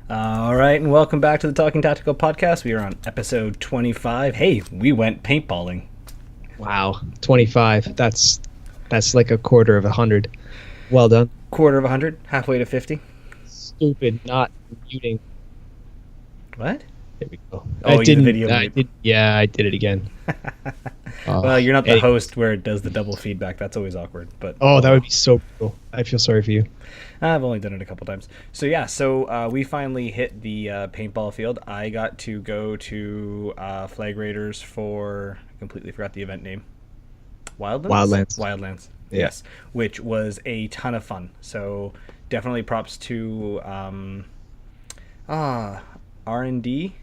All right, and welcome back to the Talking Tactical podcast. We are on episode 25. Hey, we went paintballing. Wow, 25. That's like a quarter of 100. Well done. Quarter of 100, halfway to 50. Stupid, not muting. What? There we go. Oh, I didn't. the video I mute. did. Yeah, I did it again. Well, you're not the Anyway. host where it does the double feedback. That's always awkward. But Oh, that would be so cool. I feel sorry for you. I've only done it a couple times. So yeah, we finally hit the paintball field. I got to go to Flag Raiders for, I completely forgot the event name. Wildlands. Wildlands. Yeah. Yes, which was a ton of fun. So definitely props to R&D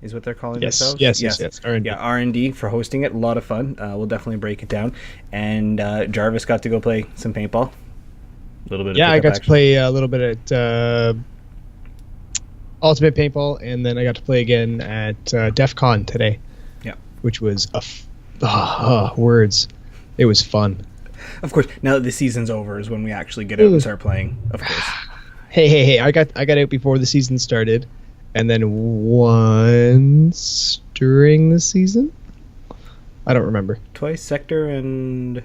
is what they're calling themselves. Yes. R&D. Yeah, R&D for hosting it. A lot of fun. We'll definitely break it down. And Jarvis got to go play some paintball. A little bit of Yeah, I pickup got to action. play a little bit at Ultimate Paintball, and then I got to play again at DEF CON today. Yeah. Which was words. It was fun. Of course, now that the season's over is when we actually get out and start playing, of course. Hey! I got out before the season started, and then once during the season. I don't remember. Twice Sector and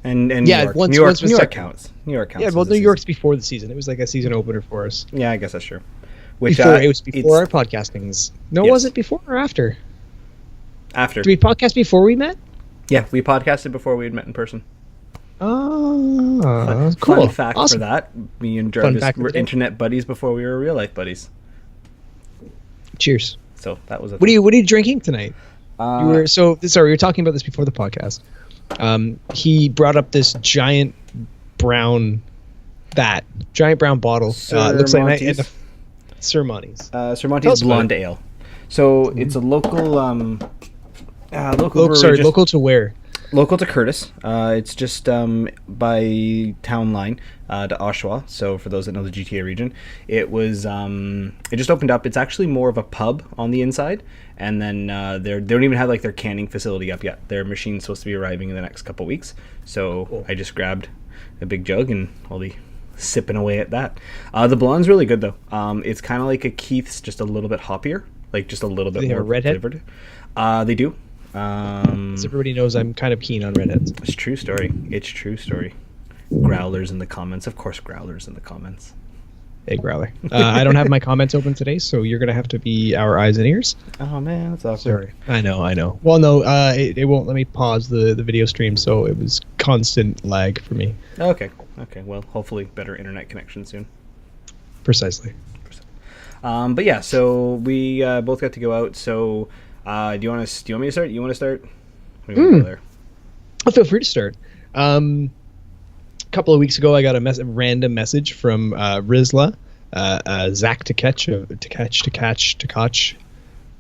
Yeah, New York. once New York, was New York Sector. counts. New York counts. Yeah, well, as a New York's season. before the season. It was like a season opener for us. Yeah, I guess that's true. It was before our podcastings. No, Yes. was it before or after? After. Did we podcast before we met? Yeah, we podcasted before we had met in person. Oh, cool. Fun fact Awesome. for that. Me and Jarvis fact of were the day. internet buddies before we were real life buddies. Cheers. So that was a What are you drinking tonight? We Uh, were talking about this before the podcast. He brought up this giant brown bottle. Sir It looks like Monty's. Sir Monty's. Sir Tell Monty's us about Blonde Ale. So it's a local brewery, Local to where? local to Curtis. It's just by town line to Oshawa. So for those that know the GTA region, it was it just opened up. It's actually more of a pub on the inside, and then they don't even have like their canning facility up yet. Their machine's supposed to be arriving in the next couple weeks. So Cool. I just grabbed a big jug and I'll be sipping away at that. The blonde's really good though. It's kind of like a Keith's, just a little bit hoppier, like just a little bit they have more a redhead? flavored. They do. As everybody knows, I'm kind of keen on redheads. It's true story. It's true story. Growlers in the comments. Of course, growlers in the comments. Hey, Growler. I don't have my comments open today, so you're going to have to be our eyes and ears. Oh man, that's awkward. Sorry. I know. Well, no, it won't let me pause the video stream, so it was constant lag for me. Okay. Well, hopefully better internet connection soon. Precisely. But yeah, so we both got to go out. So do you want me to start? You want to start? What do you want to go there? Well, feel free to start. A couple of weeks ago, I got a random message from Rizla, Zach Tkach,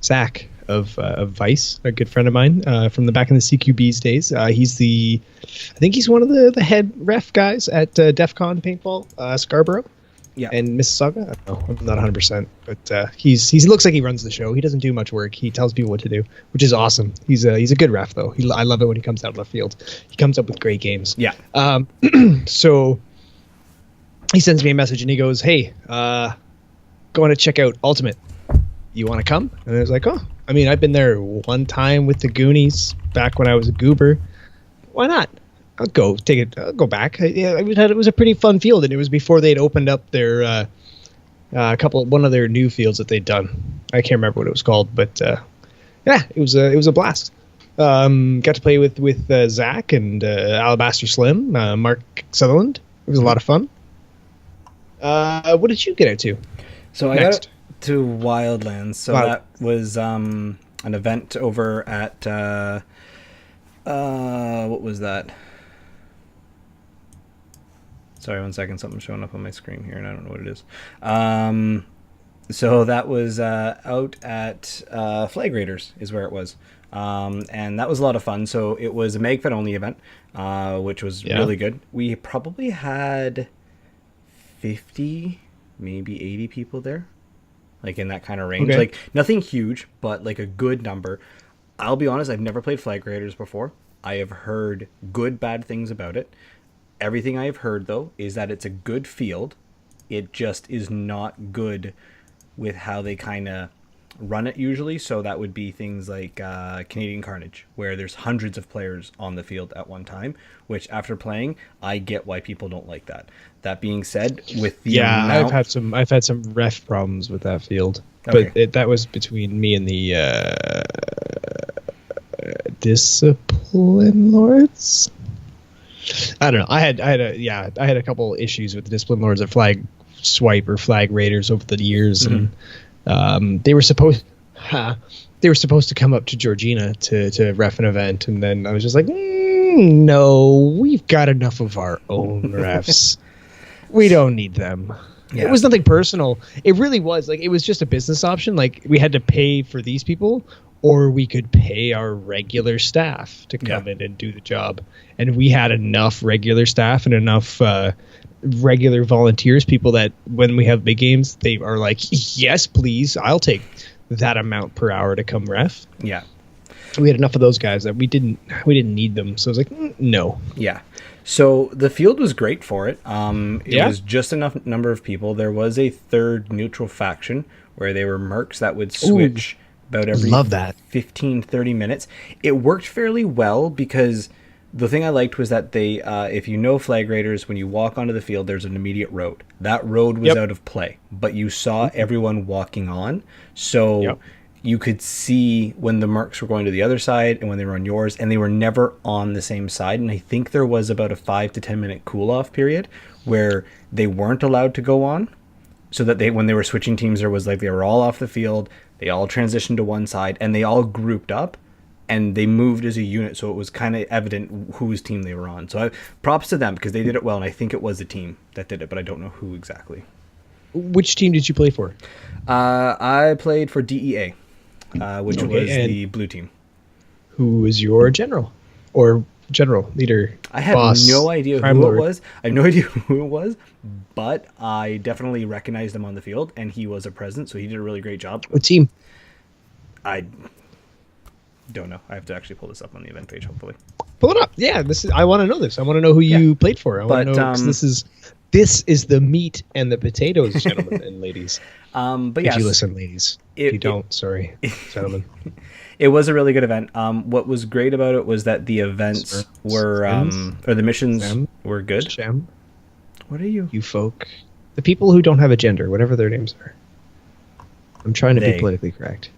Zach of Vice, a good friend of mine from the back in the CQB's days. I think he's one of the head ref guys at DEF CON Paintball Scarborough. Yeah. And Mississauga. I don't know. I'm not 100%, but he looks like he runs the show. He doesn't do much work. He tells people what to do, which is awesome. He's a good ref though. I love it when he comes out of left field. He comes up with great games. Yeah. So he sends me a message and he goes, "Hey, going to check out Ultimate. You want to come?" And I was like, "Oh, I mean, I've been there one time with the Goonies back when I was a goober. Why not? I'll go back." It was a pretty fun field, and it was before they'd opened up their one of their new fields that they'd done. I can't remember what it was called, but yeah, it was a blast. Got to play with Zach and Alabaster Slim, Mark Sutherland. It was a lot of fun. What did you get out to? So Next. I got to Wildlands. So Wow. that was an event over at what was that? Sorry, 1 second. Something's showing up on my screen here, and I don't know what it is. So that was out at Flag Raiders is where it was. And that was a lot of fun. So it was a MagFed only event, which was really good. We probably had 50, maybe 80 people there, like in that kind of range. Okay. Like nothing huge, but like a good number. I'll be honest, I've never played Flag Raiders before. I have heard good, bad things about it. Everything I have heard, though, is that it's a good field. It just is not good with how they kind of run it usually. So that would be things like Canadian Carnage, where there's hundreds of players on the field at one time, which after playing, I get why people don't like that. That being said, with the amount... I've had some ref problems with that field, Okay. but that was between me and the Discipline Lords. I don't know. I had a couple issues with the Discipline Lords at Flag Swipe or Flag Raiders over the years, and they were supposed to come up to Georgina to ref an event, and then I was just like, no, we've got enough of our own refs. We don't need them. Yeah. It was nothing personal. It really was like it was just a business option. Like we had to pay for these people, or we could pay our regular staff to come in and do the job. And we had enough regular staff and enough regular volunteers, people that when we have big games, they are like, yes, please, I'll take that amount per hour to come ref. Yeah. We had enough of those guys that we didn't need them. So I was like, no. Yeah. So the field was great for it. It was just enough number of people. There was a third neutral faction where they were mercs that would switch about every 15, 30 minutes. It worked fairly well because the thing I liked was that they, if you know Flag Raiders, when you walk onto the field, there's an immediate road. That road was out of play, but you saw everyone walking on. So you could see when the mercs were going to the other side and when they were on yours, and they were never on the same side. And I think there was about a 5 to 10 minute cool off period where they weren't allowed to go on, so that when they were switching teams, there was like they were all off the field, they all transitioned to one side, and they all grouped up and they moved as a unit, so it was kind of evident whose team they were on. So props to them because they did it well, and I think it was a team that did it, but I don't know who exactly. Which team did you play for? I played for DEA. Which was the blue team. Who was your general or general leader? I have no idea who it was. I have no idea who it was, but I definitely recognized him on the field, and he was a present, so he did a really great job. What team? I don't know. I have to actually pull this up on the event page, hopefully. Pull it up. Yeah, I want to know this. I want to know who you played for. I want to know, 'cause this is the meat and the potatoes, gentlemen and ladies. But if you listen, ladies. If you don't, sorry, gentlemen. It was a really good event. What was great about it was that the events were, or the missions were good. What are you? You folk. The people who don't have a gender, whatever their names are. I'm trying to be politically correct.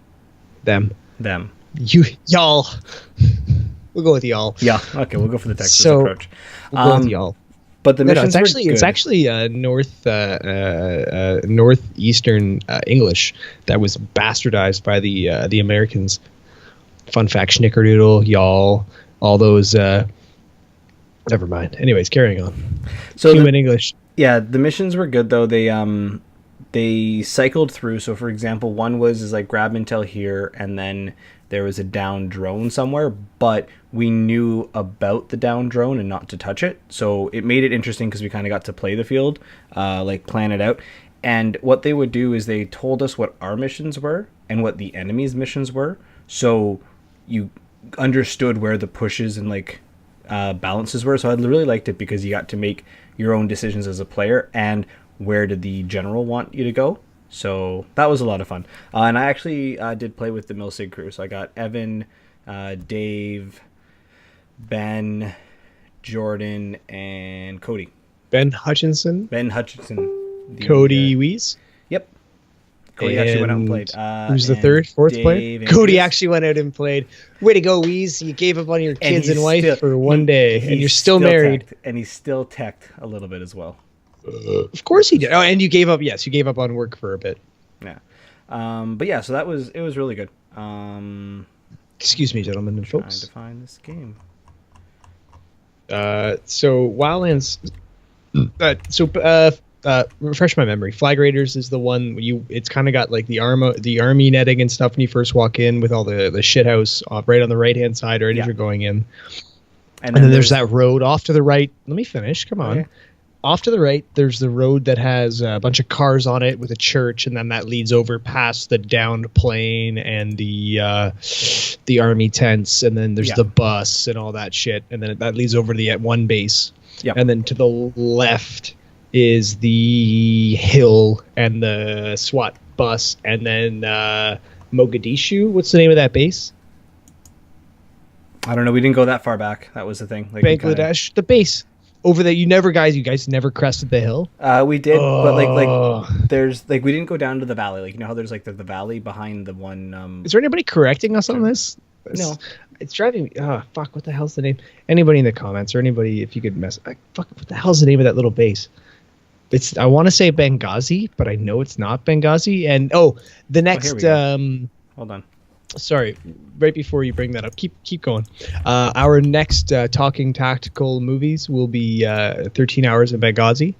Them. Y'all. We'll go with y'all. Yeah, okay, we'll go for the Texas approach. We'll go with y'all. But the missions it's actually northeastern English that was bastardized by the Americans. Fun fact: Schnickerdoodle, y'all, all those. Never mind. Anyways, carrying on. So human English. Yeah, the missions were good though. They cycled through. So for example, one was like grab intel here, and then there was a down drone somewhere, but we knew about the down drone and not to touch it. So it made it interesting because we kind of got to play the field, like plan it out. And what they would do is they told us what our missions were and what the enemy's missions were. So you understood where the pushes and like balances were. So I really liked it because you got to make your own decisions as a player and where did the general want you to go. So that was a lot of fun. And I actually did play with the Milsig crew. So I got Evan, Dave, Ben, Jordan, and Cody. Ben Hutchinson. Cody Weiss. Yep. Cody actually went out and played. Who's the fourth player? Cody actually went out and played. Way to go, Weiss. You gave up on your kids and wife for one day, and you're still married. And he's still teched a little bit as well. Of course he did. Oh, and you gave up. Yes, you gave up on work for a bit. Yeah, but yeah, so it was really good. Excuse me, gentlemen and folks. Trying to find this game. So Wildlands. Refresh my memory. Flag Raiders is the one it's kind of got like the army netting and stuff when you first walk in with all the shithouse right on the right hand side right as you're going in. And then there's that road off to the right. Let me finish. Come on. Okay. Off to the right, there's the road that has a bunch of cars on it with a church, and then that leads over past the downed plane and the army tents, and then there's the bus and all that shit, and then that leads over to the one base. Yep. And then to the left is the hill and the SWAT bus, and then Mogadishu. What's the name of that base? I don't know. We didn't go that far back. That was the thing. Like, we Bangladesh, the base over there. You guys never crested the hill. we did, but like there's like we didn't go down to the valley. Like, you know how there's like the valley behind the one. Is there anybody correcting us on this? No. It's driving me. Oh, fuck. What the hell's the name? Anybody in the comments or anybody, if you could fuck. What the hell's the name of that little base? I want to say Benghazi, but I know it's not Benghazi. And the next. Hold on. Sorry, right before you bring that up, keep going. Our next Talking Tactical movies will be 13 Hours in Benghazi,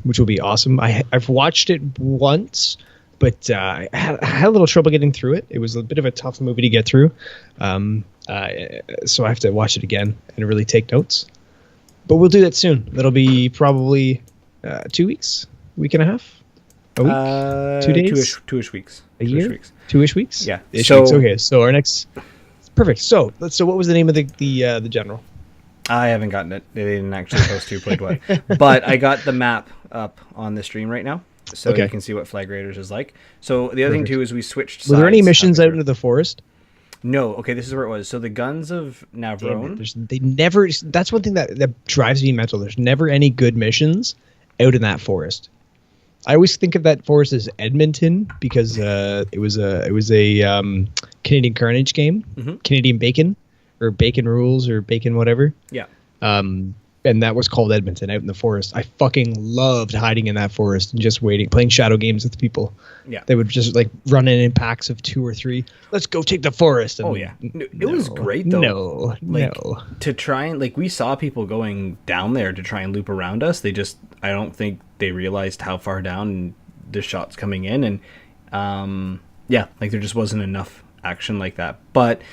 which will be awesome. I've watched it once, but I had a little trouble getting through it. It was a bit of a tough movie to get through, so I have to watch it again and really take notes. But we'll do that soon. That'll be probably 2 weeks, week and a half, a week, 2 days, two-ish weeks, a year, weeks. 2-ish weeks. Yeah. Weeks. Okay. So our next, perfect. So what was the name of the general? I haven't gotten it. They didn't actually post who played what, but I got the map up on the stream right now, so you can see what Flag Raiders is like. So the other thing too is we switched. Were there any missions out into the forest? No. Okay, this is where it was. So the Guns of Navarone. They never. That's one thing that drives me mental. There's never any good missions out in that forest. I always think of that forest as Edmonton because it was a Canadian Carnage game, Canadian Bacon, or Bacon Rules, or Bacon whatever. Yeah. And that was called Edmonton, out in the forest. I fucking loved hiding in that forest and just waiting, playing shadow games with people. Yeah. They would just like run in packs of 2 or 3. Let's go take the forest. And it was great though. No. To try and we saw people going down there to try and loop around us. I don't think they realized how far down the shots coming in, and there just wasn't enough action like that. But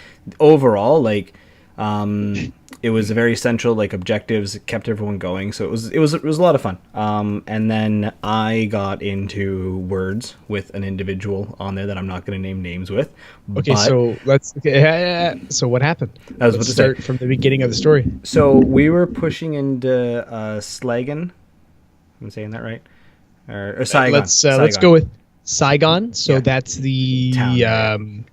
overall, it was a very essential objectives. It kept everyone going, so it was a lot of fun. And then I got into words with an individual on there that I'm not going to name names with. Okay, so let's. So what happened? Let's start from the beginning of the story. So we were pushing into Slagan. I'm saying that right, or Saigon. Let's go with Saigon. So that's the town,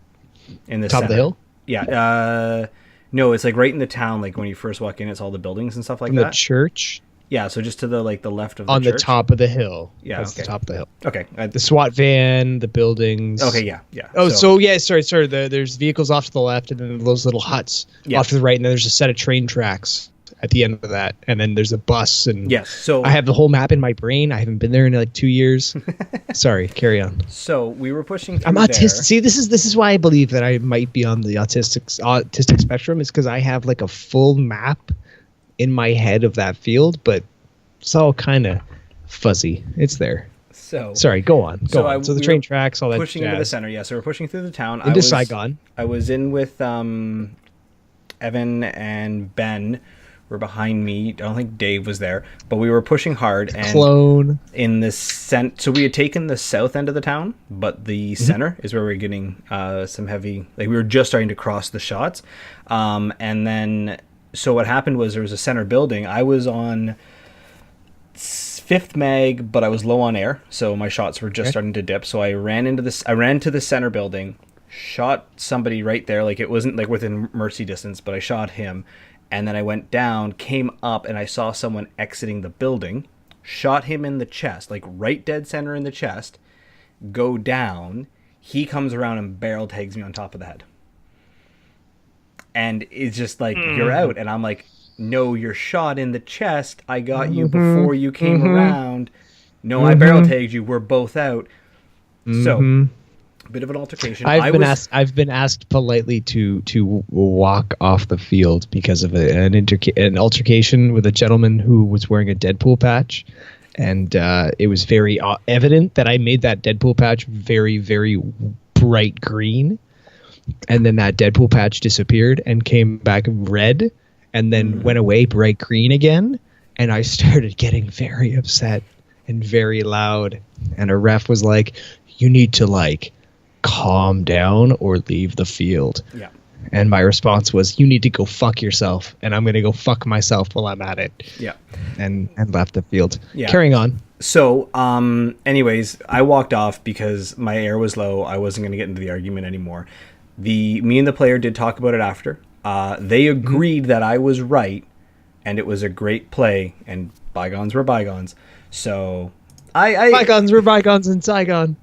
in the top center. Of the hill. Yeah. No, it's right in the town. When you first walk in, it's all the buildings and stuff like that. The church. Yeah, so just to the the left of the on church. the top of the hill. Yeah, that's the top of the hill. Okay. The SWAT van, the buildings. Okay, yeah. Oh, sorry. There's vehicles off to the left, and then those little huts off to the right, and then there's a set of train tracks at the end of that, and then there's a bus. And yes, so I have the whole map in my brain. I haven't been there in 2 years. Sorry, carry on. So we were pushing through. I'm autistic. See, this is why I believe that I might be on the autistic spectrum. Is because I have a full map in my head of that field, but it's all kind of fuzzy. It's there. So sorry, go on. So the train tracks, all that. Pushing into the center. Yeah, so we're pushing through the town. Into Saigon. I was in with Evan and Ben. Were behind me. I don't think Dave was there, but we were pushing hard. And clone in the so we had taken the south end of the town, but the center is where we were getting some heavy. We were just starting to cross the shots, and then so what happened was there was a center building. I was on 5th mag, but I was low on air, so my shots were just starting to dip. So I ran into this. I ran to the center building, shot somebody right there. It wasn't within mercy distance, but I shot him. And then I went down, came up, and I saw someone exiting the building, shot him in the chest, right dead center in the chest, go down. He comes around and barrel tags me on top of the head. And it's just you're out. And I'm like, no, you're shot in the chest. I got you before you came around. No, I barrel tagged you. We're both out. So... bit of an altercation. I've been asked politely to walk off the field because of an altercation with a gentleman who was wearing a Deadpool patch, and it was very evident that I made that Deadpool patch very, very bright green, and then that Deadpool patch disappeared and came back red, and then went away bright green again, and I started getting very upset and very loud, and a ref was like, "You need to calm down or leave the field." Yeah. And my response was, you need to go fuck yourself, and I'm going to go fuck myself while I'm at it. Yeah. And left the field. Yeah. Carrying on. So, anyways, I walked off because my air was low. I wasn't going to get into the argument anymore. Me and the player did talk about it after. They agreed that I was right, and it was a great play, and bygones were bygones. So, bygones were bygones in Saigon.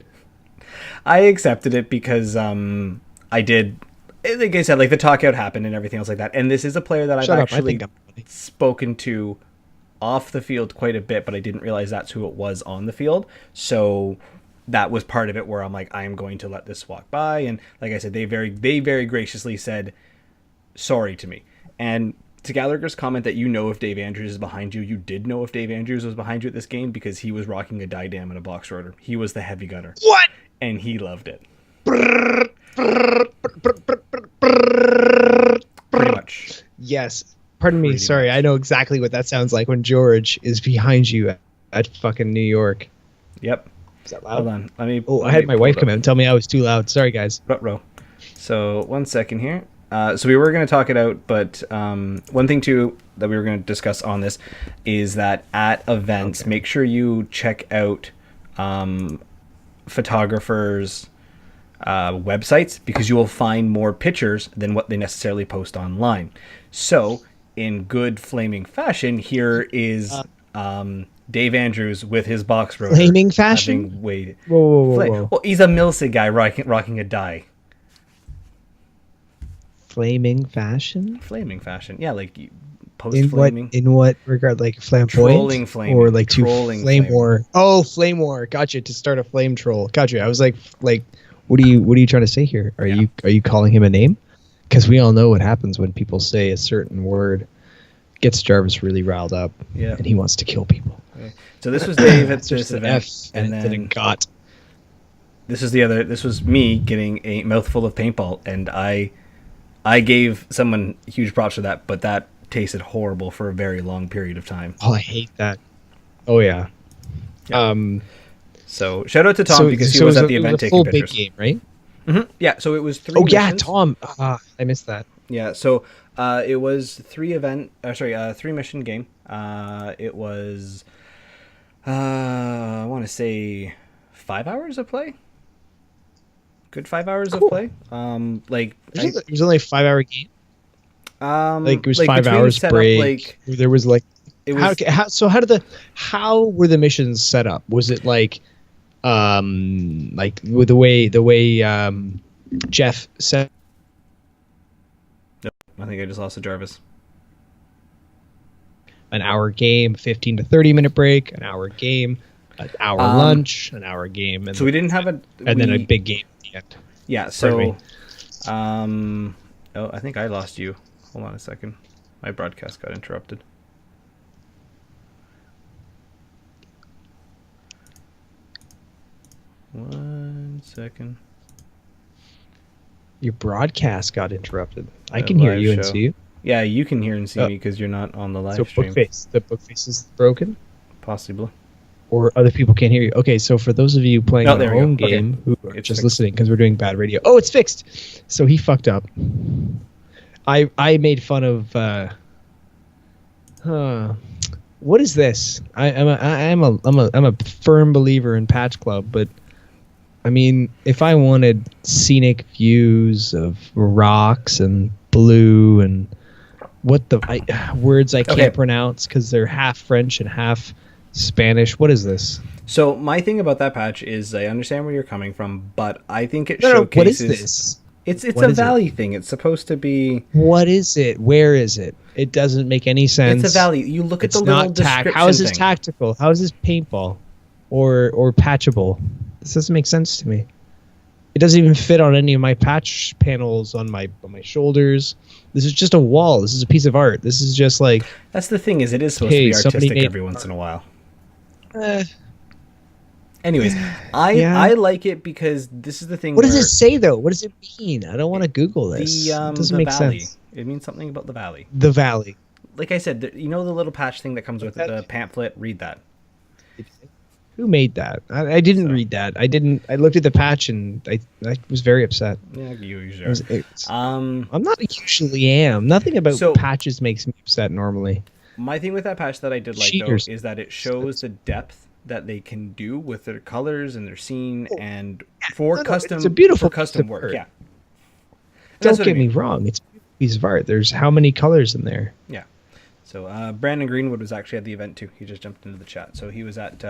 I accepted it because I did, like I said, like the talk out happened and everything else like that. And this is a player that I've actually spoken to off the field quite a bit, but I didn't realize that's who it was on the field. So that was part of it where I'm like, I am going to let this walk by. And like I said, they very graciously said sorry to me. And to Gallagher's comment that if Dave Andrews is behind you, you did know if Dave Andrews was behind you at this game because he was rocking a die dam and a box rotor. He was the heavy gunner. What? And he loved it. Pretty much. Yes. Pardon me. Pretty Sorry. much. I know exactly what that sounds like when George is behind you at fucking New York. Yep. Is that loud? Hold on. I had my wife come in and tell me I was too loud. Sorry, guys. Ruh-roh. So 1 second here. So we were going to talk it out, but one thing too that we were going to discuss on this is that at events, make sure you check out photographers' websites because you will find more pictures than what they necessarily post online. So in good flaming fashion, here is Dave Andrews with his box rotor. Flaming fashion? Whoa. Well, he's a Milsig guy rocking a die. Flaming fashion? Flaming fashion. Yeah, like post-flaming. In what regard? Like flamboyant? Trolling flaming. Or like Trolling flame war? Oh, flame war. Gotcha. To start a flame troll. Gotcha. I was like, what are you trying to say here? Are you calling him a name? Because we all know what happens when people say a certain word. Gets Jarvis really riled up. Yeah. And he wants to kill people. Okay. So this was Dave at this event. And then got. This was me getting a mouthful of paintball, and I gave someone huge props for that, but that tasted horrible for a very long period of time. Oh, I hate that. Oh yeah. So shout out to Tom because he was at the event taking pictures. It was a full big game, right? Mm-hmm. Yeah. So it was 3 missions. Yeah, Tom. I missed that. Yeah. So it was 3 mission game. It was I want to say 5 hours of play. Good 5 hours of play. It was only a 5-hour game. It was 5 hours break. There was how were the missions set up? Was it with the way Jeff said? No, I think I just lost the Jarvis. An hour game, 15 to 30 minute break, an hour game, an hour lunch, an hour game, and so we didn't have then a big game at the end. Yeah, so I think I lost you. Hold on a second. My broadcast got interrupted. One second. Your broadcast got interrupted. I can hear you and see you. Yeah, you can hear and see me because you're not on the live stream. The book face is broken? Possibly. Or other people can't hear you. Okay, so for those of you playing on your own game who are just listening because we're doing bad radio. Oh, it's fixed. So he fucked up. I made fun of what is this? I'm a firm believer in Patch Club, but I mean, if I wanted scenic views of rocks and blue and words I can't pronounce because they're half French and half Spanish. What is this? So my thing about that patch is I understand where you're coming from, but I think it showcases. What is this? It's a valley thing. It's supposed to be. What is it? Where is it? It doesn't make any sense. It's a valley. You look at the little description. How is this tactical? How is this paintball, or patchable? This doesn't make sense to me. It doesn't even fit on any of my patch panels on my shoulders. This is just a wall. This is a piece of art. This is just like. That's the thing. Is it is supposed to be artistic every once in a while. Anyways, I like it because this is the thing. What does it say though? What does it mean? I don't want to Google this. It doesn't make sense. It means something about the valley. The valley. Like I said, you know the little patch thing that comes with the pamphlet. Read that. Who made that? I didn't read that. I didn't. I looked at the patch and I was very upset. Yeah, you usually are. I'm not usually am. Nothing about patches makes me upset normally. My thing with that patch that I did like though is that it shows the depth that they can do with their colors and their scene and for custom. It's a beautiful custom work. Yeah. Don't get me wrong. It's a piece of art. There's how many colors in there? Yeah. So Brandon Greenwood was actually at the event too. He just jumped into the chat. So he was at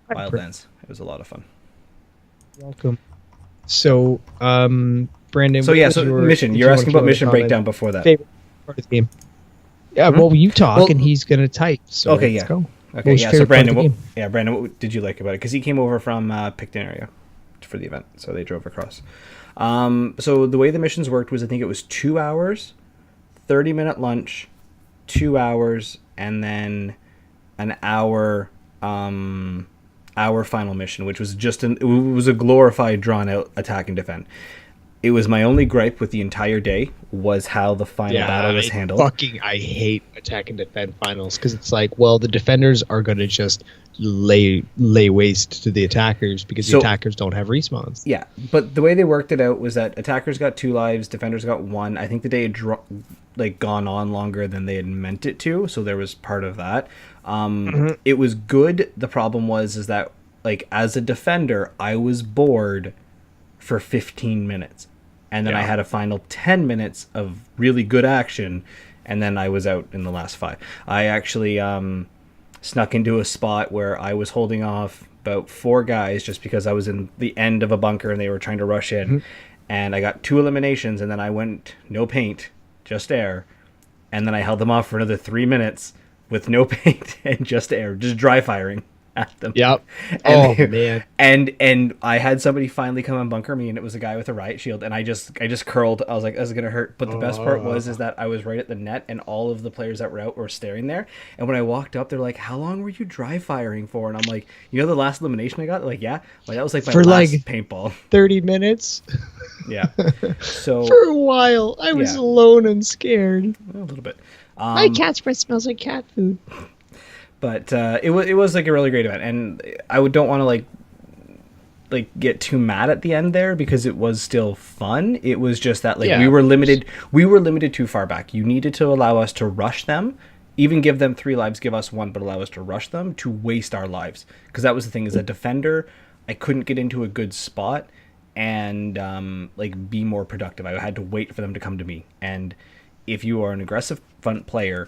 Wildlands. It was a lot of fun. Welcome. So, Brandon. So yeah, so mission. You're asking about mission breakdown before that. Favorite part of the game. Yeah, well, you talk and he's gonna type. So okay, let's go. Okay, yeah. So Brandon, what did you like about it? Because he came over from Picton area for the event, so they drove across. So the way the missions worked was I think it was 2 hours, 30-minute lunch, 2 hours, and then an hour. Our final mission, which was it was a glorified, drawn-out attack and defend. It was my only gripe with the entire day was how the final battle was handled. I hate attack and defend finals because it's like, well, the defenders are going to just lay waste to the attackers because the attackers don't have respawns. Yeah, but the way they worked it out was that attackers got 2 lives, defenders got 1. I think the day had gone on longer than they had meant it to, so there was part of that. It was good. The problem was that as a defender, I was bored for 15 minutes. And then I had a final 10 minutes of really good action, and then I was out in the last 5. I actually snuck into a spot where I was holding off about 4 guys just because I was in the end of a bunker and they were trying to rush in. And I got 2 eliminations, and then I went no paint, just air. And then I held them off for another 3 minutes with no paint and just air, just dry firing at them. Yep. Man. And I had somebody finally come and bunker me, and it was a guy with a riot shield, and I just curled. I was like, this is gonna hurt. But the best part was that I was right at the net, and all of the players that were out were staring there. And when I walked up, they're like, "How long were you dry firing for?" And I'm like, the last elimination I got? They're like, yeah. Like that was my last paintball. 30 minutes. Yeah. So for a while, I was alone and scared. A little bit. My cat's breath smells like cat food. But it was a really great event, and I don't want to get too mad at the end there because it was still fun. It was just that we were limited too far back. You needed to allow us to rush them, even give them 3 lives, give us 1, but allow us to rush them to waste our lives. Because that was the thing, as a defender, I couldn't get into a good spot and be more productive. I had to wait for them to come to me. And if you are an aggressive front player,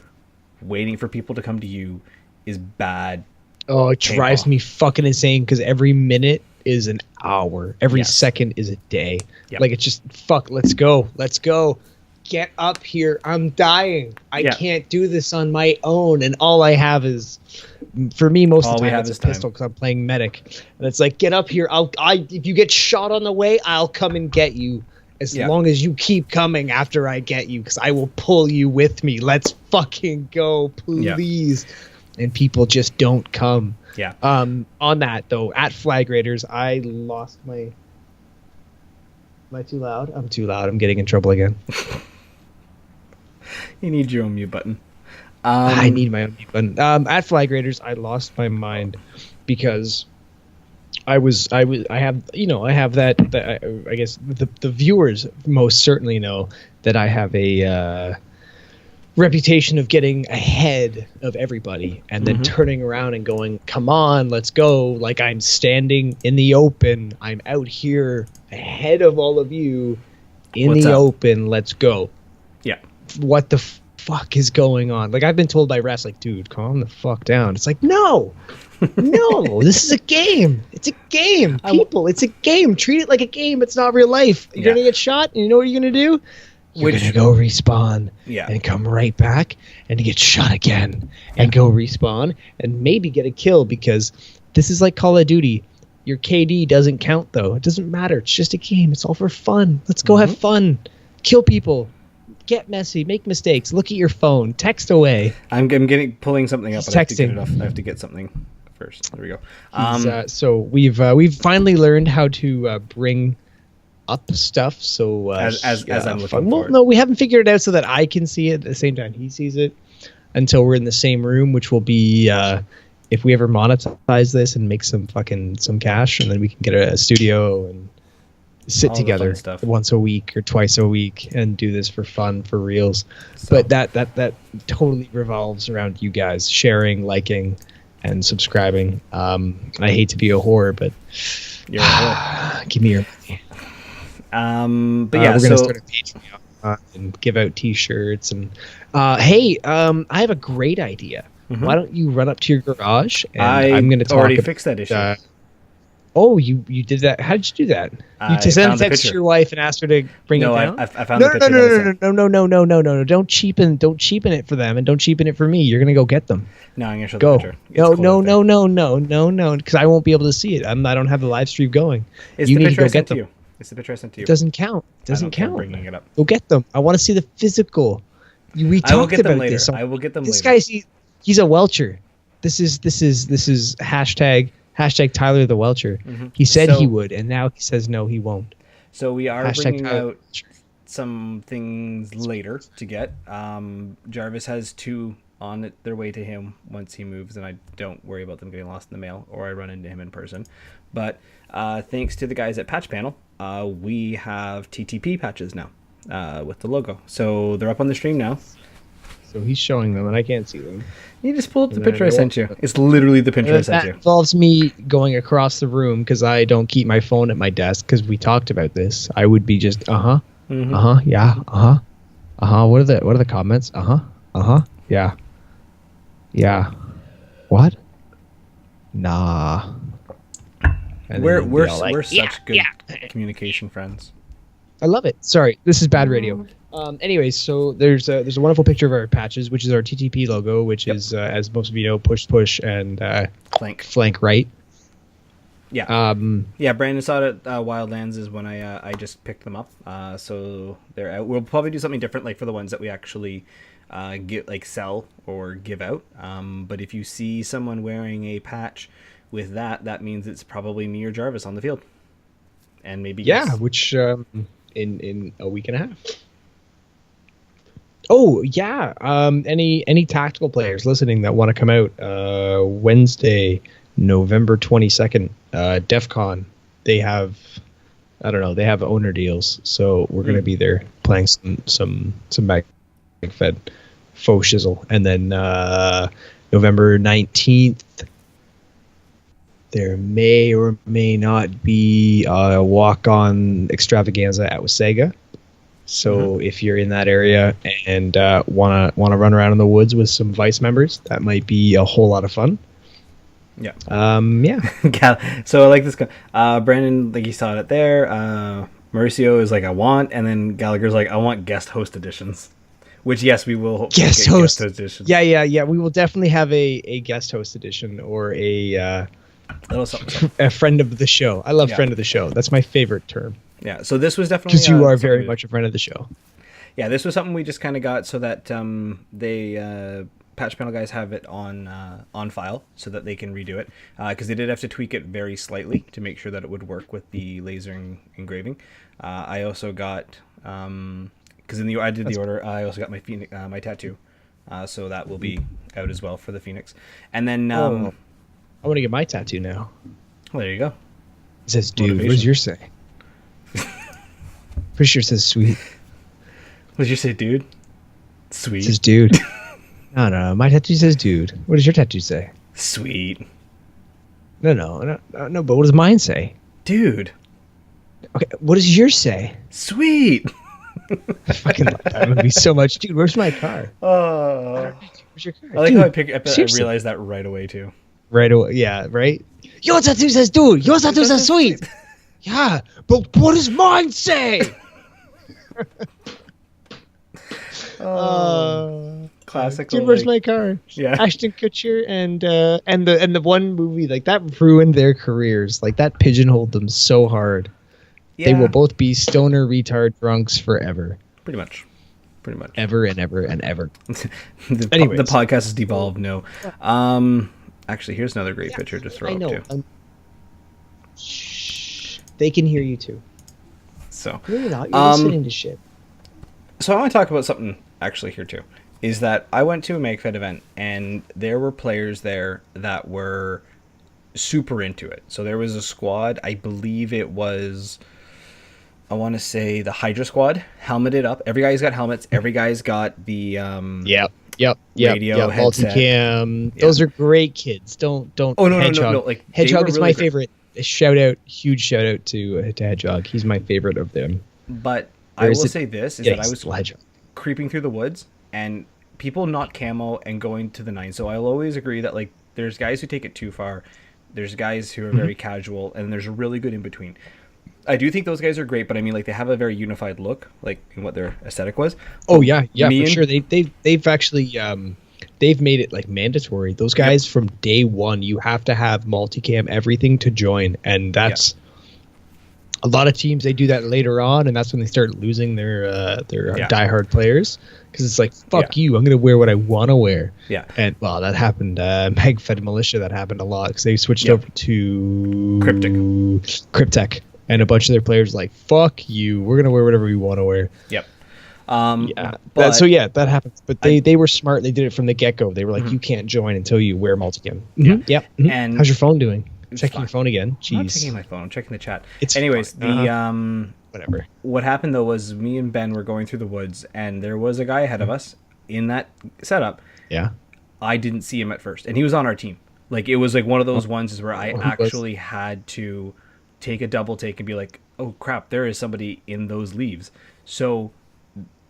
waiting for people to come to you is bad. Oh, it drives me fucking insane because every minute is an hour. Every second is a day. Yep. It's just, let's go. Get up here. I'm dying. I can't do this on my own. And all I have is, for me, most of the time, it's a pistol because I'm playing medic. And it's like, get up here. If you get shot on the way, I'll come and get you. As long as you keep coming after I get you, because I will pull you with me. Let's fucking go, please. Yeah. And people just don't come. Yeah. On that though, at Flag Raiders, I lost my. Am I too loud? I'm too loud. I'm getting in trouble again. You need your own mute button. I need my own mute button. At Flag Raiders, I lost my mind because I have that. I guess the viewers most certainly know that I have a reputation of getting ahead of everybody and then turning around and going, come on, let's go. Like I'm standing in the open. I'm out here ahead of all of you in the open. Let's go. Yeah. What the fuck is going on? Like I've been told by refs, like, dude, calm the fuck down. It's like, no, this is a game. It's a game. People, it's a game. Treat it like a game. It's not real life. You're going to get shot and you know what you're going to do? You're going to go respawn and come right back and get shot again and go respawn and maybe get a kill because this is like Call of Duty. Your KD doesn't count, though. It doesn't matter. It's just a game. It's all for fun. Let's go have fun. Kill people. Get messy. Make mistakes. Look at your phone. Text away. I'm pulling something up. But texting. I have to get something first. There we go. So we've finally learned how to bring up stuff, so as I'm looking forward. Well, no, we haven't figured it out so that I can see it at the same time he sees it until we're in the same room, which will be if we ever monetize this and make some cash, and then we can get a studio and sit All the fun together stuff. once a week or twice a week and do this for fun, for reals. So- But that totally revolves around you guys sharing, liking, and subscribing. I hate to be a whore, but You're right. give me your money. But yeah, we're gonna so start a Patreon and give out T-shirts. And hey, I have a great idea. Why don't you run up to your garage and I'm going to talk already about, fixed that issue. Oh, you did that? How did you do that? I You sent found a the text to picture. your wife and asked her to bring it No, down. I found the picture. No. Don't cheapen it for them, and don't cheapen it for me. You're gonna go get them. No, I'm gonna show Go. the picture. It's No, cool no, out there. no, because I won't be able to see it. I don't have the live stream going. It's You the need to picture go I get sent to them. you. It's the picture I sent to you. It doesn't count. I don't care, count. bringing it up. Go get them. I want to see the physical. We I will talked get them about later. this. I will get them This later. he's a welcher. This is hashtag Tyler the Welcher. He said So- he would, and now he says no, he won't. So we are Hashtag bringing Tyler. out some things later to get. Jarvis has 2 on their way to him once he moves, and I don't worry about them getting lost in the mail or I run into him in person. But thanks to the guys at Patch Panel, we have TTP patches now with the logo. So they're up on the stream now. So he's showing them, and I can't see them. You just pull up the And then picture I I go- sent you. It's literally the picture I That sent you. involves me going across the room because I don't keep my phone at my desk because we talked about this. I would be just yeah, What are the comments? Yeah. What? Nah. And We're then they'd be all like, such good communication friends. I love it. Sorry, this is bad radio. Anyways, so there's a wonderful picture of our patches, which is our TTP logo, which is as most of you know, push, and flank right. Yeah. Yeah, Brandon saw it at Wildlands is when I just picked them up. So they're out. We'll probably do something different, like for the ones that we actually sell or give out. But if you see someone wearing a patch with that means it's probably me or Jarvis on the field, and maybe which in a week and a half. Oh yeah. Any tactical players listening that want to come out Wednesday, November 22nd, DEF CON, they have owner deals, so we're gonna be there playing some back fed faux shizzle, and then November 19th there may or may not be a walk-on extravaganza at Wasaga. So if you're in that area and wanna run around in the woods with some Vice members, that might be a whole lot of fun. Yeah. Yeah. So I like this guy. Brandon, like, he saw it there. Mauricio is like, I want, and then Gallagher's like, I want guest host editions. Which, yes, we will hopefully Guest get host. guest host editions. Yeah. We will definitely have a guest host edition or a Little something. a friend of the show. I love Yeah. friend of the show. That's my favorite term Yeah. So this was definitely because you are something very we- much a friend of the show. Yeah, this was something we just kind of got so that they Patch Panel guys have it on file so that they can redo it, because they did have to tweak it very slightly to make sure that it would work with the laser engraving. I also got because I did the order. I also got my Phoenix, my tattoo, so that will be out as well for the Phoenix. And then I want to get my tattoo now. well, there you go. It says, dude, what Motivation. does yours say? Pretty sure it says sweet. What did you say, dude? It Sweet. says dude. No. My tattoo says dude. What does your tattoo say? Sweet. No. But what does mine say? Dude. Okay, what does yours say? Sweet. I fucking love that movie so much, dude. Where's my car? Oh. Where's your car? I like Dude, how I seriously. realized that right away too. Right away, yeah, right. Your tattoo says dude. Your tattoo says sweet. Yeah, but what does mine say? Classic. Dude, where's my car? Yeah. Ashton Kutcher and the one movie like that ruined their careers. Like that pigeonholed them so hard. Yeah, They will both be stoner retard drunks forever, pretty much. ever and ever and ever. the Anyways. podcast has devolved. No. Actually, here's another great picture to throw I up know. too. Shh. They can hear you too. So, No, you're not. You're listening to shit. so I want to talk about something actually here too. is that I went to a MakeFed event and there were players there that were super into it. So there was a squad, I believe it was, I want to say the Hydra squad, helmeted up. Every guy's got helmets. Every guy's got the radio headset. Multicam. Yeah. Those are great kids. Don't. Oh, no, Hedgehog. no. Like, Hedgehog is really my great. favorite. Huge shout out to Hedgehog. He's my favorite of them. But I will say this is that I was Hedgehog. creeping through the woods and people not camo and going to the nine. So I'll always agree that like there's guys who take it too far. There's guys who are very casual, and there's a really good in between. I do think those guys are great, but I mean, like, they have a very unified look, like in what their aesthetic was. Oh yeah, for and- sure. They've actually they've made it like mandatory. Those guys from day one, you have to have multicam everything to join, and that's a lot of teams. They do that later on, and that's when they start losing their diehard players because it's like fuck you, I'm gonna wear what I want to wear. Yeah, and well, that happened. MagFed Militia, that happened a lot because they switched over to Cryptech. And a bunch of their players like, fuck you, we're going to wear whatever we want to wear. Yep. That happens. But they were smart. They did it from the get-go. They were like, you can't join until you wear multicam. Yeah. Yep. And how's your phone doing? Checking fine. your phone again. Jeez. I'm not checking my phone. I'm checking the chat. Anyways, whatever. What happened, though, was me and Ben were going through the woods, and there was a guy ahead of us in that setup. Yeah. I didn't see him at first, and he was on our team. Like, it was like one of those ones where I actually had to take a double take and be like, oh crap, there is somebody in those leaves. So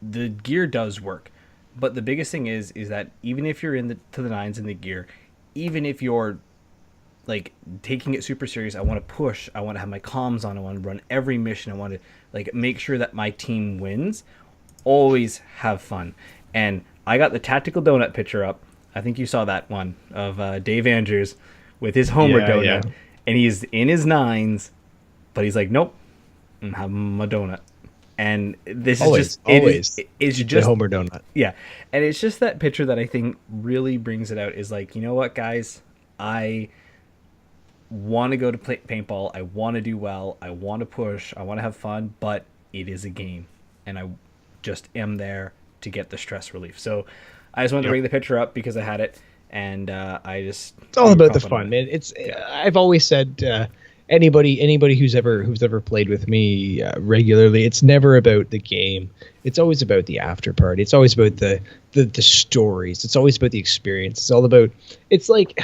the gear does work, but the biggest thing is that even if you're to the nines in the gear, even if you're like taking it super serious, I want to push, I want to have my comms on, I want to run every mission, I want to like make sure that my team wins, always have fun. And I got the tactical donut picture up. I think you saw that one of Dave Andrews with his Homer donut, and he's in his nines, but he's like, nope, I'm having my donut. And this is it's just the Homer donut. Yeah. And it's just that picture that I think really brings it out is like, you know what, guys, I want to go to play paintball. I want to do well. I want to push. I want to have fun, but it is a game. And I just am there to get the stress relief. So I just wanted to bring the picture up because I had it. And it's all about the fun, man. I've always said, anybody who's ever played with me regularly, it's never about the game. It's always about the after party. It's always about the stories. It's always about the experience. It's all about. It's like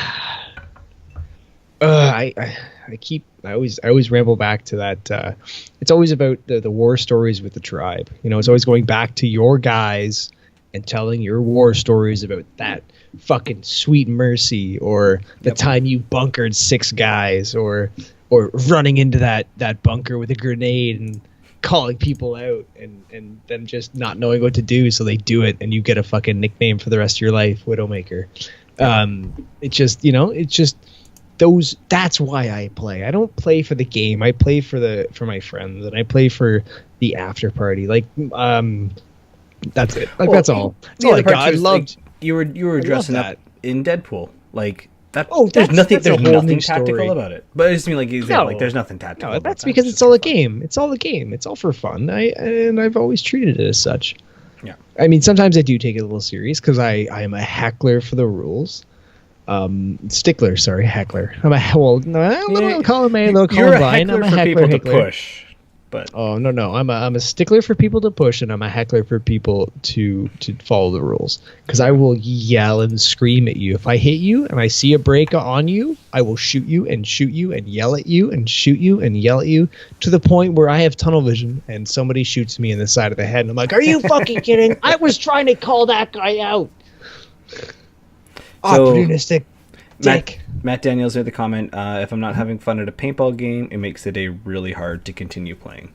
I always ramble back to that. It's always about the war stories with the tribe. You know, it's always going back to your guys and telling your war stories about that fucking Sweet Mercy, or the time you bunkered 6 guys, or running into that bunker with a grenade and calling people out and them just not knowing what to do, so they do it, and you get a fucking nickname for the rest of your life, Widowmaker. It's just those. That's why I play. I don't play for the game. I play for my friends, and I play for the after party. Like, that's it. Like, that's all. That's all I got. I loved. Like, you were dressing up in Deadpool, like. There's nothing tactical about it. But I just mean like there's nothing tactical. No, that's because it's all a game. It's all a game. It's all for fun. I've always treated it as such. Yeah. I mean, sometimes I do take it a little serious because I am a heckler for the rules. Stickler, sorry, heckler. I'm a call him a little Columbine. I'm a heckler to push. But no, I'm a stickler for people to push, and I'm a heckler for people to follow the rules. Because I will yell and scream at you if I hit you and I see a break on you. I will shoot you and yell at you and shoot you and yell at you to the point where I have tunnel vision and somebody shoots me in the side of the head, and I'm like, "Are you fucking kidding? I was trying to call that guy out." Opportunistic. Matt Daniels made the comment, if I'm not having fun at a paintball game, it makes the day really hard to continue playing.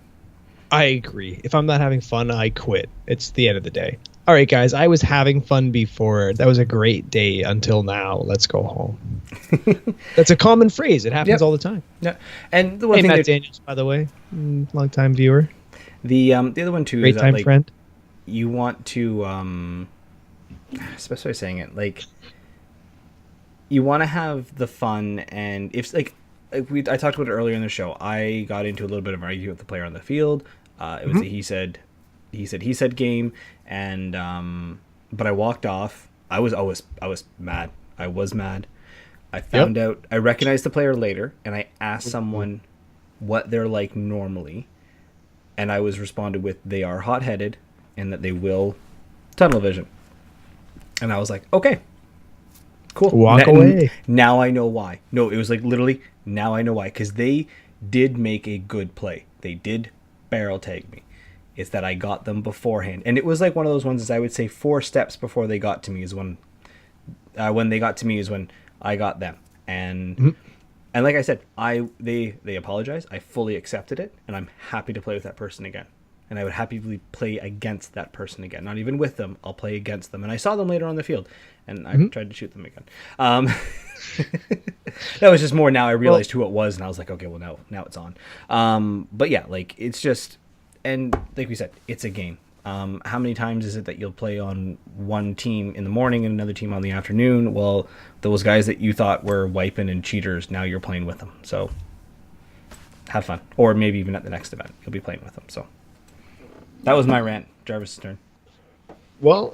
I agree. If I'm not having fun, I quit. It's the end of the day. All right, guys, I was having fun before. That was a great day until now. Let's go home. That's a common phrase. It happens all the time. Yeah. And the one thing Matt Daniels, by the way, long-time viewer. The other one, too, great is time that, like, friend. You want to, especially saying it, like, you want to have the fun, and if I talked about it earlier in the show, I got into a little bit of an argument with the player on the field. It was a he said game, and but I walked off. I was mad. I was mad. I found out. I recognized the player later, and I asked someone what they're like normally, and I was responded with they are hot-headed, and that they will tunnel vision. And I was like, okay, cool. Walk away. Now I know why. No, it was like literally now I know why, because they did make a good play. They did barrel tag me. It's that I got them beforehand, and it was like one of those ones. Is I would say 4 steps before they got to me is when they got to me is when I got them, and and like I said, they apologized. I fully accepted it, and I'm happy to play with that person again. And I would happily play against that person again. Not even with them, I'll play against them. And I saw them later on the field, and I tried to shoot them again. That was just more now I realized who it was, and I was like, okay, well, now it's on. But yeah, like, it's just, and like we said, it's a game. How many times is it that you'll play on one team in the morning and another team on the afternoon? Well, those guys that you thought were wiping and cheaters, now you're playing with them. So have fun. Or maybe even at the next event, you'll be playing with them. So that was my rant. Jarvis' turn. Well,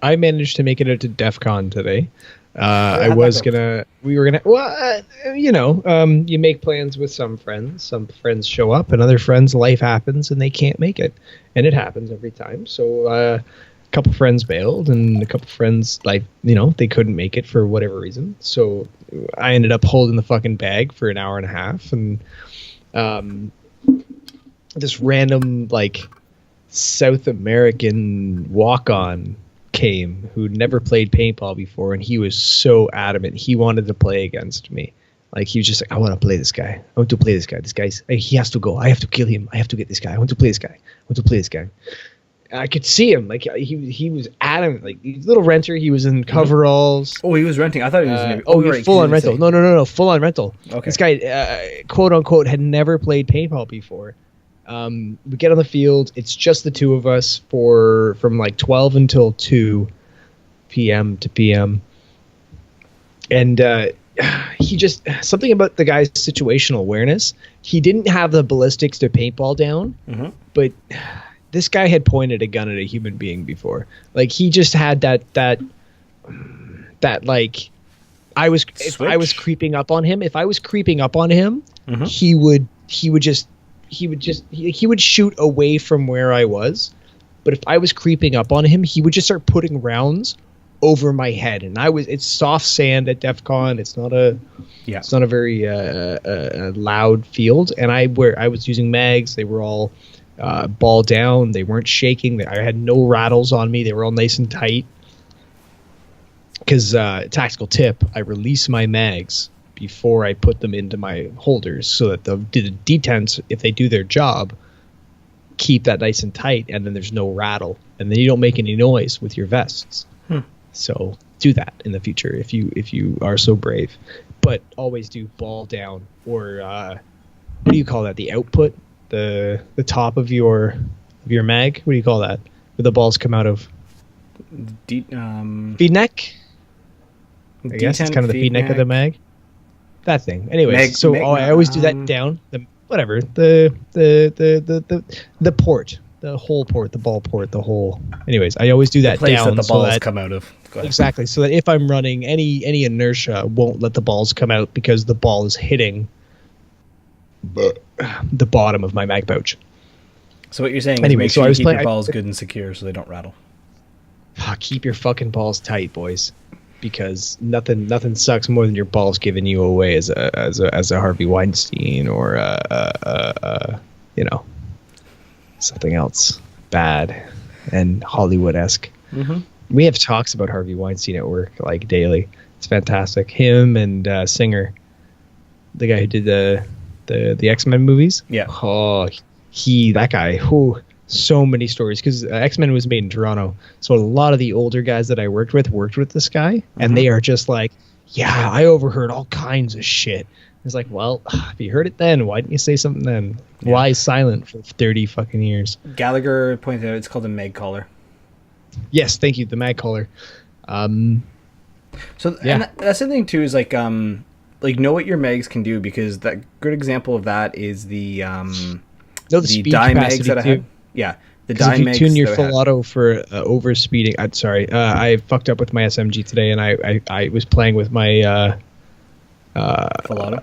I managed to make it out to DEF CON today. We were gonna, well, you make plans with some friends show up, and other friends, life happens and they can't make it. And it happens every time. So, a couple friends bailed, and a couple friends, like, they couldn't make it for whatever reason. So I ended up holding the fucking bag for an hour and a half. And, this random, like, South American walk-on came who'd never played paintball before, and he was so adamant he wanted to play against me. Like, he was just like, I want to play this guy. I want to play this guy. This guy's, he has to go. I have to kill him. I have to get this guy. I want to play this guy. I want to play this guy. And I could see him. Like, he was adamant. Like, he's a little renter. He was in coveralls. Oh, he was renting. I thought he was. He was full on rental. No. Full on rental. Okay. This guy, quote unquote, had never played paintball before. We get on the field. It's just the two of us from like 12 until 2 p.m. to p.m. And he just, something about the guy's situational awareness. He didn't have the ballistics to paintball down, but this guy had pointed a gun at a human being before. Like, he just had that like, if I was creeping up on him, he would shoot away from where I was. But if I was creeping up on him, he would just start putting rounds over my head. And it's soft sand at DEF CON. It's not a very loud field. And I was using mags. They were all ball down. They weren't shaking. I had no rattles on me. They were all nice and tight. Because tactical tip, I release my mags before I put them into my holders, so that the detents, if they do their job, keep that nice and tight, and then there's no rattle, and then you don't make any noise with your vests. So do that in the future if you are so brave. But always do ball down, or what do you call that? The output, the top of your mag. What do you call that? Where the balls come out of? Feed neck. I guess it's kind of the feed neck of the mag. That thing. Anyways, I always do that down. The port, the whole port, the ball port, the whole. Anyways, I always do that the place down that the balls come out of. Exactly, so that if I'm running, any inertia won't let the balls come out, because the ball is hitting the bottom of my mag pouch. So what you're saying is make sure you keep your balls good and secure so they don't rattle. Keep your fucking balls tight, boys. Because nothing sucks more than your balls giving you away as a Harvey Weinstein or something else bad and Hollywood-esque. We have talks about Harvey Weinstein at work like daily. It's fantastic. Him and Singer, the guy who did the X-Men movies. Yeah. Oh, that guy. Who. So many stories, because X-Men was made in Toronto, so a lot of the older guys that I worked with this guy, and they are just like, yeah, I overheard all kinds of shit. It's like, well, if you heard it then, why didn't you say something then? Yeah. Why silent for 30 fucking years? Gallagher pointed out it's called a mag collar. Yes, thank you, the mag collar. So yeah, and that's the thing too, is like know what your mags can do, because that good example of that is the speed dye mags capacity that I had. Yeah, The Because if you Dymegs tune your that I full had- auto for over speeding, I'm sorry, I fucked up with my SMG today, and I was playing with my full auto.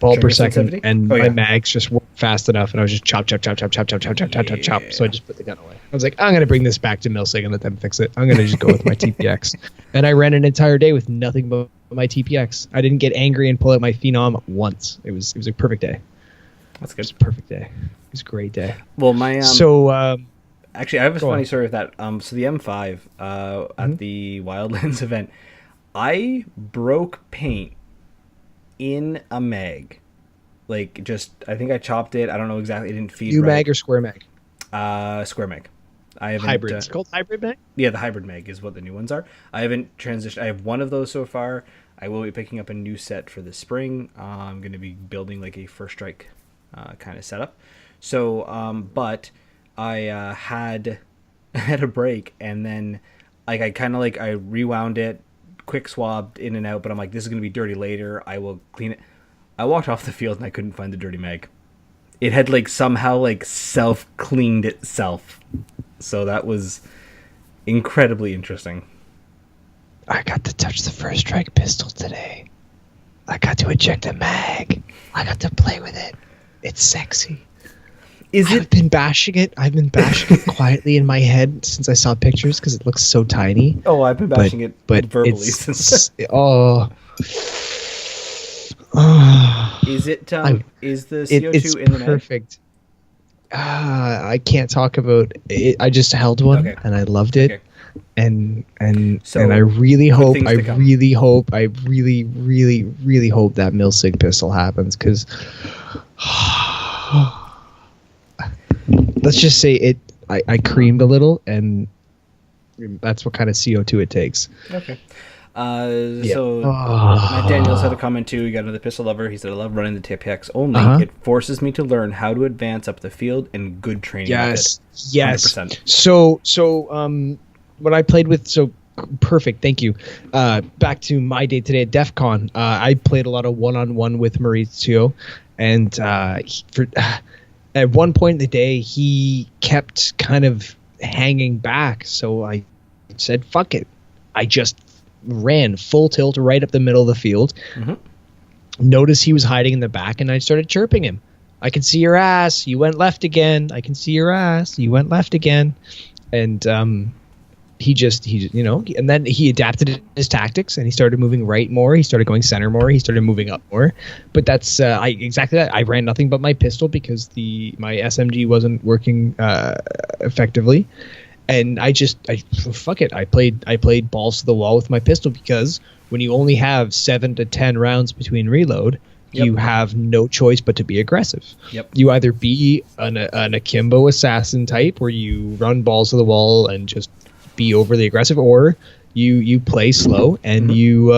ball Trigger per second, sensitivity? and Oh, my yeah. mags just weren't fast enough, and I was just chop. So I just put the gun away. I was like, I'm gonna bring this back to Milsig and let them fix it. I'm gonna just go with my TPX, and I ran an entire day with nothing but my TPX. I didn't get angry and pull out my Phenom once. It was a perfect day. That's It was good. a perfect day. It was a great day. Well, my actually, I have a Go funny on. story with that. So the M5 at the Wildlands event, I broke paint in a mag. Like, just, I think I chopped it. I don't know exactly. It didn't feed U right. mag or square mag? Square mag. I haven't. Hybrid. It's called hybrid mag. Yeah, the hybrid mag is what the new ones are. I haven't transitioned. I have one of those so far. I will be picking up a new set for the spring. I'm going to be building like a first strike kind of setup. So, but I had had a break, and then like I rewound it, quick swabbed in and out. But I'm like, this is going to be dirty later. I will clean it. I walked off the field and I couldn't find the dirty mag. It had like somehow like self cleaned itself. So that was incredibly interesting. I got to touch the first strike pistol today. I got to eject a mag. I got to play with it. It's sexy. Is I've it? been bashing it. I've been bashing it quietly in my head since I saw pictures because it looks so tiny. Oh, I've been bashing it But verbally it's since. oh. Is it? Is the It, CO2 it's in the mag? perfect. I can't talk about it. I just held one Okay. and I loved it. Okay. And So, I really hope, things I to come. really hope that Milsig pistol happens because let's just say it. I creamed a little, and that's what kind of CO2 it takes. Okay. Yeah. So Oh. Matt Daniels had a comment too. He got another pistol lover. He said, "I love running the TPX only. Uh-huh. It forces me to learn how to advance up the field and good training." Yes, method." yes. 100%. So what I played with, so perfect. Thank you. Back to my day today at DEF CON. I played a lot of one-on-one with Maurizio, and at one point in the day, he kept kind of hanging back. So I said, "Fuck it." I just ran full tilt right up the middle of the field. Mhm. Noticed he was hiding in the back, and I started chirping him. I can see your ass. You went left again. I can see your ass. You went left again. And and then he adapted his tactics and he started moving right more. He started going center more. He started moving up more. But that's exactly that. I ran nothing but my pistol because my SMG wasn't working effectively. And fuck it. I played balls to the wall with my pistol because when you only have 7 to 10 rounds between reload, Yep. you have no choice but to be aggressive. Yep. You either be an akimbo assassin type where you run balls to the wall and just be overly aggressive, or you play slow and you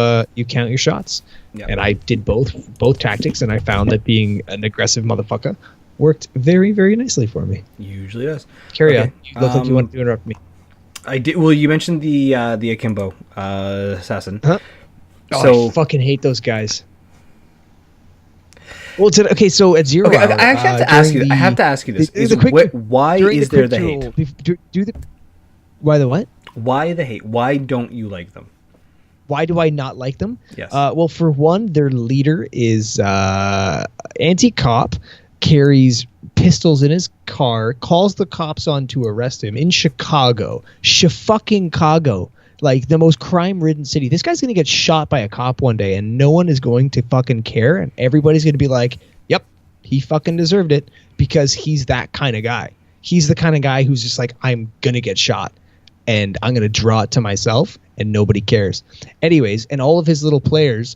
count your shots. Yep. And I did both tactics, and I found that being an aggressive motherfucker worked very, very nicely for me. Usually does. Carry Okay. on. You look like you wanted to interrupt me. I did. Well, you mentioned the akimbo assassin. Huh? Oh, So- I fucking hate those guys. Well, so at zero Okay, hour, I actually have to ask you. I have to ask you this: why during is the there quick the draw- hate? Why the what? Why the hate? Why don't you like them? Why do I not like them? Yes. Well, for one, their leader is anti-cop, carries pistols in his car, calls the cops on to arrest him in Chicago. Chicago. Like the most crime-ridden city. This guy's going to get shot by a cop one day and no one is going to fucking care. And everybody's going to be like, yep, he fucking deserved it because he's that kind of guy. He's the kind of guy who's just like, I'm going to get shot and I'm going to draw it to myself and nobody cares. Anyways, and all of his little players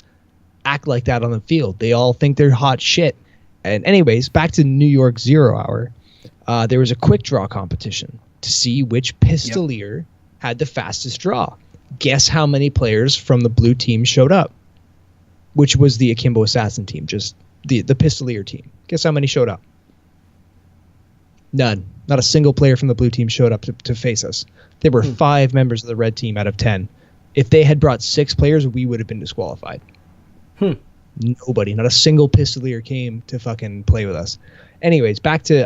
act like that on the field. They all think they're hot shit. And anyways, back to New York Zero Hour. There was a quick draw competition to see which pistolier had the fastest draw. Guess how many players from the blue team showed up? Which was the Akimbo Assassin team, just the pistolier team. Guess how many showed up? None. Not a single player from the blue team showed up to face us. There were 5 members of the red team out of 10. If they had brought 6 players, we would have been disqualified. Nobody, not a single pistolier came to fucking play with us. Anyways, back to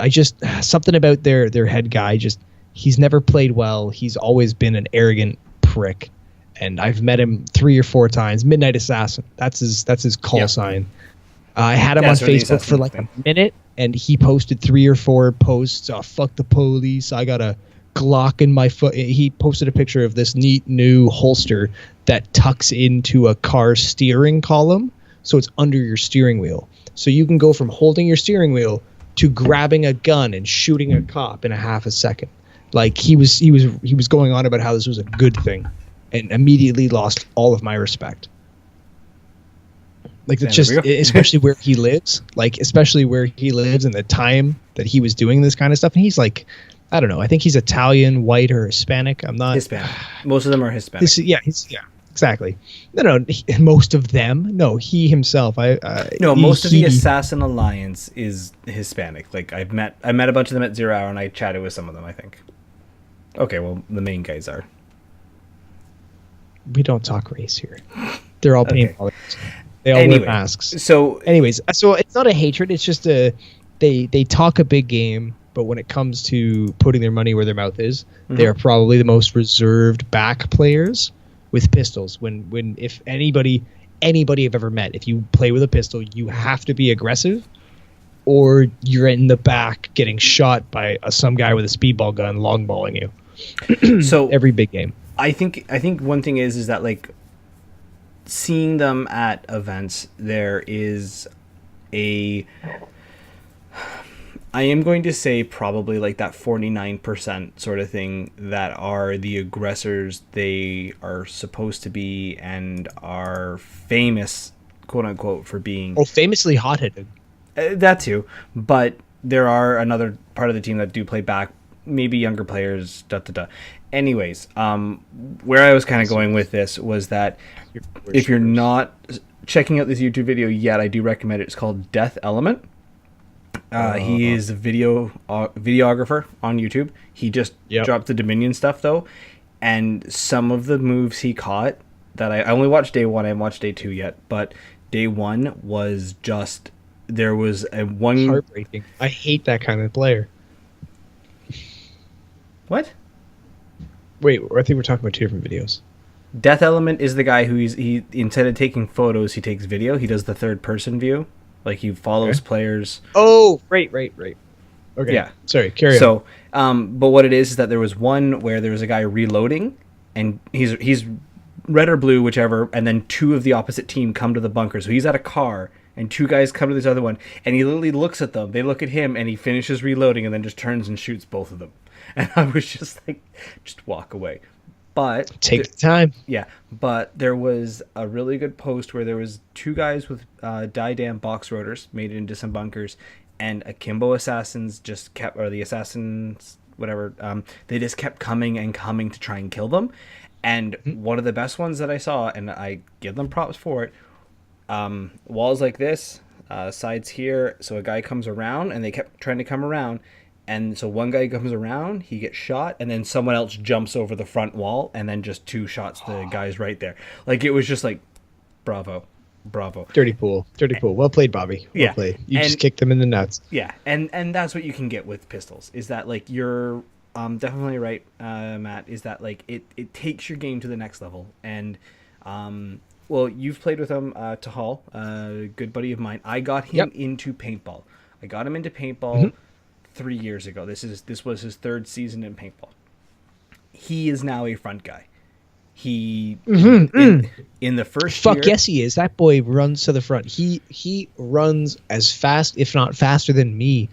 something about their head guy. Just he's never played well. He's always been an arrogant prick, and I've met him 3 or 4 times. Midnight Assassin. That's his call sign. I had him on Facebook for like a minute, and he posted 3 or 4 posts. Oh, fuck the police! I got a Glock in my foot. He posted a picture of this neat new holster that tucks into a car steering column, so it's under your steering wheel. So you can go from holding your steering wheel to grabbing a gun and shooting a cop in a half a second. Like he was going on about how this was a good thing, and immediately lost all of my respect. Like it's just, especially where he lives, and the time that he was doing this kind of stuff. And he's like, I don't know. I think he's Italian, white, or Hispanic. I'm not Hispanic. Most of them are Hispanic. Exactly. No, most of them. No, he himself. Most of the Assassin Alliance is Hispanic. Like I met a bunch of them at 0 Hour, and I chatted with some of them, I think. Okay, well, the main guys are. We don't talk race here. They're all paintballers. They all wear masks. So it's not a hatred. It's just they talk a big game, but when it comes to putting their money where their mouth is, they're probably the most reserved back players with pistols. When if anybody I've ever met, if you play with a pistol, you have to be aggressive, or you're in the back getting shot by some guy with a speedball gun longballing you. So every big game. I think one thing is that like seeing them at events, there is I am going to say probably like that 49% sort of thing that are the aggressors they are supposed to be and are famous, quote unquote, for being. Oh, famously hot-headed. That too. But there are another part of the team that do play back, maybe younger players, Anyways, where I was kind of going with this was that if you're not checking out this YouTube video yet, I do recommend it. It's called Death Element. He is a videographer on YouTube. He just dropped the Dominion stuff though, and some of the moves he caught that I only watched day 1. I haven't watched day 2 yet, but day 1 was just there was a one heartbreaking. I hate that kind of player. What? Wait, I think we're talking about 2 different videos. Death Element is the guy who he instead of taking photos, he takes video. He does the third person view. Like he follows players. Oh, right. Okay. Yeah. Sorry, carry on. So, but what it is that there was one where there was a guy reloading, and he's red or blue, whichever, and then 2 of the opposite team come to the bunker. So he's at a car, and 2 guys come to this other one, and he literally looks at them. They look at him, and he finishes reloading, and then just turns and shoots both of them. And I was just like, just walk away. But take the time. Yeah, but there was a really good post where there was 2 guys with die-dam box rotors made into some bunkers, and akimbo assassins just kept, or the assassins, whatever, they just kept coming and coming to try and kill them. And one of the best ones that I saw, and I give them props for it, walls like this, sides here, so a guy comes around, and they kept trying to come around. And so one guy comes around, he gets shot, and then someone else jumps over the front wall, and then just 2 shots the guys right there. Like, it was just like, bravo. Dirty pool. Well played, Bobby. Well played. You just kicked them in the nuts. Yeah, and that's what you can get with pistols, is that, like, you're definitely right, Matt, is that, like, it takes your game to the next level. And, well, you've played with him, Tahal, a good buddy of mine. I got him into paintball. 3 years ago. This was his 3rd season in paintball. He is now a front guy. He in the first year, yes he is. That boy runs to the front. He runs as fast, if not faster than me.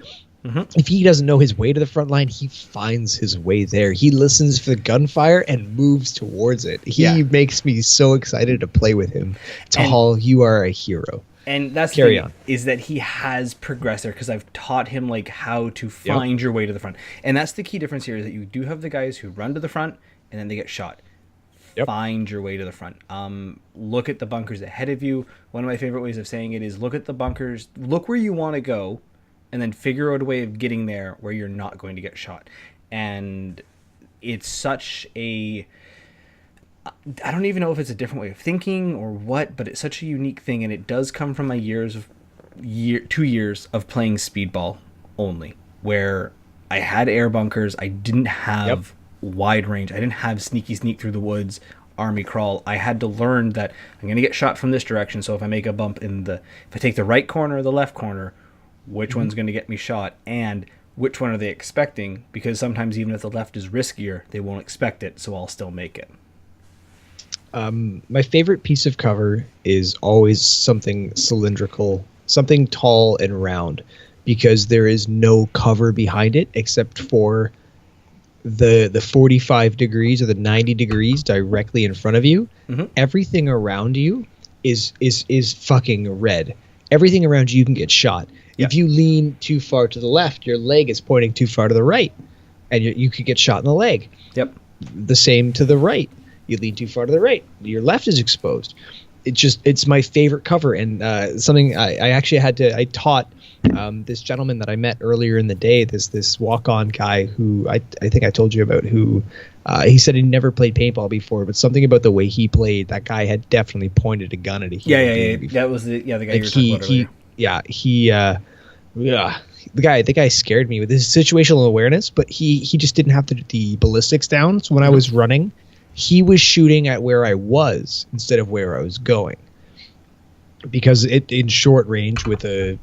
If he doesn't know his way to the front line, he finds his way there. He listens for the gunfire and moves towards it. He makes me so excited to play with him. Tahal, you are a hero. And that's the thing, is that he has progressed there, because I've taught him like how to find your way to the front. And that's the key difference here, is that you do have the guys who run to the front and then they get shot. Find your way to the front. Look at the bunkers ahead of you. One of my favorite ways of saying it is look at the bunkers, look where you want to go, and then figure out a way of getting there where you're not going to get shot. And it's such a... I don't even know if it's a different way of thinking or what, but it's such a unique thing, and it does come from my 2 years of playing speedball only, where I had air bunkers. I didn't have wide range. I didn't have sneaky sneak through the woods, army crawl. I had to learn that I'm going to get shot from this direction. So if I make a bump if I take the right corner or the left corner, which one's going to get me shot, and which one are they expecting? Because sometimes even if the left is riskier, they won't expect it. So I'll still make it. My favorite piece of cover is always something cylindrical, something tall and round, because there is no cover behind it except for the 45 degrees or the 90 degrees directly in front of you. Everything around you is fucking red. Everything around you can get shot. If you lean too far to the left, your leg is pointing too far to the right, and you could get shot in the leg. The same to the right. You lean too far to the right, your left is exposed. It's my favorite cover, and something I actually I taught this gentleman that I met earlier in the day, this walk-on guy who I think I told you about, who he said he never played paintball before, but something about the way he played, that guy had definitely pointed a gun at a human being before. That was the guy you were talking about earlier. The guy scared me with his situational awareness, but he just didn't have the ballistics down. So when I was running, he was shooting at where I was instead of where I was going. Because in short range with a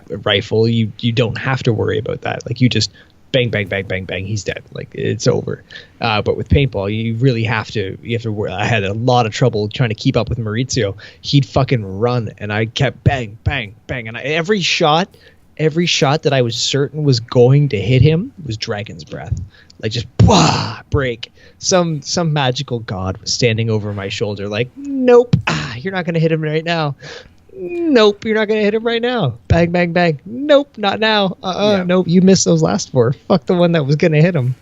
rifle, you don't have to worry about that. Like, you just bang, bang, bang, bang, bang, he's dead. Like, it's over. But with paintball, you really have to worry. I had a lot of trouble trying to keep up with Maurizio. He'd fucking run, and I kept bang, bang, bang. And every shot that I was certain was going to hit him was Dragon's Breath. Like, just break. Some magical god was standing over my shoulder like, nope, you're not going to hit him right now. Nope, you're not going to hit him right now. Bang, bang, bang. Nope, not now. Nope, you missed those last 4. Fuck the one that was going to hit him.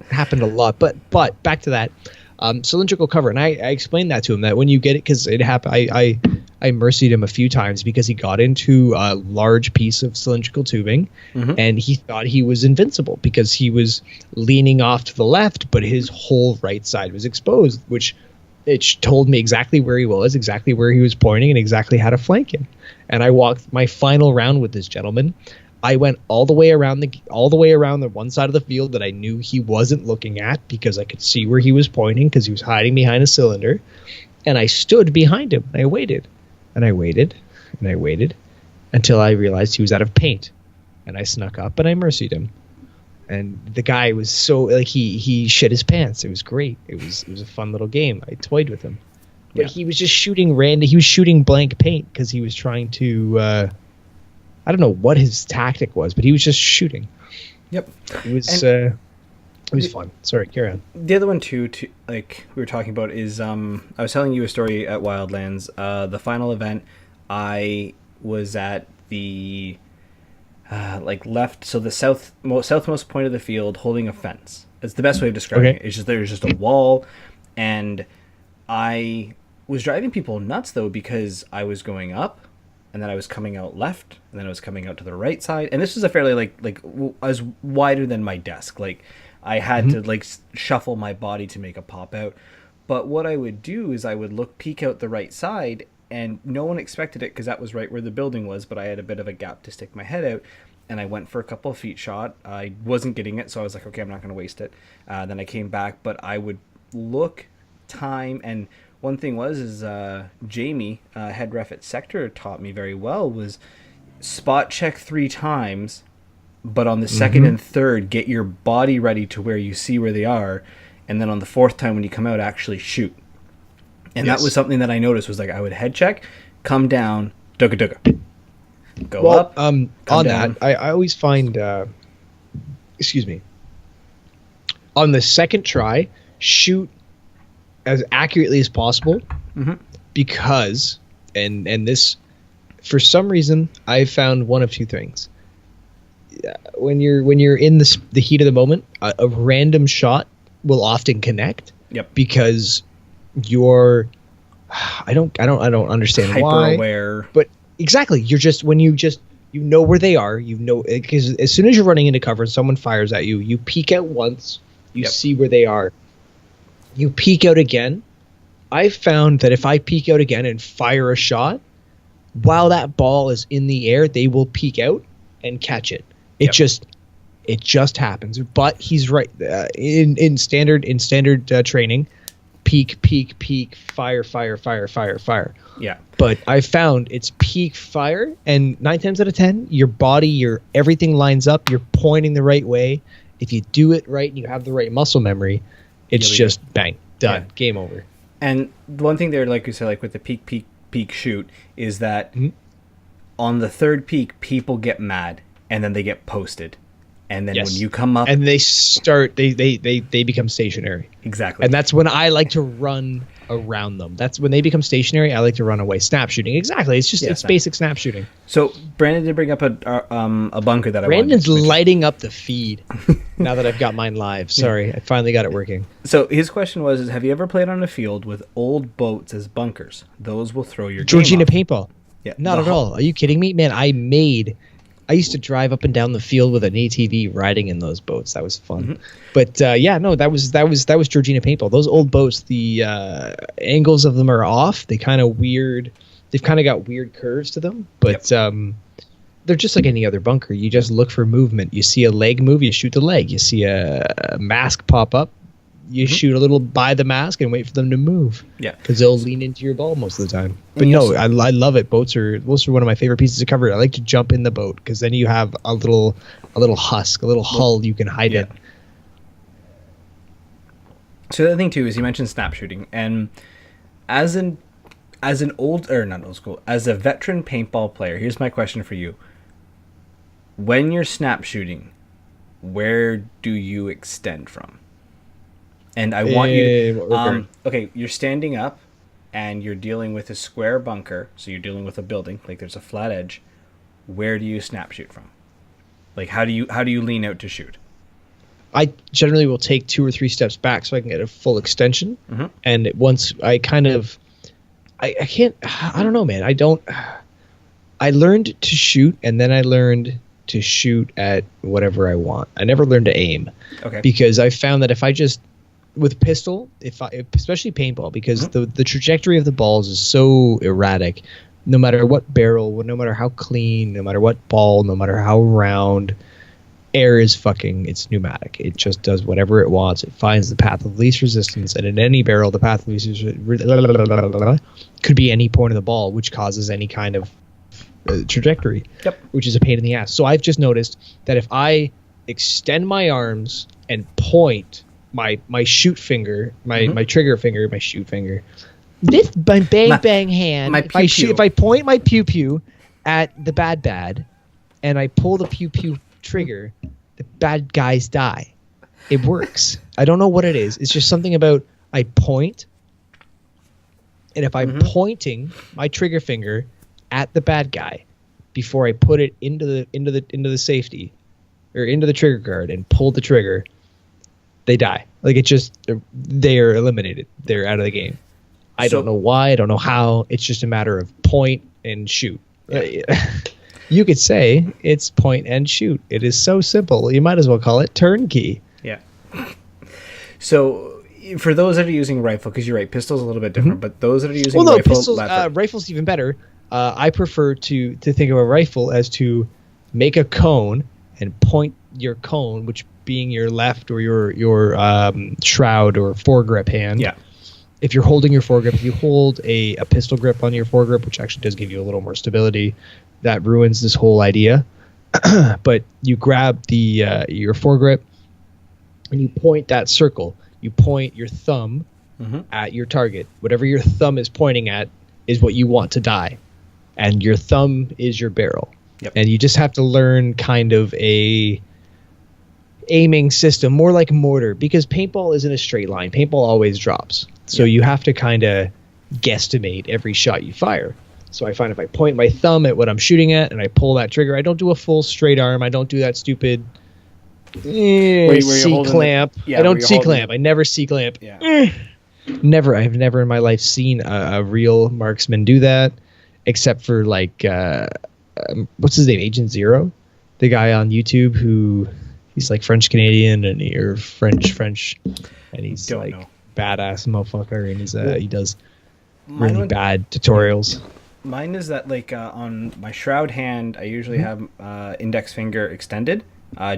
It happened a lot. But back to that. Cylindrical cover. And I explained that to him, that when you get it, because it happened, I mercied him a few times because he got into a large piece of cylindrical tubing, and he thought he was invincible because he was leaning off to the left, but his whole right side was exposed, which it told me exactly where he was, exactly where he was pointing, and exactly how to flank him. And I walked my final round with this gentleman. I went all the way around the one side of the field that I knew he wasn't looking at, because I could see where he was pointing because he was hiding behind a cylinder. And I stood behind him, and I waited. And I waited, and I waited, until I realized he was out of paint. And I snuck up, and I mercied him. And the guy was so, like, he shit his pants. It was great. It was a fun little game. I toyed with him. But he was just shooting random. He was shooting blank paint because he was trying to, I don't know what his tactic was, but he was just shooting. Yep. It was fun. Sorry, carry on. The other one too, like we were talking about, is I was telling you a story at Wildlands. The final event, I was at the left, so the southmost point of the field, holding a fence. It's the best way of describing it. It's just there's just a wall, and I was driving people nuts though, because I was going up, and then I was coming out left, and then I was coming out to the right side, and this was a fairly like I was wider than my desk, like. I had to shuffle my body to make a pop out. But what I would do is I would peek out the right side, and no one expected it because that was right where the building was, but I had a bit of a gap to stick my head out, and I went for a couple of feet shot. I wasn't getting it, so I was like, okay, I'm not going to waste it. Then I came back, but I would look, time, and one thing is Jamie, head ref at Sector, taught me very well, was spot check 3 times, but on the second and third, get your body ready to where you see where they are, and then on the 4th time when you come out, actually shoot. And that was something that I noticed, was like I would head check, come down, dugga, go up. On down. That, I always find, excuse me, on the second try, shoot as accurately as possible, because, and this, for some reason, I found one of 2 things. When you're in the heat of the moment, a random shot will often connect. Yep. Because you're, I don't understand hyper why. Aware. But exactly, you're just you know where they are. You know, because as soon as you're running into cover and someone fires at you, you peek out once, you see where they are. You peek out again. I found that if I peek out again and fire a shot, while that ball is in the air, they will peek out and catch it. It just It just happens. But he's right. In standard training, peak, fire. Yeah. But I found it's peak fire, and 9 times out of 10, your body, everything lines up. You're pointing the right way. If you do it right and you have the right muscle memory, it's just bang, done, game over. And the one thing there, like you said, like with the peak shoot, is that on the third peak, people get mad and then they get posted. And then when you come up, and they start, they become stationary. Exactly. And that's when I like to run around them. That's when they become stationary. I like to run away. Snap shooting. Exactly. It's just it's basic snap shooting. So Brandon did bring up a bunker that Brandon's lighting up the feed now that I've got mine live. Sorry, I finally got it working. So his question was: have you ever played on a field with old boats as bunkers? Those will throw your Georgina game off. paintball. Yeah, not at all. Are you kidding me, man? I used to drive up and down the field with an ATV riding in those boats. That was fun. But that was Georgina paintball. Those old boats, the angles of them are off. They kind of weird. They've kind of got weird curves to them. But they're just like any other bunker. You just look for movement. You see a leg move, you shoot the leg. You see a mask pop up, you shoot a little by the mask and wait for them to move. Yeah, because they'll lean into your ball most of the time. But no, I love it. Boats are one of my favorite pieces of cover. I like to jump in the boat because then you have a little husk, a little hull you can hide in. So the other thing too is you mentioned snap shooting, and as a veteran paintball player, here's my question for you: when you're snap shooting, where do you extend from? And I want you to, okay, you're standing up and you're dealing with a square bunker. So you're dealing with a building, like there's a flat edge. Where do you snap shoot from? Like, how do you lean out to shoot? I generally will take 2 or 3 steps back so I can get a full extension. And once I kind of, I don't know, man. I learned to shoot, and then I learned to shoot at whatever I want. I never learned to aim. Okay. Because I found that if I just, with pistol, especially paintball, because the trajectory of the balls is so erratic, no matter what barrel, no matter how clean, no matter what ball, no matter how round, air is it's pneumatic. It just does whatever it wants. It finds the path of least resistance, and in any barrel, the path of least resistance could be any point of the ball, which causes any kind of trajectory, which is a pain in the ass. So I've just noticed that if I extend my arms and point my shoot finger, my trigger finger, my shoot finger, this bang hand. If I point my pew pew at the bad, and I pull the pew pew trigger, the bad guys die. It works. I don't know what it is. It's just something about I point, and if I'm pointing my trigger finger at the bad guy before I put it into the safety or into the trigger guard and pull the trigger, they die. Like they are eliminated. They're out of the game. I don't know why. I don't know how. It's just a matter of point and shoot. You could say it's point and shoot. It is so simple. You might as well call it turnkey. Yeah. So for those that are using rifle, because you're right, pistol's a little bit different, but those that are using rifle's even better. I prefer to think of a rifle as to make a cone and point your cone, which being your left or your shroud or foregrip hand. Yeah. If you're holding your foregrip, if you hold a pistol grip on your foregrip, which actually does give you a little more stability, that ruins this whole idea. But you grab your foregrip and you point that circle. You point your thumb at your target. Whatever your thumb is pointing at is what you want to die. And your thumb is your barrel. Yep. And you just have to learn kind of a aiming system, more like mortar, because paintball isn't a straight line. Paintball always drops. So you have to kind of guesstimate every shot you fire. So I find if I point my thumb at what I'm shooting at and I pull that trigger, I don't do a full straight arm. I don't do that stupid C-clamp. I don't C-clamp. I never C-clamp. Yeah. Never. I've never in my life seen a real marksman do that, except for like, what's his name? Agent Zero? The guy on YouTube who... He's like French-Canadian or French, and he's badass motherfucker, and he does really bad tutorials. Mine is that on my shroud hand, I usually have index finger extended. I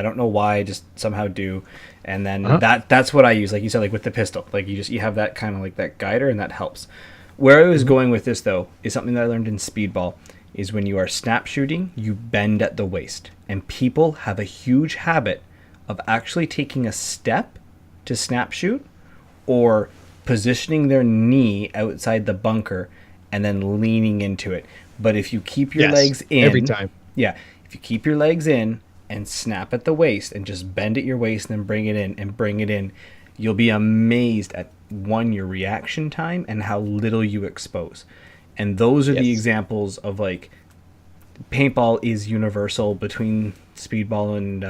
I don't know why, I just somehow do. And then Uh-huh. that's what I use, like you said, like with the pistol. Like you have that kind of like that guider, and that helps. Where I was going with this though is something that I learned in speedball, is when you are snap shooting, you bend at the waist. And people have a huge habit of actually taking a step to snap shoot, or positioning their knee outside the bunker and then leaning into it. But if you keep your Yes, legs in every time. yeah, if you keep your legs in and snap at the waist and just bend at your waist and then bring it in and bring it in, you'll be amazed at one, your reaction time and how little you expose. And those are the Yes. examples of like paintball is universal between speedball and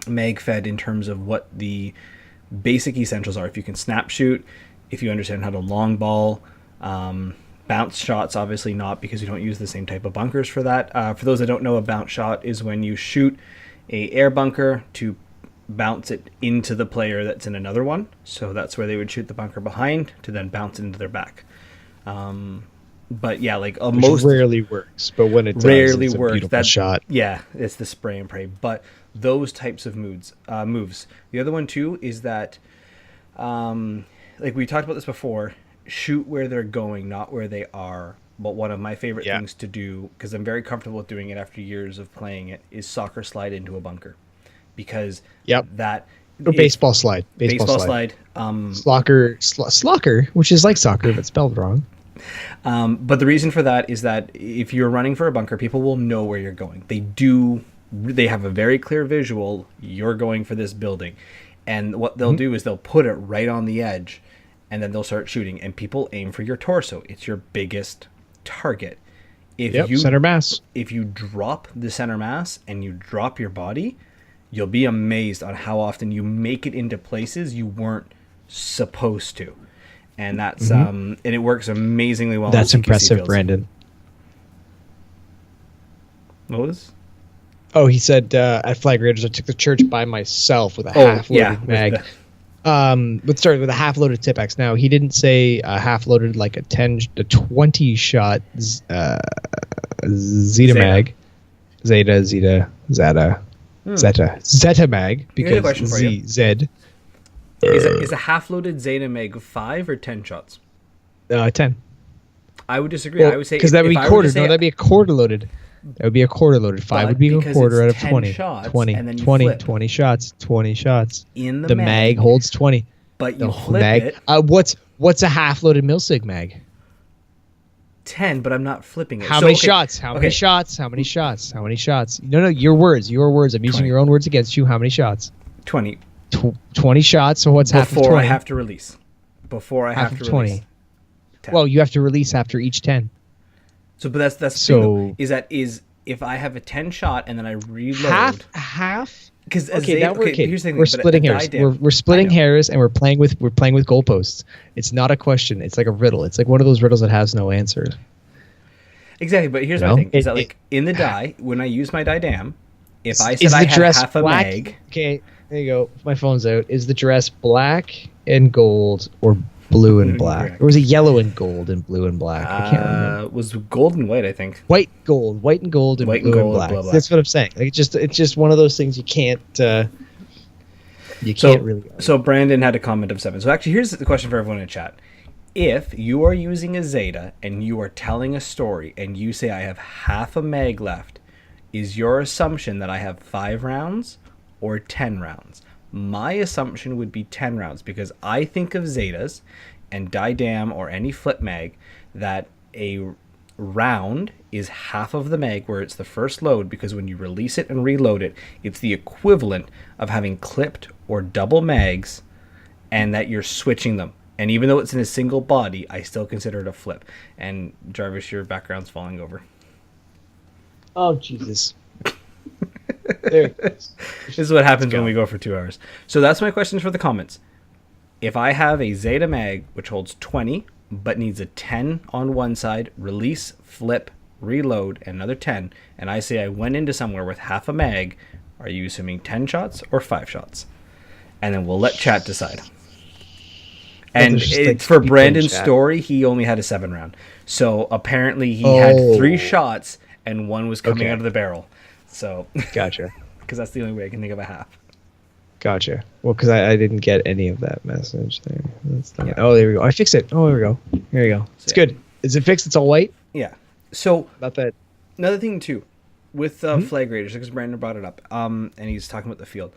MagFed in terms of what the basic essentials are. If you can snap shoot, if you understand how to long ball, bounce shots, obviously not, because you don't use the same type of bunkers for that. For those that don't know, a bounce shot is when you shoot a air bunker to bounce it into the player that's in another one. So that's where they would shoot the bunker behind to then bounce it into their back. But yeah, like Which most rarely works, but when it does, rarely it's a works. beautiful shot. Yeah, it's the spray and pray. But those types of moves. The other one too is that, like we talked about this before, shoot where they're going, not where they are. But one of my favorite Yeah. things to do, because I'm very comfortable with doing it after years of playing it, is soccer slide into a bunker, because Yep. that Or baseball slide. baseball slide. Slocker, which is like soccer but spelled wrong. But the reason for that is that if you're running for a bunker, people will know where you're going. They have a very clear visual. You're going for this building. And what they'll do is they'll put it right on the edge, and then they'll start shooting. And people aim for your torso. It's your biggest target. Center mass. If you drop the center mass and you drop your body, you'll be amazed on how often you make it into places you weren't supposed to. And that's and it works amazingly well. That's on CQC impressive, fields. Brandon. What was? Oh, he said at Flag Raiders, I took the church by myself with a half-loaded mag. Let's start with a half-loaded Tipex. Now, he didn't say half-loaded like a 20 shot Zeta mag. Zeta mag, Here's a question because for you. Z. Is a half-loaded Zeta Mag 5 or 10 shots? 10. I would disagree. I would say because that would be if I were to quarter. say- No, that'd be a quarter loaded. That would be a quarter loaded. 5 But would be a because quarter out it's of 10 20. shots, 20, and then you 20, flip. 20 shots, 20 shots. in The mag holds 20. but you The flip mag. it What's a half loaded milsig mag? 10, but I'm not flipping it. How So, many okay, shots? How many okay, shots? How many shots? How many shots? No, your words. Your words. I'm using 20. your own words against you. How many shots? 20 20 shots. So what's half of before 20? I have to release. Before I Half have of to 20. release. 10. Well, you have to release after each 10. So, but that's the thing, So- though, is if I have a 10 shot and then I reload. Half. Because Okay, now we're okay. here's the thing, We're but splitting a hairs. diadem- We're splitting I know. hairs, and we're playing with goalposts. It's not a question. It's like a riddle. It's like one of those riddles that has no answer. Exactly, but here's You my know? thing: is that like in the die, when I use my diadem, if I said Is I the had dress half a black? mag, Okay, there you go. My phone's out. Is the dress black and gold or blue and black? Or was it yellow and gold and blue and black? I can't remember. was gold and white, I think. White and gold and White and blue gold, and black. blah, blah. That's what I'm saying. Like it's just one of those things you can't So, really. so Brandon had a comment of 7. So actually, here's the question for everyone in chat: if you are using a Zeta and you are telling a story and you say I have half a mag left, is your assumption that I have 5 rounds or 10 rounds? My assumption would be 10 rounds, because I think of Zetas and Diadem or any flip mag that a round is half of the mag, where it's the first load, because when you release it and reload it, it's the equivalent of having clipped or double mags, and that you're switching them. And even though it's in a single body, I still consider it a flip. And Jarvis, your background's falling over. Oh Jesus! There it is. This is what happens when we go for 2 hours. So that's my questions for the comments. If I have a Zeta mag which holds 20 but needs a 10 on one side, release, flip, reload, and another 10, and I say I went into somewhere with half a mag, are you assuming 10 shots or 5 shots? And then we'll let chat decide. And there's just, like, for people in Brandon's chat. story, he only had a 7 round. So apparently he Oh. had 3 shots and 1 was coming Okay. out of the barrel. So Gotcha. because that's the only way I can think of a half. Gotcha. Well, because I didn't get any of that message there. That's not Yeah. Oh, there we go. I fixed it. Oh, there we go. Here you go. It's yeah. good. Is it fixed? It's all white? Yeah. So Not that. another thing too, with flag raiders, because Brandon brought it up, and he's talking about the field.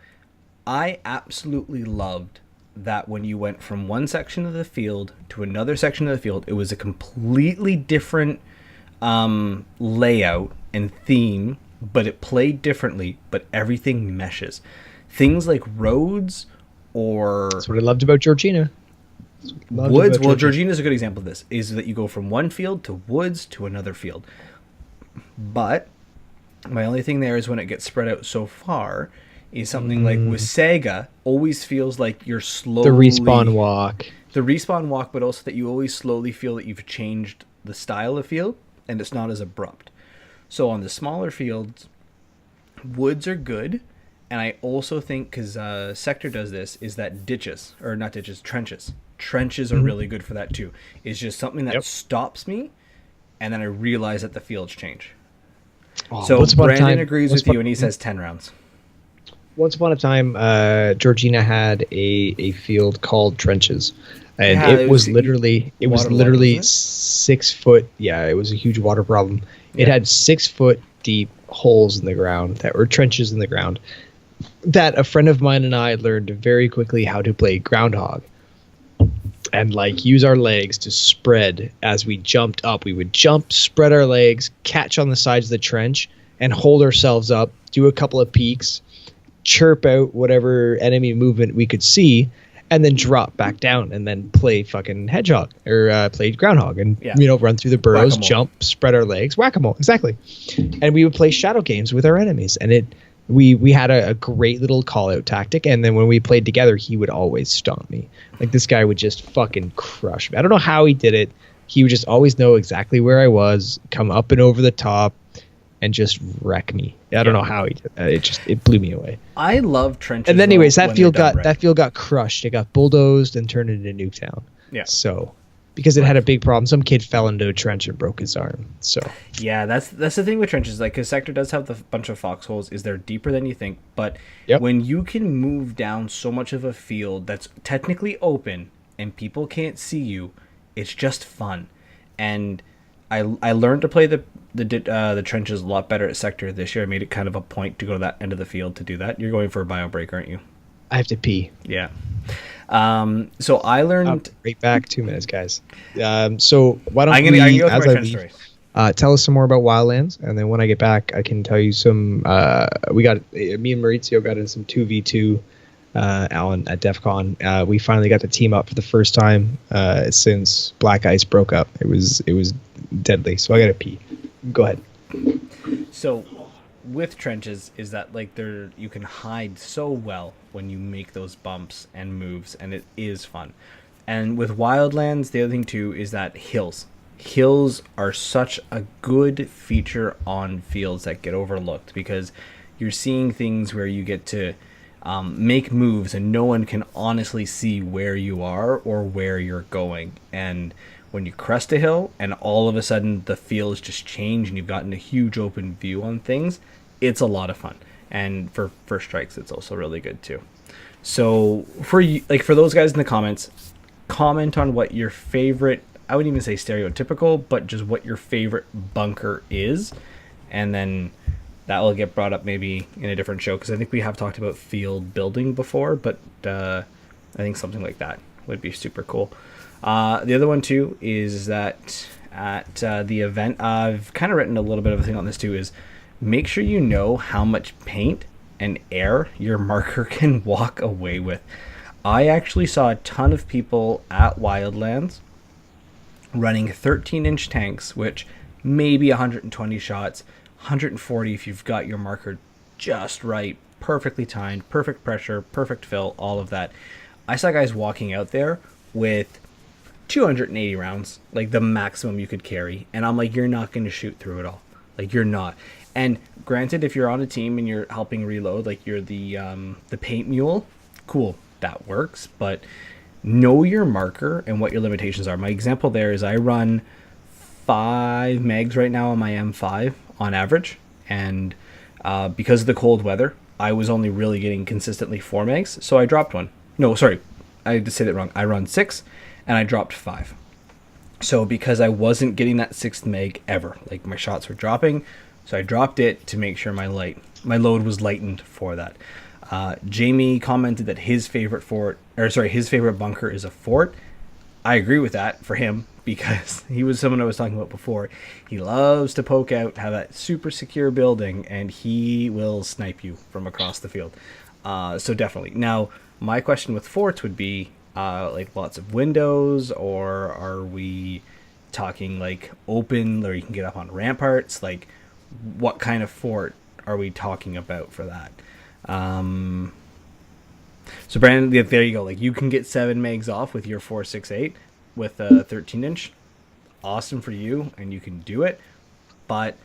I absolutely loved that when you went from one section of the field to another section of the field, it was a completely different layout and theme, but it played differently, but everything meshes. Things like roads or That's what I loved about Georgina. Loved woods. about Well, Georgina. Georgina is a good example of this. Is that you go from one field to woods to another field, but my only thing there is when it gets spread out so far, is something like with Sega always feels like you're slowly The respawn walk. the respawn walk, but also that you always slowly feel that you've changed the style of field and it's not as abrupt. So on the smaller fields, woods are good. And I also think, because Sector does this, is that ditches, or not ditches, trenches. Trenches are really good for that too. It's just something that stops me, and then I realize that the fields change. Oh, So once upon a Brandon time- agrees once with you, upon- and he says 10 rounds. Once upon a time, Georgina had a field called Trenches, and Yeah, it was literally waterlogged, wasn't it? 6 foot. Yeah, it was a huge water problem. It Yeah. had 6 foot deep holes in the ground that were trenches in the ground. That a friend of mine and I learned very quickly how to play groundhog, and like use our legs to spread as we jumped up. We would jump, spread our legs, catch on the sides of the trench, and hold ourselves up. Do a couple of peeks, chirp out whatever enemy movement we could see, and then drop back down and then play fucking hedgehog or play groundhog and Yeah. run through the burrows, Whack-a-mole. jump, spread our legs, whack-a-mole, exactly. And we would play shadow games with our enemies, and we had a great little call out tactic. And then when we played together, he would always stomp me. Like, this guy would just fucking crush me. I don't know how he did it. He would just always know exactly where I was, come up and over the top, and just wreck me. I don't know how he did that. It blew me away. I love trenches. And then, anyways, when that they're field done got crushed. It got bulldozed and turned into Nuketown. Yeah. So, because it had a big problem, some kid fell into a trench and broke his arm. So, Yeah, that's the thing with trenches. Like, because Sector does have the bunch of foxholes, is they're deeper than you think. But Yep. when you can move down so much of a field that's technically open and people can't see you, it's just fun. And I learned to play the trenches a lot better at Sector this year. I made it kind of a point to go to that end of the field to do that. You're going for a bio break, aren't you? I have to pee. Yeah. So I learned. Right back, 2 minutes, guys. So why don't I'm gonna we, go through as my I trench leave, story. tell us some more about Wildlands, and then when I get back, I can tell you some. Me and Maurizio got in some 2v2. Alan at DEF CON. We finally got to team up for the first time since Black Ice broke up. It was deadly. So I gotta pee. Go ahead. So with trenches is that like you can hide so well when you make those bumps and moves, and it is fun. And with Wildlands, the other thing too is that hills are such a good feature on fields that get overlooked, because you're seeing things where you get to make moves and no one can honestly see where you are or where you're going. And when you crest a hill and all of a sudden the fields just change and you've gotten a huge open view on things, it's a lot of fun. And for first strikes, it's also really good too. So for you, like for those guys in the comments, comment on what your favorite, I wouldn't even say stereotypical, but just what your favorite bunker is, and then that will get brought up maybe in a different show, because I think we have talked about field building before, but I think something like that would be super cool. The other one too is that at the event, I've kind of written a little bit of a thing on this too, is make sure you know how much paint and air your marker can walk away with. I actually saw a ton of people at Wildlands running 13-inch tanks, which maybe 120 shots, 140 if you've got your marker just right, perfectly timed, perfect pressure, perfect fill, all of that. I saw guys walking out there with 280 rounds, like the maximum you could carry, and I'm like, you're not going to shoot through it all. Like, you're not. And granted, if you're on a team and you're helping reload, like you're the paint mule, cool, that works, but know your marker and what your limitations are. My example there is I run 5 megs right now on my M5 on average, and because of the cold weather, I was only really getting consistently 4 megs, so I dropped one. No, sorry, I just said it wrong. I run 6, and I dropped 5. So because I wasn't getting that 6th meg ever, like my shots were dropping, so I dropped it to make sure my load was lightened for that. Jamie commented that his favorite bunker is a fort. I agree with that for him, because he was someone I was talking about before. He loves to poke out, have that super secure building, and he will snipe you from across the field. So definitely. Now, my question with forts would be, like lots of windows, or are we talking like open where you can get up on ramparts? Like, what kind of fort are we talking about for that? So Brandon, there you go. Like, you can get 7 megs off with your 468 with a 13-inch. Awesome for you, and you can do it. But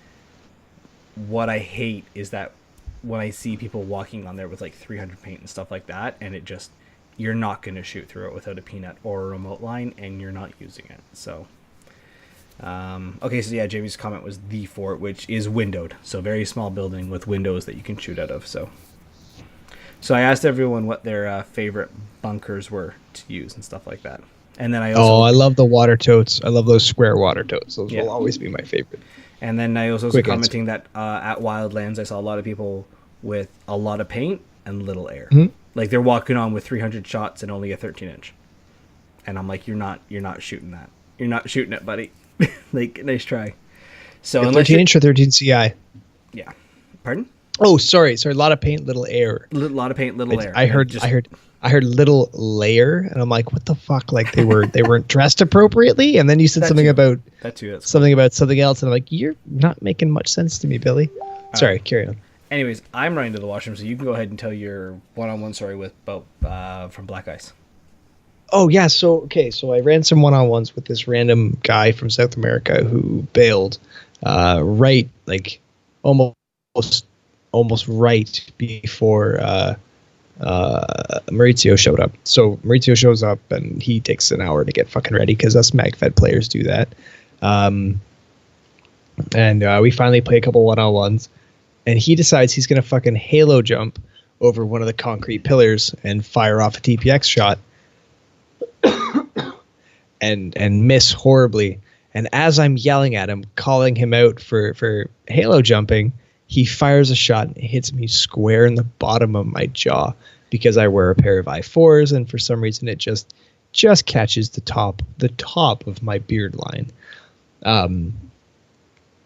what I hate is that when I see people walking on there with like 300 paint and stuff like that, and it just, you're not going to shoot through it without a peanut or a remote line, and you're not using it. So okay, so yeah, Jamie's comment was the fort, which is windowed, so very small building with windows that you can shoot out of. So I asked everyone what their favorite bunkers were to use and stuff like that. And then I love the water totes. I love those square water totes. Those will always be my favorite. And then I also was commenting that at Wildlands, I saw a lot of people with a lot of paint and little air. Mm-hmm. Like, they're walking on with 300 shots and only a 13-inch. And I'm like, you're not shooting that. You're not shooting it, buddy. Like, nice try. So 13-inch or 13 CI? Yeah. Pardon? Oh, sorry. A lot of paint, little air. A lot of paint, little air. I heard little layer, and I'm like, what the fuck? Like, they weren't dressed appropriately, and then you said something about something else, and I'm like, you're not making much sense to me, Billy. Sorry, carry on. Anyways, I'm running to the washroom, so you can go ahead and tell your one-on-one story with Bo from Black Ice. Oh yeah, so I ran some one-on-ones with this random guy from South America who bailed right, like almost right before Maurizio showed up. So Maurizio shows up and he takes an hour to get fucking ready, because us MagFed players do that. And we finally play a couple one-on-ones, and he decides he's gonna fucking halo jump over one of the concrete pillars and fire off a TPX shot and miss horribly. And as I'm yelling at him, calling him out for halo jumping, he fires a shot and hits me square in the bottom of my jaw, because I wear a pair of I4s, and for some reason it just catches the top of my beard line.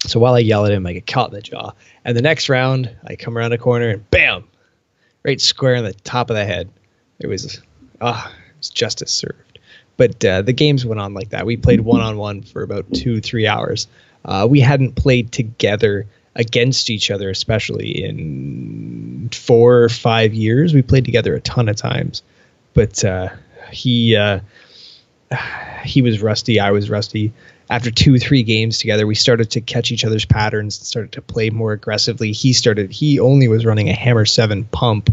So while I yell at him, I get caught in the jaw. And the next round, I come around a corner and bam, right square in the top of the head. It was justice served. But the games went on like that. We played one-on-one for about 2-3 hours. We hadn't played together against each other, especially in 4 or 5 years. We played together a ton of times. But he was rusty. I was rusty. After 2-3 games together, we started to catch each other's patterns and started to play more aggressively. He only was running a Hammer 7 pump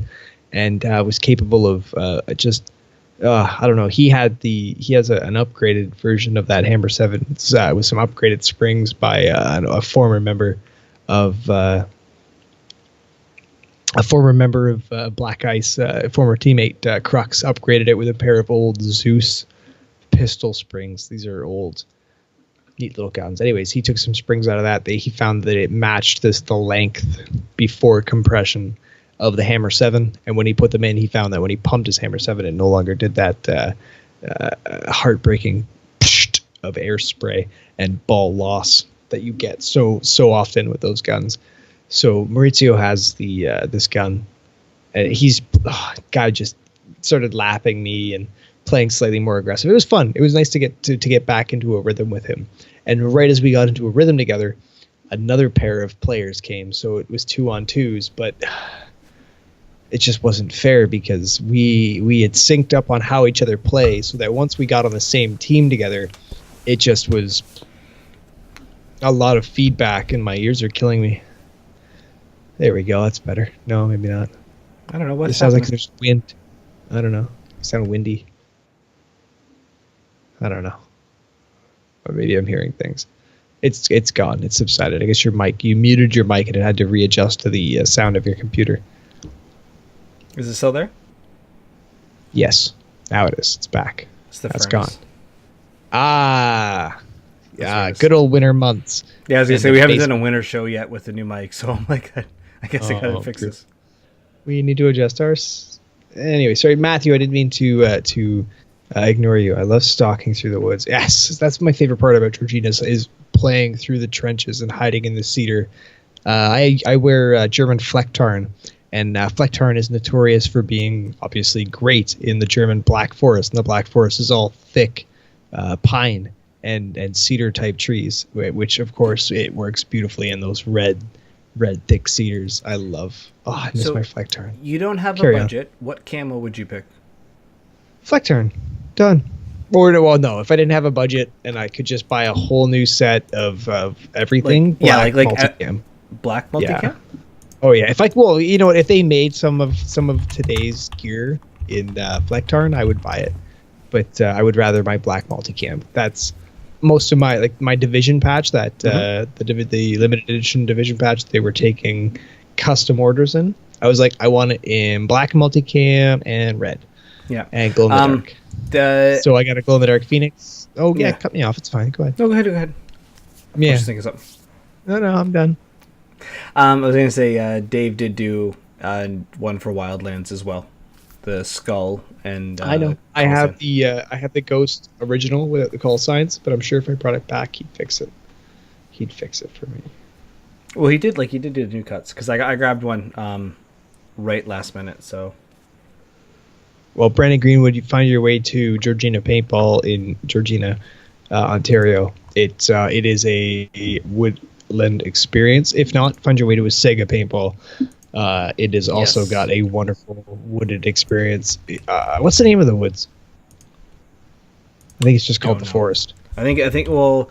and was capable of I don't know. He has an upgraded version of that Hammer 7 with some upgraded springs by a former member of Black Ice, former teammate Crux upgraded it with a pair of old Zeus pistol springs. These are old, neat little guns. Anyways, he took some springs out of that. He found that it matched the length before compression of the Hammer 7, and when he put them in, he found that when he pumped his Hammer 7, it no longer did that heartbreaking psht of air spray and ball loss that you get so often with those guns. So Maurizio has this gun, and guy just started lapping me and playing slightly more aggressive. It was fun. It was nice to get back into a rhythm with him. And right as we got into a rhythm together, another pair of players came. So it was 2-on-2s, but it just wasn't fair, because we had synced up on how each other play, so that once we got on the same team together, it just was a lot of feedback, and my ears are killing me. There we go. That's better. No, maybe not. I don't know what. It sounds like there's wind. I don't know. It sounds windy. I don't know. Or maybe I'm hearing things. It's gone. It's subsided. I guess you muted your mic and it had to readjust to the sound of your computer. Is it still there? Yes, now it is. It's back. It's the That's furnace. gone. Ah, yeah, furnace. good old winter months. Yeah, I was gonna And say the we haven't face- done a winter show yet with the new mic, so I'm like, I guess I gotta fix true. this. We need to adjust ours. Anyway, sorry, Matthew. I didn't mean to ignore you. I love stalking through the woods. Yes, that's my favorite part about Georgina is playing through the trenches and hiding in the cedar. I wear German Flecktarn, and Flecktarn is notorious for being obviously great in the German Black Forest. And the Black Forest is all thick pine and cedar type trees, which of course it works beautifully in those red thick cedars. I love. Oh, I miss my Flecktarn. You don't have Carry a on. budget. What camo would you pick? Flecktarn, done. Or well, no. If I didn't have a budget and I could just buy a whole new set of everything, Like multicam. Black multicam? Yeah. Oh yeah. Well, you know what? If they made some of today's gear in Flecktarn, I would buy it. But I would rather buy black multicam. That's most of my division patch. That the limited edition division patch they were taking custom orders in. I was like, I want it in black multicam and red. Yeah. And glow in the dark. So I got a glow in the dark Phoenix. Oh yeah, cut me off. It's fine. Go ahead. No, go ahead. I was Yeah. just thinking something. No, I'm done. I was gonna say Dave did do one for Wildlands as well, the skull and. I know. I have the Ghost original without the call signs, but I'm sure if I brought it back, he'd fix it. He'd fix it for me. Well, he did do the new cuts because I grabbed one right last minute. So. Well, Brandon Greenwood, you find your way to Georgina Paintball in Georgina, Ontario. It is a woodland experience. If not, find your way to a Sega Paintball. It has also got a wonderful wooded experience. What's the name of the woods? I think it's just called the Forest. I think. Well,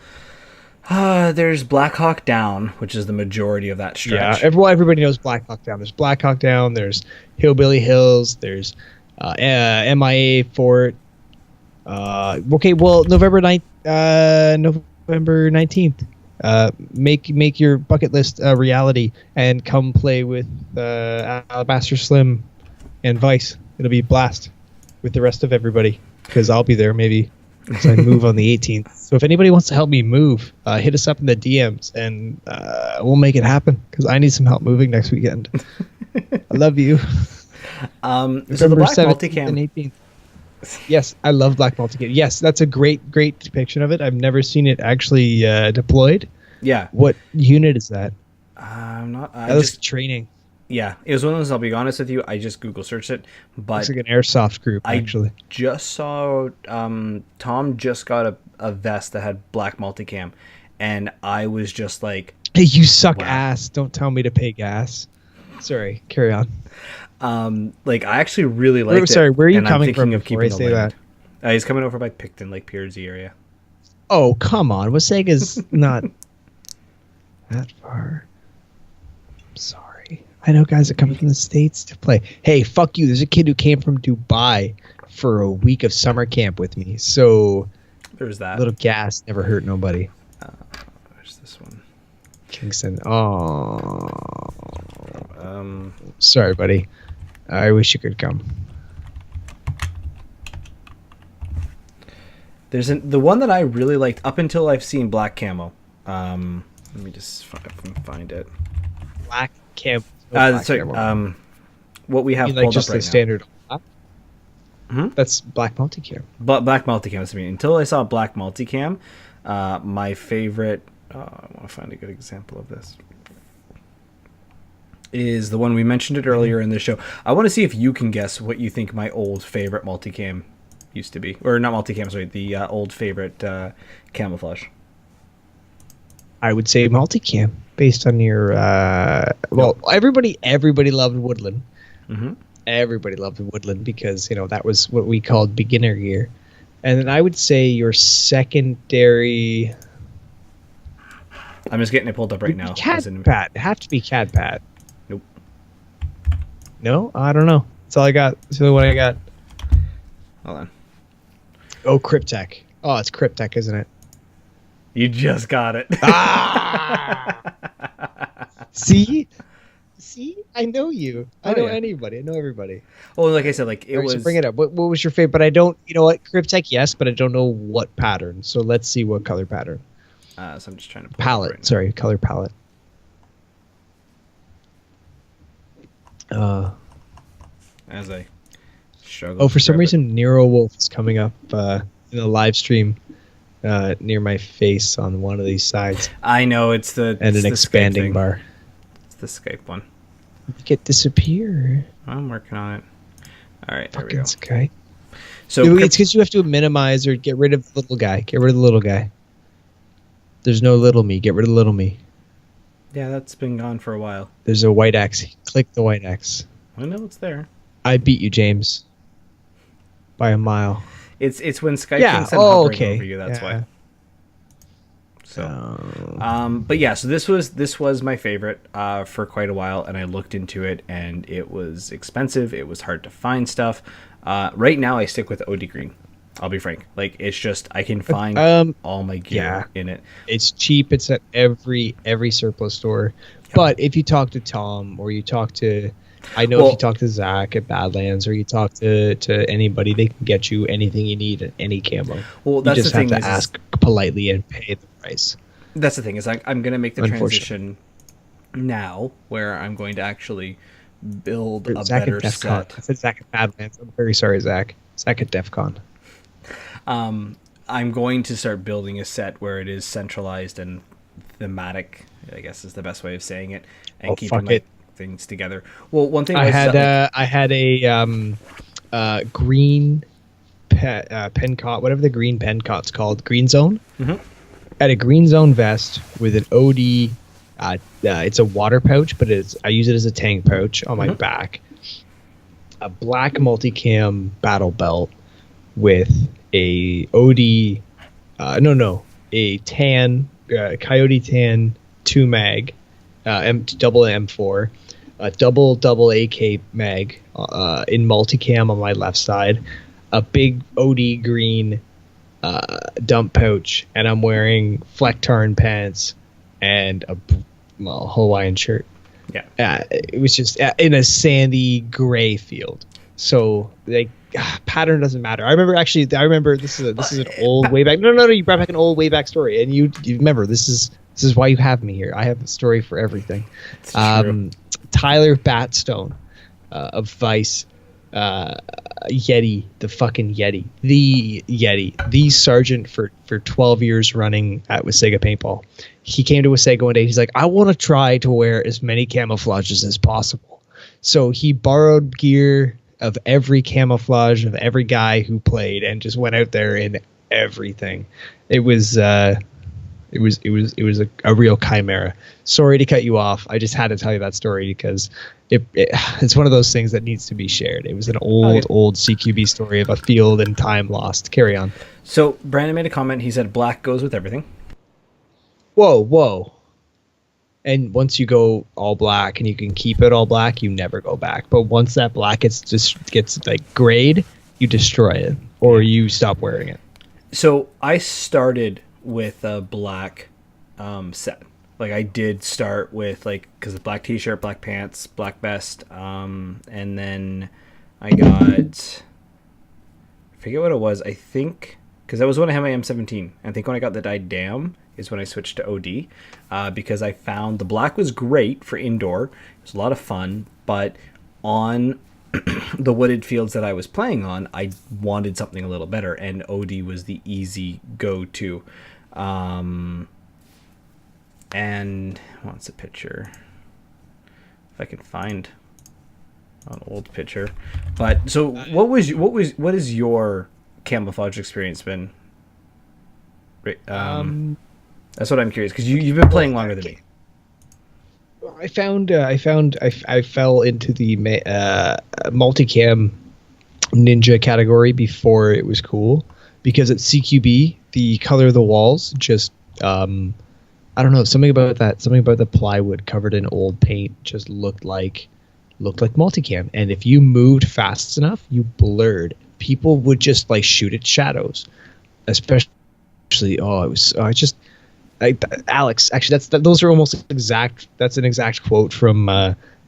there's Black Hawk Down, which is the majority of that stretch. Yeah, everybody knows Black Hawk Down. There's Black Hawk Down. There's Hillbilly Hills. There's MIA Fort. Okay, well, November 19th. Make your bucket list a reality and come play with Alabaster Slim and Vice. It'll be a blast with the rest of everybody because I'll be there maybe. So I move on the 18th. So if anybody wants to help me move, hit us up in the DMs and we'll make it happen because I need some help moving next weekend. I love you. So the Black 7th multicam. and 18th. Yes, I love Black multicam. Yes, that's a great depiction of it. I've never seen it actually deployed. Yeah. What unit is that? I'm not. That was training. Yeah, it was one of those. I'll be honest with you. I just Google searched it, but It's like an airsoft group actually. just saw Tom just got a vest that had black multicam, and I was just like, Hey, you suck Wow. ass. Don't tell me to pay gas. Sorry, carry on. like I actually really liked it. Sorry, where are you and I'm coming thinking from of before I keeping say the land. that? He's coming over by Picton, Lake Piersey area. Oh, come on. Wasega's not that far. I'm sorry. I know guys that come from the States to play. Hey, fuck you. There's a kid who came from Dubai for a week of summer camp with me. So There's that. a little gas never hurt nobody. There's this one. Kingston. Oh. Um, Sorry, buddy. I wish you could come. there's the one that I really liked up until I've seen black camo. Let me just find it. Black camp. Sorry. What we have You like pulled just up the right now. standard black? Mhm. That's black multicam. But black multicam to me. Until I saw black multicam, my favorite. I want to find a good example of this. Is the one we mentioned it earlier in the show. I want to see if you can guess what you think my old favorite multicam used to be, or not multicam. Sorry, the old favorite camouflage. I would say multicam based on your well, everybody loved Woodland. Mm-hmm. Everybody loved Woodland because, you know, that was what we called beginner gear. And then I would say your secondary I'm just getting it pulled up right now. Cat Pat. It had to be Cat Pat. Nope. No? I don't know. That's all I got. That's the only one I got. Hold on. Oh, Cryptek. Oh, it's Cryptek, isn't it? You just got it. See? I know you. I Oh, know yeah. anybody. I know everybody. Well, like I said, like it All right, so was. bring it up. What was your favorite? But I don't. You know what? Cryptek, yes, but I don't know what pattern. So let's see what color pattern. So I'm just trying to pull it up Palette. right now. Sorry, color palette. As I struggle. Oh, for to some grab it. reason, Nero Wolf is coming up in a live stream near my face on one of these sides, I know it's the and it's an the Skype expanding thing. bar. It's the Skype one. Make it disappear. I'm working on it. All right, there we Fucking go. Sky. So It's because you have to minimize or get rid of the little guy. Get rid of the little guy. There's no little me. Get rid of little me. yeah, that's been gone for a while. There's a white X. Click the white X. I know it's there. I beat you, James. By a mile. It's when Skype Yeah, thinks I'm oh, hovering okay. over you. That's Yeah. why. So, Oh. but yeah, so this was my favorite for quite a while, and I looked into it, and it was expensive. It was hard to find stuff. Right now, I stick with OD Green. I'll be frank. Like it's just I can find all my gear in it. It's cheap. It's at every surplus store. But if you talk to Tom or you talk to, I know Well- if you talk to Zach at Badlands or you talk to anybody, they can get you anything you need at any camo. Well, You that's just the thing have to is- ask politely and pay the price. That's the thing is I'm going to make the Unfortunately. transition now, where I'm going to actually build a Zach better at DEF CON. set. I said Zach at Badlands. I'm very sorry, Zach. Zach at DEF CON. I'm going to start building a set where it is centralized and thematic, I guess is the best way of saying it, and Oh, keeping fuck my it. things together. Well, one thing I was had that, I had a green pencot, whatever the green pencot's called, Green Zone. Mhm. Had a Green Zone vest with an OD. It's a water pouch, but I use it as a tank pouch on my back. A black multicam battle belt with a OD. A tan Coyote Tan 2 mag, double M4, a double AK mag in multicam on my left side, a big OD green dump pouch, and I'm wearing Flecktarn pants and a Hawaiian shirt. yeah. It was just in a sandy gray field. So like pattern doesn't matter. I remember this is an old way back. No, you brought back an old way back story, and you remember this is why you have me here. I have a story for everything. It's true. Tyler Batstone of Vice, Yeti, the fucking Yeti, the sergeant for 12 years running at Wasaga Paintball. He came to Wasaga one day. He's like, I want to try to wear as many camouflages as possible. So he borrowed gear of every camouflage of every guy who played and just went out there in everything. It was a real chimera. Sorry to cut you off. I just had to tell you that story because it's one of those things that needs to be shared. It was an old CQB story of a field and time lost. Carry on. So Brandon made a comment. He said black goes with everything. Whoa. And once you go all black and you can keep it all black, you never go back. But once that black gets like grayed, you destroy it or you stop wearing it. So I started with a black set. Like I did start with because black t-shirt, black pants, black vest, and then I got, I forget what it was. I think because that was when I had my M17. I think when I got the dyed dam is when I switched to OD, because I found the black was great for indoor. It was a lot of fun, but on the wooded fields that I was playing on, I wanted something a little better, and OD was the easy go-to. And what's a picture? If I can find an old picture. But so, what is your camouflage experience been? That's what I'm curious because you've been playing longer than me. I fell into the multicam ninja category before it was cool because at CQB the color of the walls just I don't know, something about the plywood covered in old paint just looked like multicam, and if you moved fast enough you blurred. People would just shoot at shadows, especially Alex, actually, those are almost exact. That's an exact quote from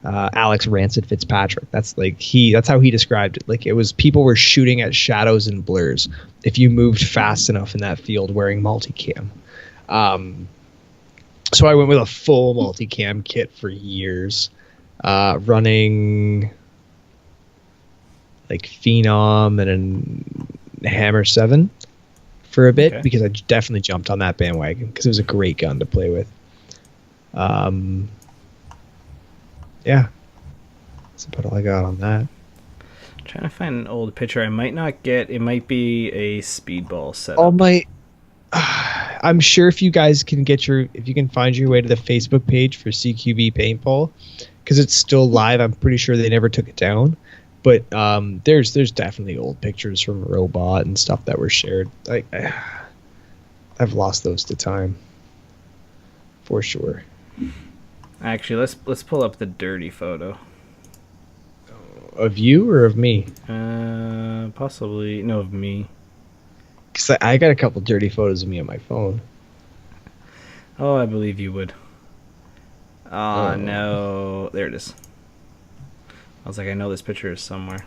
Alex Rancid Fitzpatrick. That's how he described it. Like, it was people were shooting at shadows and blurs if you moved fast enough in that field wearing multicam. So I went with a full multicam kit for years, running like Phenom and a Hammer 7 for a bit, because I definitely jumped on that bandwagon because it was a great gun to play with. Yeah, that's about all I got on that. I'm trying to find an old picture. I might not get. It might be a speedball setup. All my, I'm sure if you guys can if you can find your way to the Facebook page for CQB Paintball, because it's still live. I'm pretty sure they never took it down, but there's definitely old pictures from Robot and stuff that were shared. I've lost those to time, for sure. Actually, let's pull up the dirty photo. Of you or of me? Possibly no, of me. Because I got a couple dirty photos of me on my phone. Oh, I believe you would. Oh, no, there it is. I was like, I know this picture is somewhere.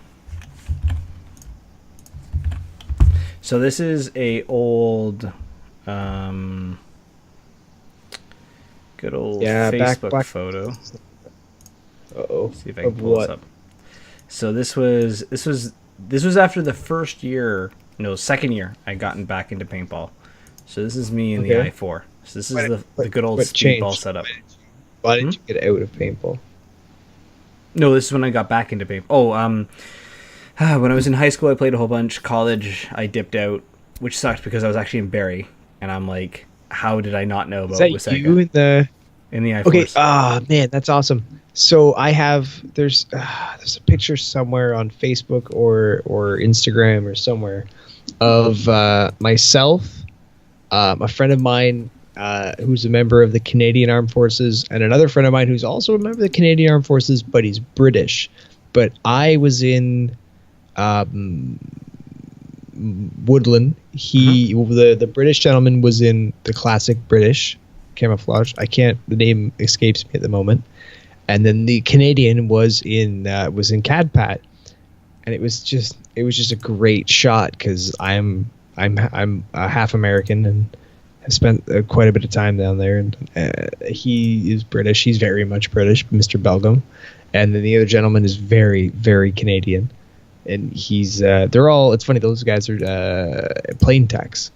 So this is a old, good old Facebook photo. Uh-oh. See if I can pull this up. So this was after the second year I gotten back into paintball. So this is me in the i4. So this is the good old speedball setup. Why did you get out of paintball? No, this is when I got back into paintball. When I was in high school, I played a whole bunch. College, I dipped out, which sucked because I was actually in Barrie, and I'm like, how did I not know about Wasaga? You in the i4? Okay, man, that's awesome. So there's a picture somewhere on Facebook or Instagram or somewhere of myself, a friend of mine who's a member of the Canadian Armed Forces, and another friend of mine who's also a member of the Canadian Armed Forces, but he's British. But I was in Woodland. The British gentleman was in the classic British camouflage. The name escapes me at the moment. And then the Canadian was in CADPAT, and it was just a great shot because I'm half American and have spent quite a bit of time down there. And he is British. He's very much British, Mr. Belgium. And then the other gentleman is very, very Canadian. And it's funny, those guys are plane techs.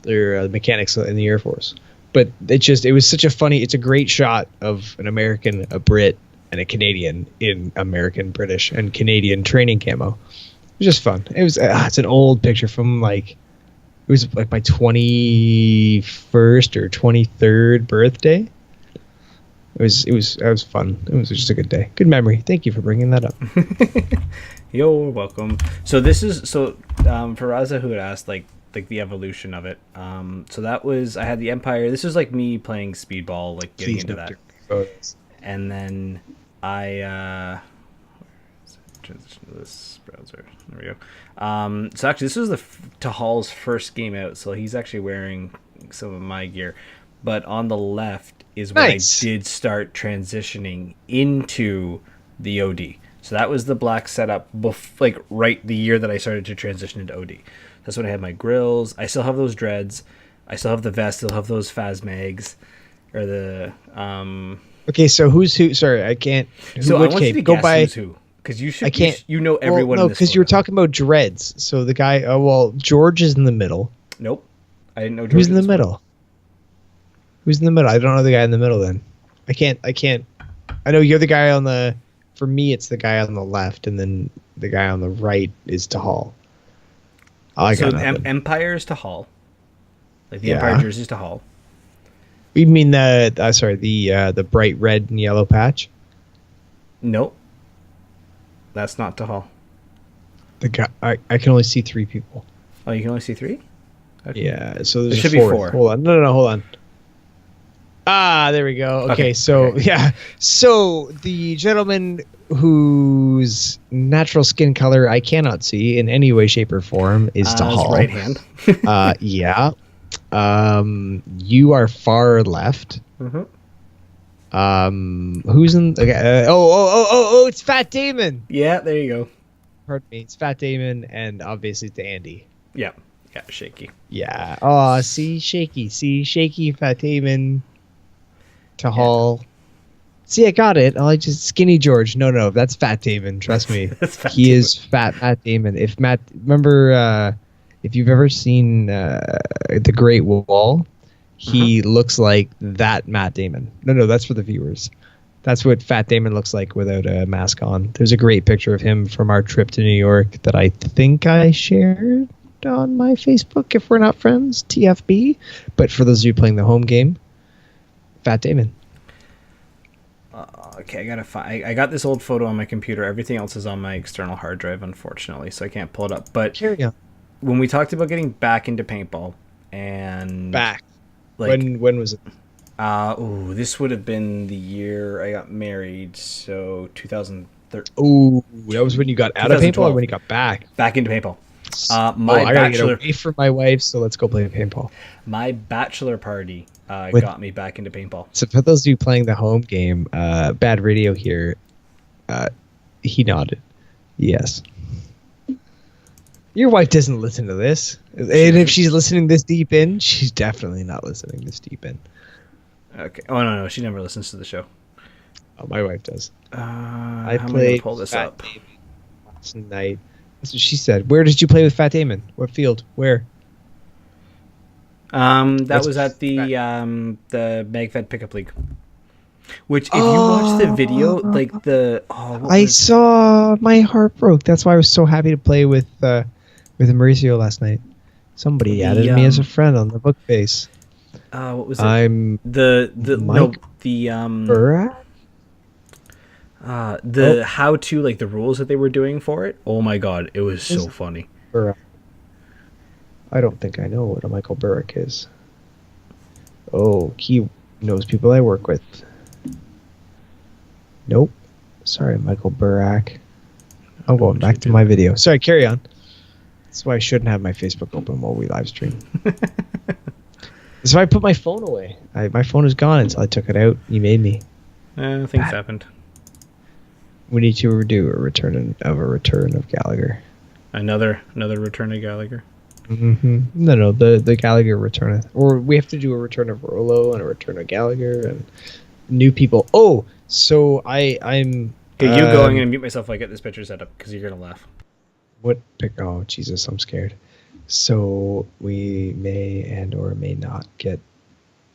They're mechanics in the Air Force. But it's a great shot of an American, a Brit, and a Canadian in American, British, and Canadian training camo. It was just fun. It's an old picture from my 21st or 23rd birthday. It was fun. It was just a good day. Good memory. Thank you for bringing that up. You're welcome. So this is for Raza, who had asked like the evolution of it. So that was, I had the Empire. This was like me playing speedball, like getting into that. And then I transition to this browser. There we go. So actually, this was Tahal's first game out. So he's actually wearing some of my gear. But on the left is when I did start transitioning into the OD. So that was the black setup, right the year that I started to transition into OD. That's when I had my grills. I still have those dreads. I still have the vest. Still have those Phasmags, or the. Okay, so who's who? Sorry, I can't. So I want you to guess who's who, because you should. I can't. You know everyone. No, because you were talking about dreads. So the guy. George is in the middle. Nope, I didn't know. George Who's in the middle? Who's in the middle? I don't know the guy in the middle. Then I can't. I know you're the guy on the. For me, it's the guy on the left, and then the guy on the right is Tahal. So Empire is Tahal. Like the Empire jersey is Tahal. You mean the bright red and yellow patch? Nope. That's not Tahal. The guy I can only see 3 people. Oh, you can only see 3? Okay. Yeah, so there should be 4. Hold on. No, hold on. There we go. Okay, so so the gentleman whose natural skin color I cannot see in any way, shape, or form is Tahal. Right hand. Yeah. You are far left. Mm-hmm. Who's in? Okay, oh! It's Fat Damon. Yeah, there you go. Pardon me. It's Fat Damon, and obviously it's Andy. Yeah, shaky. Yeah. Oh, see, shaky, Fat Damon. Tahal. Yeah. See, I got it. I just Skinny George. No, that's Fat Damon. Trust me. He Damon. Is Fat Damon. If you've ever seen The Great Wall, he looks like that Matt Damon. No, that's for the viewers. That's what Fat Damon looks like without a mask on. There's a great picture of him from our trip to New York that I think I shared on my Facebook, if we're not friends, TFB. But for those of you playing the home game, Fat Damon. Okay, I gotta find. I got this old photo on my computer. Everything else is on my external hard drive, unfortunately, so I can't pull it up. But carry on. When we talked about getting back into paintball, and like when was it? This would have been the year I got married, so 2013. Oh, that was when you got out of paintball, or when you got back into paintball. I gotta get away from my wife, so let's go play paintball. My bachelor party got me back into paintball. So for those of you playing the home game, bad radio here. He nodded. Yes. Your wife doesn't listen to this, and if she's listening this deep in, she's definitely not listening this deep in. Okay. Oh no, she never listens to the show. Oh, my wife does. I played pull this Fat up Damon last night. That's what she said. Where did you play with Fat Damon? What field? Where? That was at the MagFed Pickup League. Which, if you watch the video, like I saw my heart broke. That's why I was so happy to play with Mauricio last night. Somebody added me as a friend on the book base. What was it? I'm Burak? How to, like, the rules that they were doing for it. Oh my god, it was so funny. Burak. I don't think I know what a Michael Burak is. Oh, he knows people I work with. Nope. Sorry, Michael Burak. I'm going back to my video. Sorry, carry on. That's why I shouldn't have my Facebook open while we live stream. That's why I put my phone away. My phone is gone until I took it out. You made me. Things happened. We need to do a return of Gallagher. Another return of Gallagher. Mm-hmm. No, the Gallagher return, or we have to do a return of Rolo and a return of Gallagher and new people. Oh, so I'm. Hey, you going and mute myself while I get this picture set up because you're gonna laugh. What pic? Oh, Jesus, I'm scared. So we may and or may not get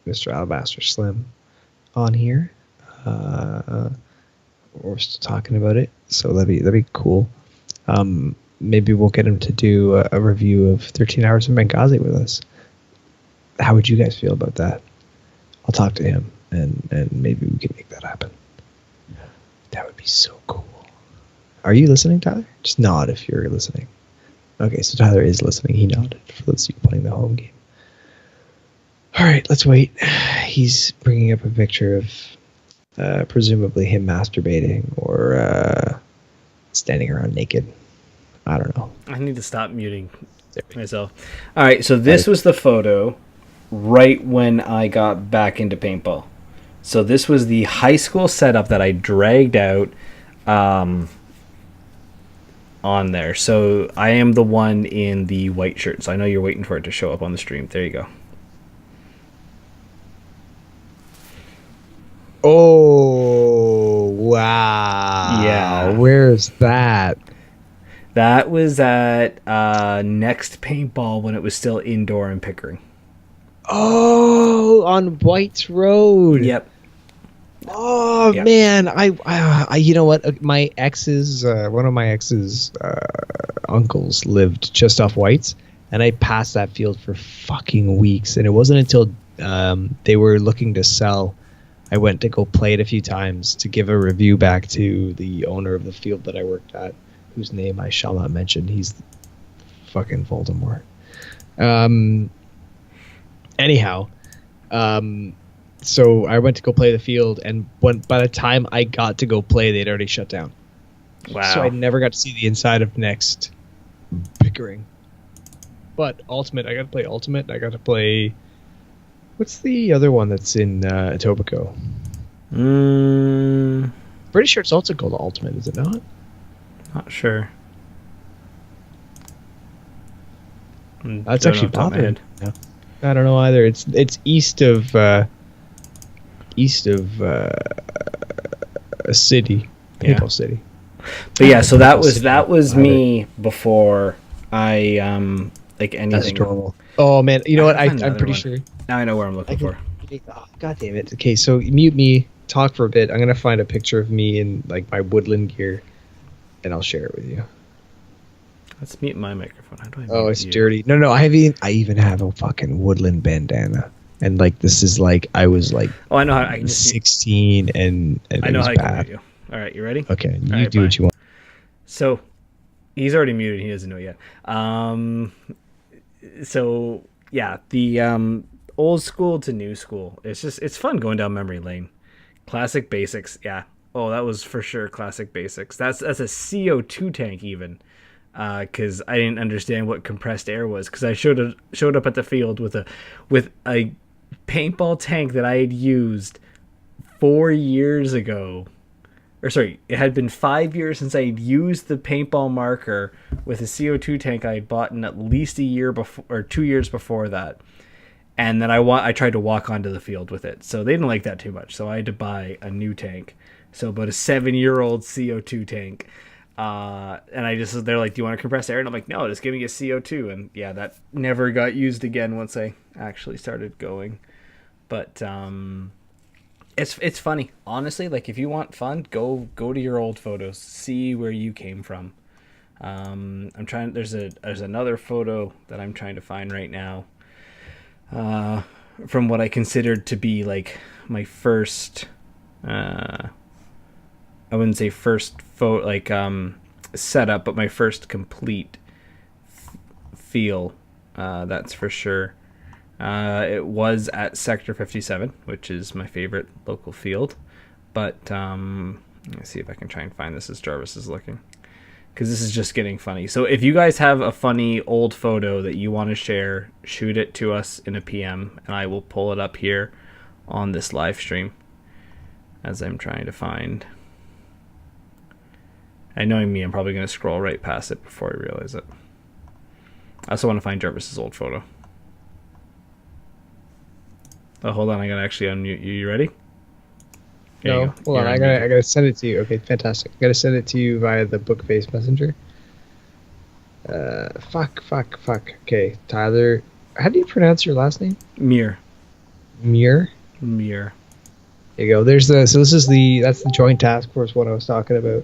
Mr. Alabaster Slim on here. We're still talking about it, so that'd be cool. Maybe we'll get him to do a review of 13 Hours in Benghazi with us. How would you guys feel about that? I'll talk to him, and maybe we can make that happen. That would be so cool. Are you listening, Tyler? Just nod if you're listening. Okay, so Tyler is listening. He nodded for those of you playing the home game. All right, let's wait. He's bringing up a picture of presumably him masturbating or standing around naked. I don't know. I need to stop muting myself. All right, so this was the photo right when I got back into paintball. So this was the high school setup that I dragged out on there. So I am the one in the white shirt. So I know you're waiting for it to show up on the stream. There you go. Oh, wow. Yeah. Where's that? That was at Next Paintball when it was still indoor in Pickering. Oh, on White's Road. Yep. Oh, yep. Man, I you know what? My ex's, one of my ex's uncles lived just off White's, and I passed that field for fucking weeks, and it wasn't until they were looking to sell, I went to go play it a few times to give a review back to the owner of the field that I worked at, whose name I shall not mention. He's fucking Voldemort. Anyhow, so I went to go play the field, and by the time I got to go play, they'd already shut down. Wow. So I never got to see the inside of Next Pickering. But Ultimate, I got to play Ultimate. I got to play... What's the other one that's in Etobicoke? Pretty sure it's also called Ultimate, is it not? Not sure. That's Don't actually know off the top of my popular. head. No. I don't know either. It's east of a city, Maple City. But yeah, so that was me before I like anything. That's adorable. Oh man, you know what? I found I'm another pretty one. sure. Now I know where I'm looking for. Oh, God damn it. Okay, so mute me. Talk for a bit. I'm gonna find a picture of me in like my woodland gear, and I'll share it with you. Let's mute my microphone. How do I? Oh, mute it's you? dirty. No. I even have a fucking woodland bandana, and like this is like I was like Oh, I know how. I can just. 16, and I it know was how I can bad. mute you. All right, you ready? Okay, you right, do bye. what you want. So, he's already muted. He doesn't know it yet. So yeah, the old school to new school. It's fun going down memory lane. Classic basics. Yeah. Oh, that was for sure classic basics. That's a CO2 tank even. Because I didn't understand what compressed air was. Because I showed up at the field with a paintball tank that I had used 4 years ago. Or sorry, it had been 5 years since I had used the paintball marker with a CO2 tank I had bought in at least a year before or 2 years before that. And then I tried to walk onto the field with it. So they didn't like that too much. So I had to buy a new tank. So about a 7-year-old CO2 tank. And they're like, do you want to compress air? And I'm like, no, just give me a CO2. And yeah, that never got used again once I actually started going. But it's funny. Honestly, like if you want fun, go to your old photos. See where you came from. I'm trying, there's another photo that I'm trying to find right now. From what I considered to be like my first I wouldn't say first setup, but my first complete feel. That's for sure. It was at Sector 57, which is my favorite local field. But let's see if I can try and find this as Jarvis is looking, because this is just getting funny. So if you guys have a funny old photo that you want to share, shoot it to us in a PM, and I will pull it up here on this live stream as I'm trying to find. And knowing me, I'm probably going to scroll right past it before I realize it. I also want to find Jarvis's old photo. Oh, hold on. I got to actually unmute you. You ready? There you No, go. hold on. You're I unmuted. gotta send it to you. Okay, fantastic. I gotta send it to you via the Bookface Messenger. Fuck. Okay, Tyler. How do you pronounce your last name? Mir. Muir. Mir. There you go. That's the Joint Task Force one I was talking about.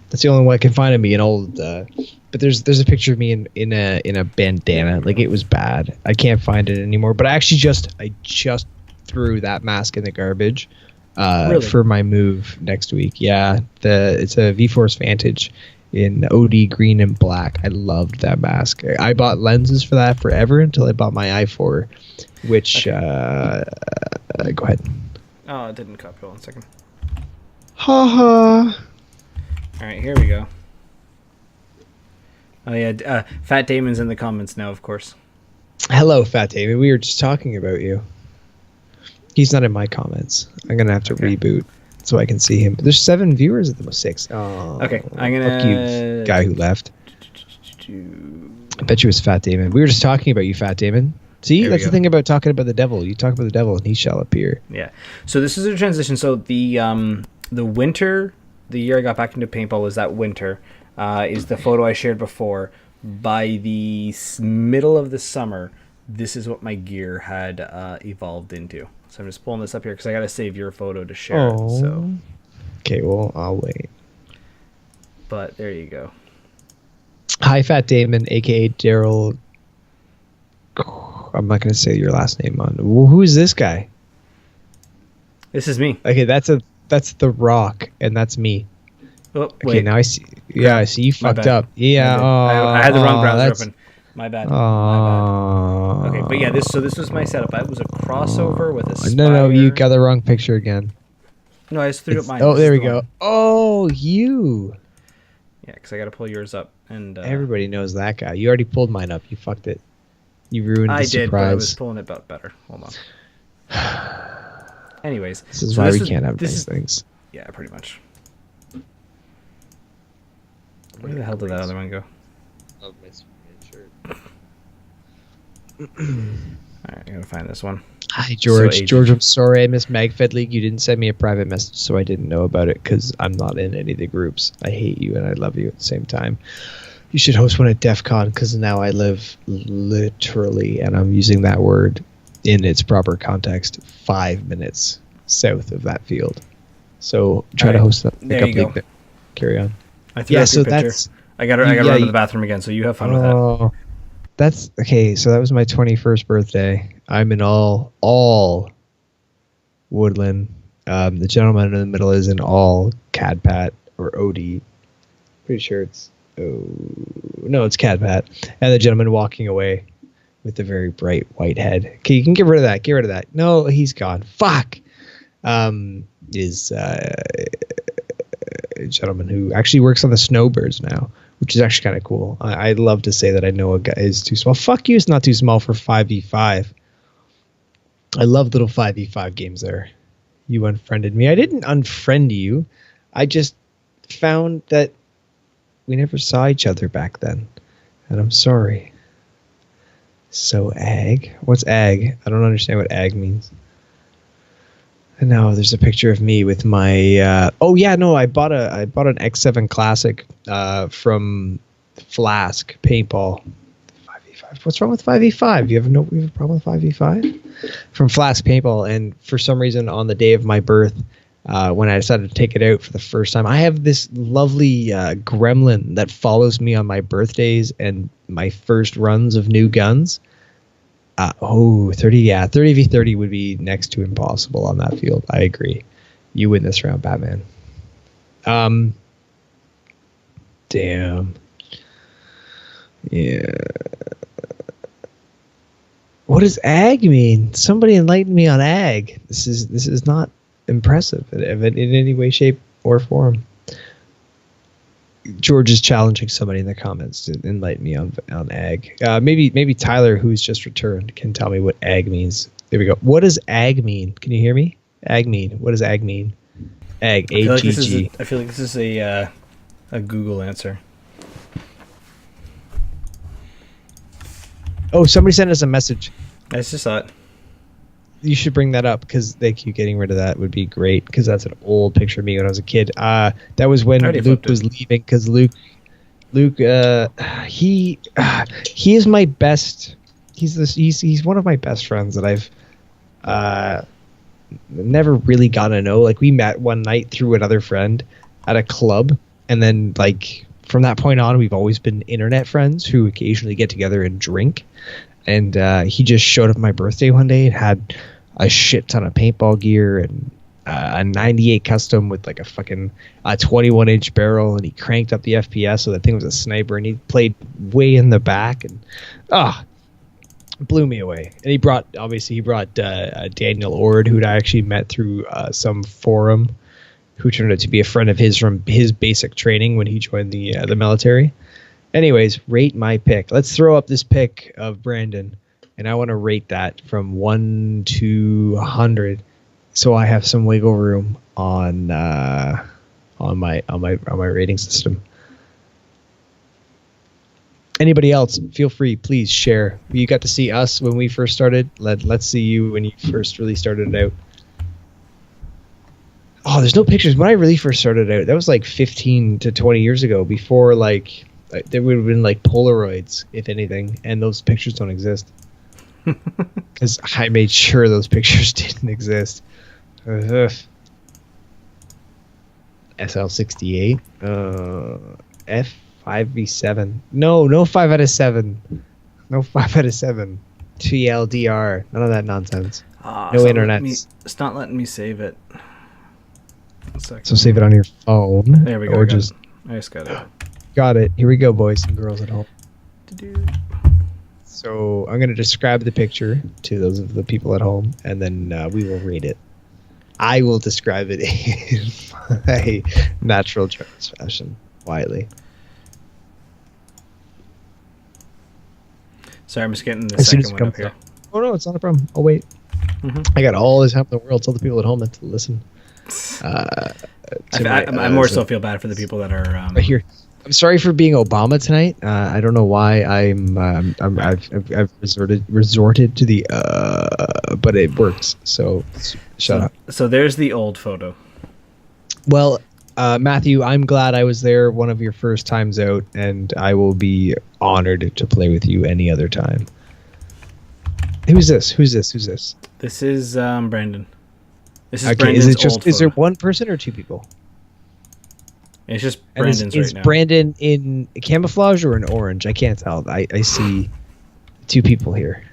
That's the only one I can find of me, an old. But there's a picture of me in a bandana. Like it was bad. I can't find it anymore. But I just threw that mask in the garbage. Really? For my move next week. Yeah, it's a V-Force Vantage in OD green and black. I loved that mask. I bought lenses for that forever until I bought my i4, which go ahead. Oh, it didn't copy. Hold on a second. Ha. All right, here we go. Oh yeah, Fat Damon's in the comments now, of course. Hello, Fat David. We were just talking about you. He's not in my comments. I'm gonna have to reboot so I can see him. There's 7 viewers at the most 6. Oh, Okay, I'm gonna. fuck you, guy who left. I bet you it was Fat Damon. We were just talking about you, Fat Damon. See, There we that's the go. thing about talking about the devil. You talk about the devil, and he shall appear. Yeah. So this is a transition. So the winter, the year I got back into paintball was that winter. Is the photo I shared before. By the middle of the summer, this is what my gear had evolved into. So I'm just pulling this up here because I got to save your photo to share it. So, Okay, well, I'll wait. but there you go. Hi, Fat Damon, aka Daryl. I'm not gonna say your last name on. Who is this guy? This is me. Okay, that's The Rock, and that's me. Oh, Okay, wait. now I see. Yeah, I see you My fucked bad. up. Yeah, I had the wrong browser that's- open. My bad. My bad. Okay, but yeah, this was my setup. It was a crossover with a spider. No, you got the wrong picture again. No, I just threw up mine. Oh, This there is we the go. one. Oh, you. Yeah, because I got to pull yours up. And Everybody knows that guy. You already pulled mine up. You fucked it. You ruined the I did, but I was surprise. pulling it better. Hold on. Anyways, This is so why we can't have this nice is things. yeah, pretty much. Where the hell did that other one go? Love my Superman shirt. All right, I gotta find this one. Hi, George. So, George, I'm sorry I missed MagFed League. You didn't send me a private message, so I didn't know about it because I'm not in any of the groups. I hate you and I love you at the same time. You should host one at DEF CON because now I live literally, and I'm using that word in its proper context, 5 minutes south of that field. So try to host that. There you go. League. Carry on. I threw Yeah, up so your picture. that's... I got to yeah, run to the bathroom again. So you have fun with that. Oh, that's okay. So that was my 21st birthday. I'm in all Woodland. The gentleman in the middle is in all Cadpat or OD. Pretty sure it's it's Cadpat. And the gentleman walking away with the very bright white head. Okay, you can get rid of that. Get rid of that. No, he's gone. Fuck. Is a gentleman who actually works on the Snowbirds now, which is actually kind of cool. I'd love to say that I know a guy is too small. Fuck you, it's not too small for 5v5. I love little 5v5 games there. You unfriended me. I didn't unfriend you. I just found that we never saw each other back then. And I'm sorry. So ag? What's ag? I don't understand what ag means. And now there's a picture of me with my I bought an X7 Classic from Flask Paintball. 5v5. What's wrong with 5v5? You have a problem with 5v5? From Flask Paintball, and for some reason on the day of my birth, when I decided to take it out for the first time, I have this lovely gremlin that follows me on my birthdays and my first runs of new guns. 30v30 would be next to impossible on that field. I agree. You win this round, Batman. Damn. Yeah. What does ag mean? Somebody enlighten me on ag. This is not impressive in any way, shape, or form. George is challenging somebody in the comments to enlighten me on ag. Maybe Tyler, who's just returned, can tell me what ag means. There we go. What does ag mean? Can you hear me? Ag mean. What does ag mean? Ag. A-G-G. I feel like this is a Google answer. Oh, somebody sent us a message. I just saw it. You should bring that up because they keep getting rid of that. Would be great because that's an old picture of me when I was a kid. That was when Luke was leaving because Luke, he is my best. He's one of my best friends that I've never really gotten to know. Like we met one night through another friend at a club, and then like from that point on, we've always been internet friends who occasionally get together and drink. And he just showed up my birthday one day and had a shit ton of paintball gear and a 98 custom with like a fucking 21-inch barrel, and he cranked up the FPS so that thing was a sniper, and he played way in the back, and blew me away. And he brought Daniel Ord, who I actually met through some forum, who turned out to be a friend of his from his basic training when he joined the military. Anyways, rate my pick. Let's throw up this pick of Brandon, and I want to rate that from 1 to 100, so I have some wiggle room on my rating system. Anybody else? Feel free, please share. You got to see us when we first started. Let's see you when you first really started out. Oh, there's no pictures. When I really first started out, that was like 15 to 20 years ago. Before like. There would have been like Polaroids, if anything, and those pictures don't exist. Because I made sure those pictures didn't exist. SL68. F5v7. No 5 out of 7. No 5 out of 7. TLDR. None of that nonsense. No internet. It's not letting me save it. So save it on your phone. There we go. Or I just got it. Got it. Here we go, boys and girls at home. So I'm going to describe the picture to those of the people at home, and then we will read it. I will describe it in my natural Jones fashion, Wiley. Sorry, I'm just getting the second one up here. Oh, no, it's not a problem. I'll wait. I got all the time in the world. Tell the people at home not to listen. I more so feel bad for the people that are right here. I'm sorry for being Obama tonight. I don't know why I've resorted to the but it works. So shut up. So there's the old photo. Well, Matthew, I'm glad I was there one of your first times out, and I will be honored to play with you any other time. Who's this? This is Brandon. This is Okay, Brandon's old is there photo. one person or two people? It's just And Brandon's is right now. Brandon in camouflage or in orange? I can't tell. I see two people here.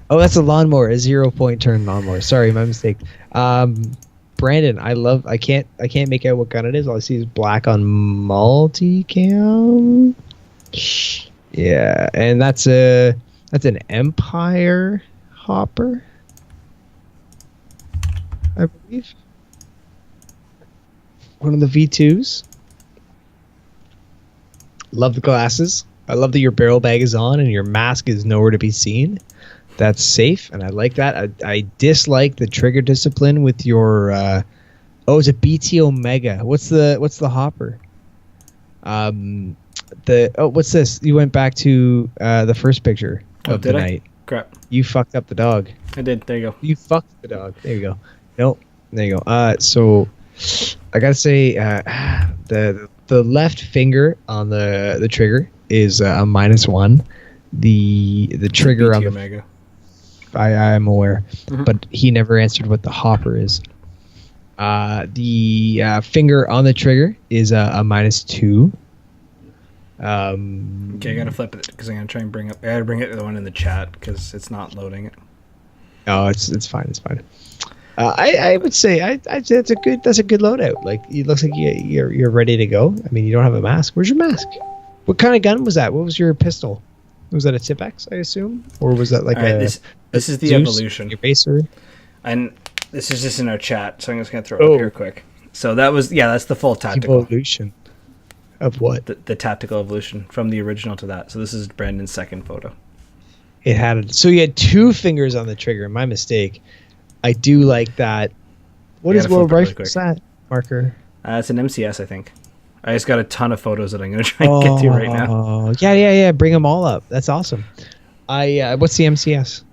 Oh, that's a lawnmower, a 0-point turn lawnmower. Sorry, my mistake. Brandon, I can't make out what gun it is. All I see is black on multicam. Yeah, and that's an Empire hopper, I believe. One of the V2s. Love the glasses. I love that your barrel bag is on and your mask is nowhere to be seen. That's safe, and I like that. I dislike the trigger discipline with your. It's a BT Omega. What's the hopper? What's this? You went back to the first picture of the night. Crap. You fucked up the dog. I did. There you go. You fucked the dog. There you go. Nope. There you go. So I gotta say, the left finger on the trigger is a -1. The trigger on the Omega. I'm aware, but he never answered what the hopper is. The finger on the trigger is a -2. Okay, I gotta flip it because I'm gonna try and bring up. I gotta bring it to the one in the chat because it's not loading it. Oh, it's fine. It's fine. I would say I'd say that's a good loadout. Like it looks like you're ready to go. I mean, you don't have a mask. Where's your mask? What kind of gun was that? What was your pistol? Was that a Tipex, I assume, or was that like this is the Zeus, evolution? Your baser. And this is just in our chat, so I'm just gonna throw it up here quick. So that's the full tactical Evolution of what? The tactical evolution from the original to that. So this is Brandon's second photo. It had so you had two fingers on the trigger. My mistake. I do like that. What is world rifle that marker? It's an MCS, I think. I just got a ton of photos that I'm gonna try and get to right now. Oh yeah. Bring them all up. That's awesome. What's the MCS?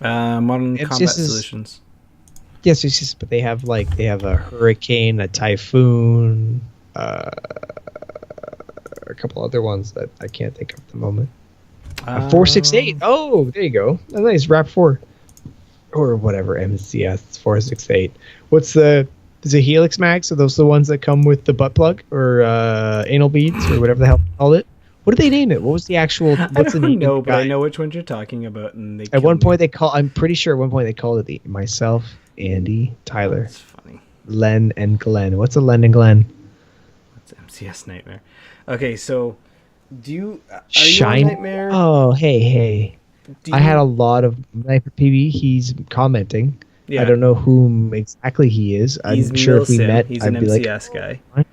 Modern MCS Combat Solutions. Yes, but they have a Hurricane, a Typhoon, a couple other ones that I can't think of at the moment. 468. Oh, there you go. A nice RAP4 or whatever MCS. It's 468. Is it Helix Mags? Are those the ones that come with the butt plug or anal beads or whatever the hell they called it? What did they name it? What was the actual? What's I the don't know, name? but I know which ones you're talking about. And at one point I'm pretty sure at one point they called it myself, Andy, Tyler, that's funny. Len, and Glenn. What's a Len and Glenn? That's MCS Nightmare. Okay, so are you Shine. on Nightmare? Oh, hey. I had a lot of Sniper PB. He's commenting. Yeah. I don't know whom exactly he is. I'm sure if we met, he's I'd an be like, MCS guy. What?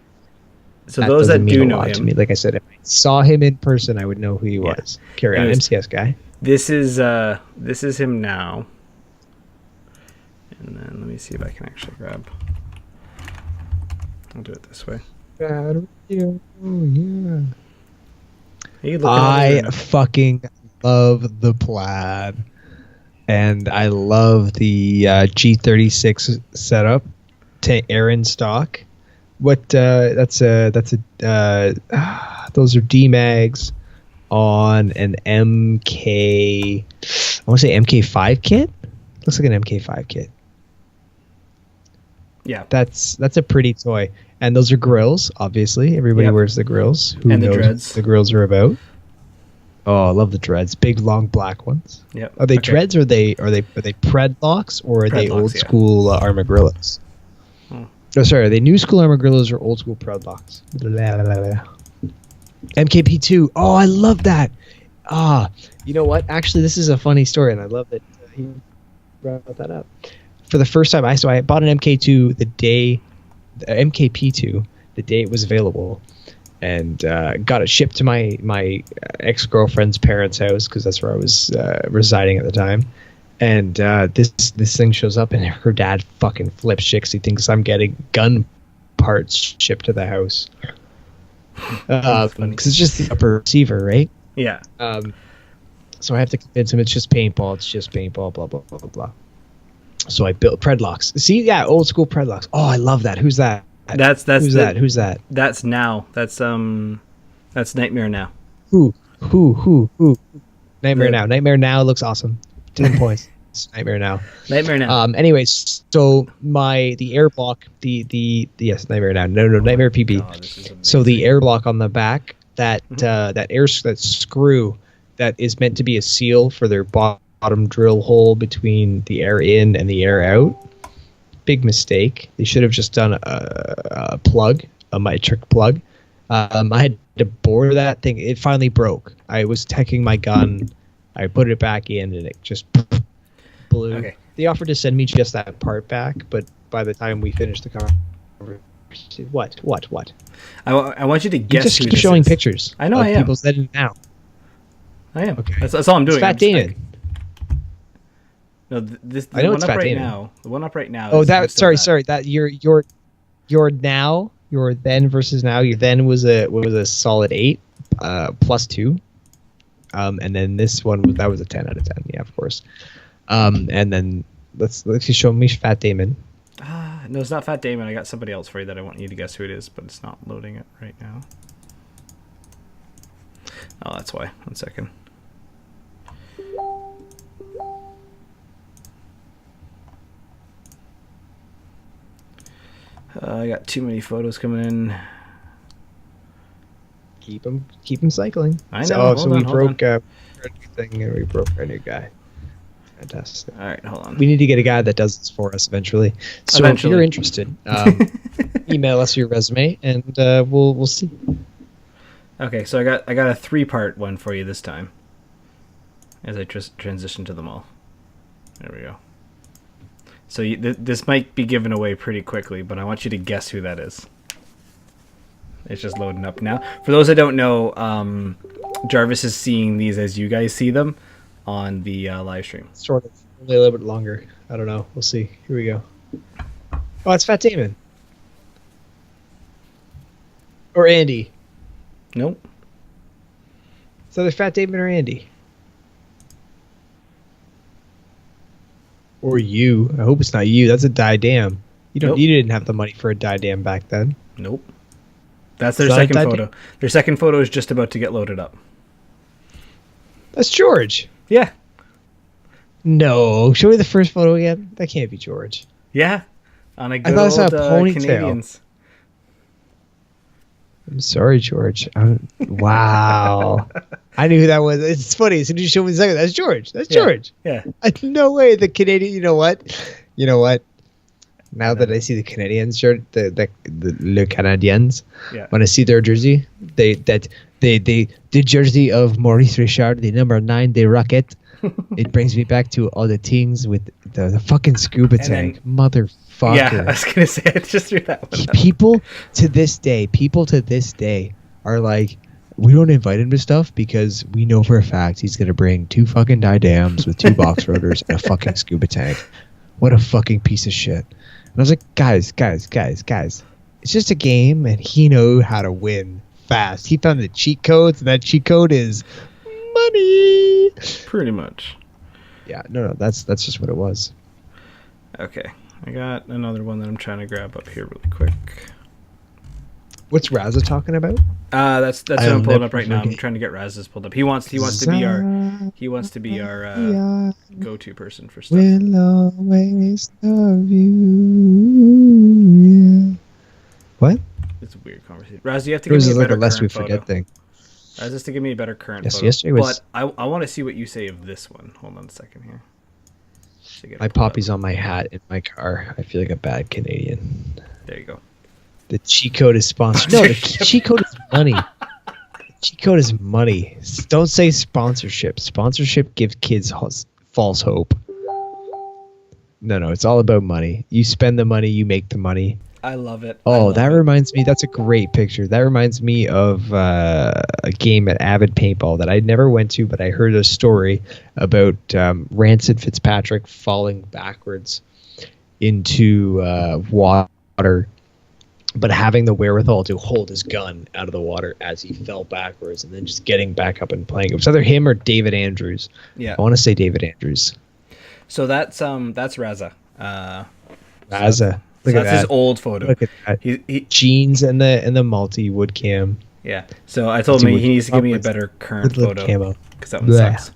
So those that do know to him, me. Like I said, if I saw him in person, I would know who he was. Carry on, MCS guy. This is him now. And then let me see if I can actually grab. I'll do it this way. Oh yeah. I fucking love the plaid, and I love the G36 setup to Aaron stock. What those are D-mags on an MK. I want to say MK5 kit. Looks like an MK5 kit. Yeah, that's a pretty toy, and those are grills. Obviously, everybody wears the grills. Who and the knows dreads. what the grills are about? Oh, I love the dreads. Big, long, black ones. Yep. Are they dreads? Or are they Predlocks, or are they old school Armagrillos? Oh, sorry. Are they new school Armagrillos or old school Predlocks? MKP2. Oh, I love that. You know what? Actually, this is a funny story, and I love that he brought that up. For the first time, I bought an MK2 MKP2 the day it was available, and got it shipped to my ex-girlfriend's parents' house because that's where I was residing at the time. And this thing shows up, and her dad fucking flips shit 'cause he thinks I'm getting gun parts shipped to the house. Because it's just the upper receiver, right? Yeah. So I have to convince him it's just paintball. It's just paintball. Blah blah blah blah blah. So I built Predlocks. See, yeah, old school Predlocks. Oh, I love that. Who's that? That's Who's that? Who's that? That's Now. That's Nightmare Now. Who? Nightmare Now. Nightmare Now looks awesome. 10 points. Nightmare Now. Nightmare Now. Anyways, so the air block, yes, Nightmare Now. No, Nightmare PB. Oh, so the air block on the back, that screw that is meant to be a seal for their bottom drill hole between the air in and the air out. Big mistake. They should have just done a plug, a metric plug. I had to bore that thing. It finally broke. I was teching my gun. I put it back in, and it just blew. Okay. They offered to send me just that part back, but by the time we finished the conversation, what? I want you to guess You just who keep this showing is. pictures. I know of I am. People's Dead Now. I am. Okay. That's all I'm doing. It's Fat I'm just like- Damon. No, the I know one it's up Fat right Damon. now. The one up right now. Oh, is that. still Sorry. That your now, your then versus now. Your then was a solid 8, +2. And then this one was a 10 out of 10. Yeah, of course. And then let's just show me Fat Damon. No, it's not Fat Damon. I got somebody else for you that I want you to guess who it is, but it's not loading it right now. Oh, that's why. 1 second. I got too many photos coming in. Keep him cycling. I know. So, Hold so on, we hold broke a new thing, and we broke our new guy. Fantastic. All right, hold on. We need to get a guy that does this for us eventually. So Eventually. if you're interested, email us your resume, and we'll see. Okay, so I got a 3-part one for you this time. As I transition to them all. There we go. So this might be given away pretty quickly, but I want you to guess who that is. It's just loading up now. For those that don't know, Jarvis is seeing these as you guys see them on the live stream. Sort of. Only a little bit longer. I don't know. We'll see. Here we go. Oh, it's Fat Damon. Or Andy. Nope. It's either Fat Damon or Andy. Or you. I hope it's not you. That's a die-dam. Nope. You didn't have the money for a die-dam back then. Nope. That's their Is that a second die-dam? photo. Their second photo is just about to get loaded up. That's George. Yeah. No. Show me the first photo again. That can't be George. Yeah. On a good thought I saw old a ponytail. Canadians. I'm sorry, George. Wow. I knew who that was. It's funny. As soon as you show me the second, that's George. That's George. Yeah. No way. The Canadian. You know what? Now that I see the Canadians shirt, the Le Canadiens, Yeah. when I see their jersey, the jersey of Maurice Richard, the number 9, the Rocket. It brings me back to all the things with the fucking scuba And tank, motherfucker. Yeah, I was gonna say I just threw that one. Up. People to this day are like, we don't invite him to stuff because we know for a fact he's gonna bring 2 fucking die-dams with 2 box rotors and a fucking scuba tank. What a fucking piece of shit. And I was like, guys, it's just a game, and he knows how to win fast. He found the cheat codes, and that cheat code is money. Pretty much. Yeah, no, that's just what it was. Okay. I got another one that I'm trying to grab up here really quick. What's Raza talking about? That's what I'll I'm pulling never up right now. I'm forget. trying to get Raz's pulled up. He wants to be our go-to person for stuff. Will always love you. Yeah. What? It's a weird conversation. Raz, you have to It give was me a like better a lest we current forget photo. thing. Raz has to give me a better current Yes, photo. yesterday was- But I want to see what you say of this one. Hold on a second here. To get it My pulled up. poppy's on my hat in my car. I feel like a bad Canadian. There you go. The cheat code is sponsored. No, the cheat code is money. The cheat code is money. Don't say sponsorship. Sponsorship gives kids false hope. No, it's all about money. You spend the money, you make the money. I love it. I Oh, love that it. reminds me. That's a great picture. That reminds me of a game at Avid Paintball that I never went to, but I heard a story about Rancid Fitzpatrick falling backwards into water, but having the wherewithal to hold his gun out of the water as he fell backwards, and then just getting back up and playing. It was either him or David Andrews. Yeah. I want to say David Andrews. So that's Raza. Raza. So Look at that's his that. old photo. Look at that. He Jeans and the multi wood cam. yeah. So I told him he needs to give me a better current With photo camo. because that one Blech. sucks.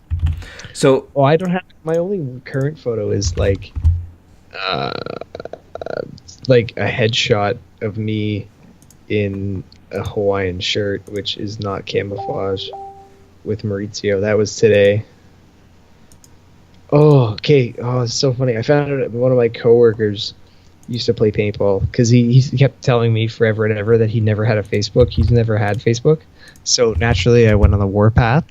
So Oh, I don't have my only current photo is like a headshot of me in a Hawaiian shirt, which is not camouflage, with Maurizio. That was today. Oh, okay. Oh, it's so funny. I found out one of my coworkers used to play paintball because he kept telling me forever and ever that he never had a Facebook. He's never had Facebook. So naturally, I went on the warpath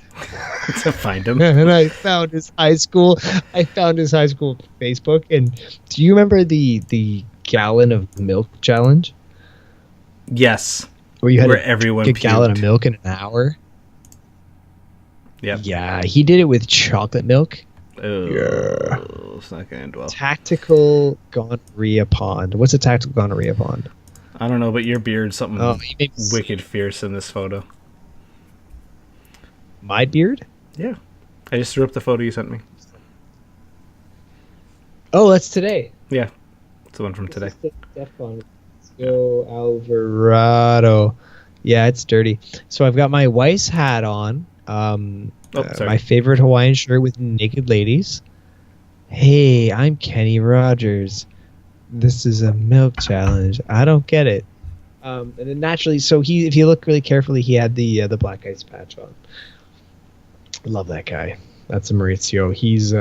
to find him. and I found his high school. Facebook. And do you remember the gallon of milk challenge Yes. where you had Where to everyone drink a gallon of puked. milk in an hour? Yep. Yeah, he did it with chocolate milk. Oh, Yeah. it's not gonna end well. Tactical gonorrhea pond. What's a tactical gonorrhea pond? I don't know, but your beard's something Oh, he made me wicked fierce in this photo. my beard. Yeah. I just threw up the photo you sent me. Oh, that's today. Yeah. It's the one from today. Let's go Alvarado. Yeah, it's dirty. So I've got my Weiss hat on. Sorry. My favorite Hawaiian shirt with naked ladies. Hey, I'm Kenny Rogers. This is a milk challenge. I don't get it. And then naturally, so if you look really carefully, he had the black ice patch on. Love that guy. That's a Maurizio. He's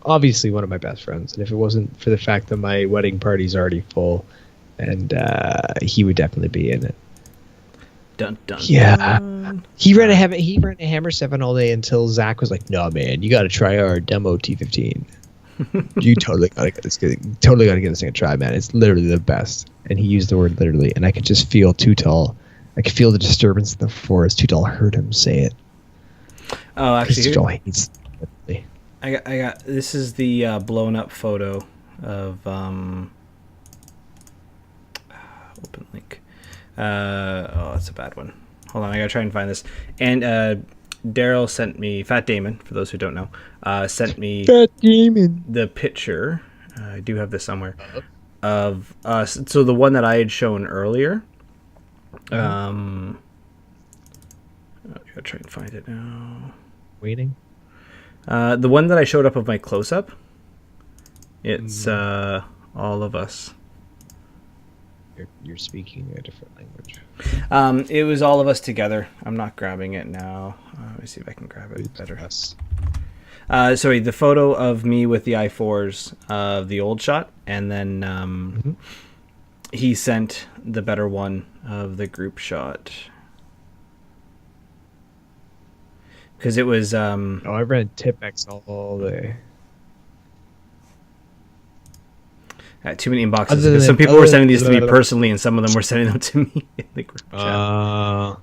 obviously one of my best friends. And if it wasn't for the fact that my wedding party's already full, and he would definitely be in it. Dun, dun, Yeah. dun. He ran a Hammer 7 all day until Zach was like, "No, man, you got to try our demo T15. You totally got to get this thing a try, man. It's literally the best." And he used the word literally, and I could just feel Too Tall. I could feel the disturbance in the forest. Too Tall heard him say it. Oh, Because actually, Too Tall hates literally. I got. This is the blown up photo of open link. That's a bad one. Hold on, I gotta try and find this. And Daryl sent me, Fat Damon, for those who don't know, sent me Fat Demon. the picture. I do have this somewhere of so the one that I had shown earlier. I gotta try and find it now. Waiting. The one that I showed up of my close up. It's all of us. You're speaking a different language. It was all of us together. I'm not grabbing it now. Let me see if I can grab it better. Us. Sorry, the photo of me with the i4s of the old shot, and then he sent the better one of the group shot. Because it was... Oh, I read Tipex all day. too many inboxes. Other 'Cause than- some people were other sending these to me than- personally, and some of them were sending them to me in the group chat.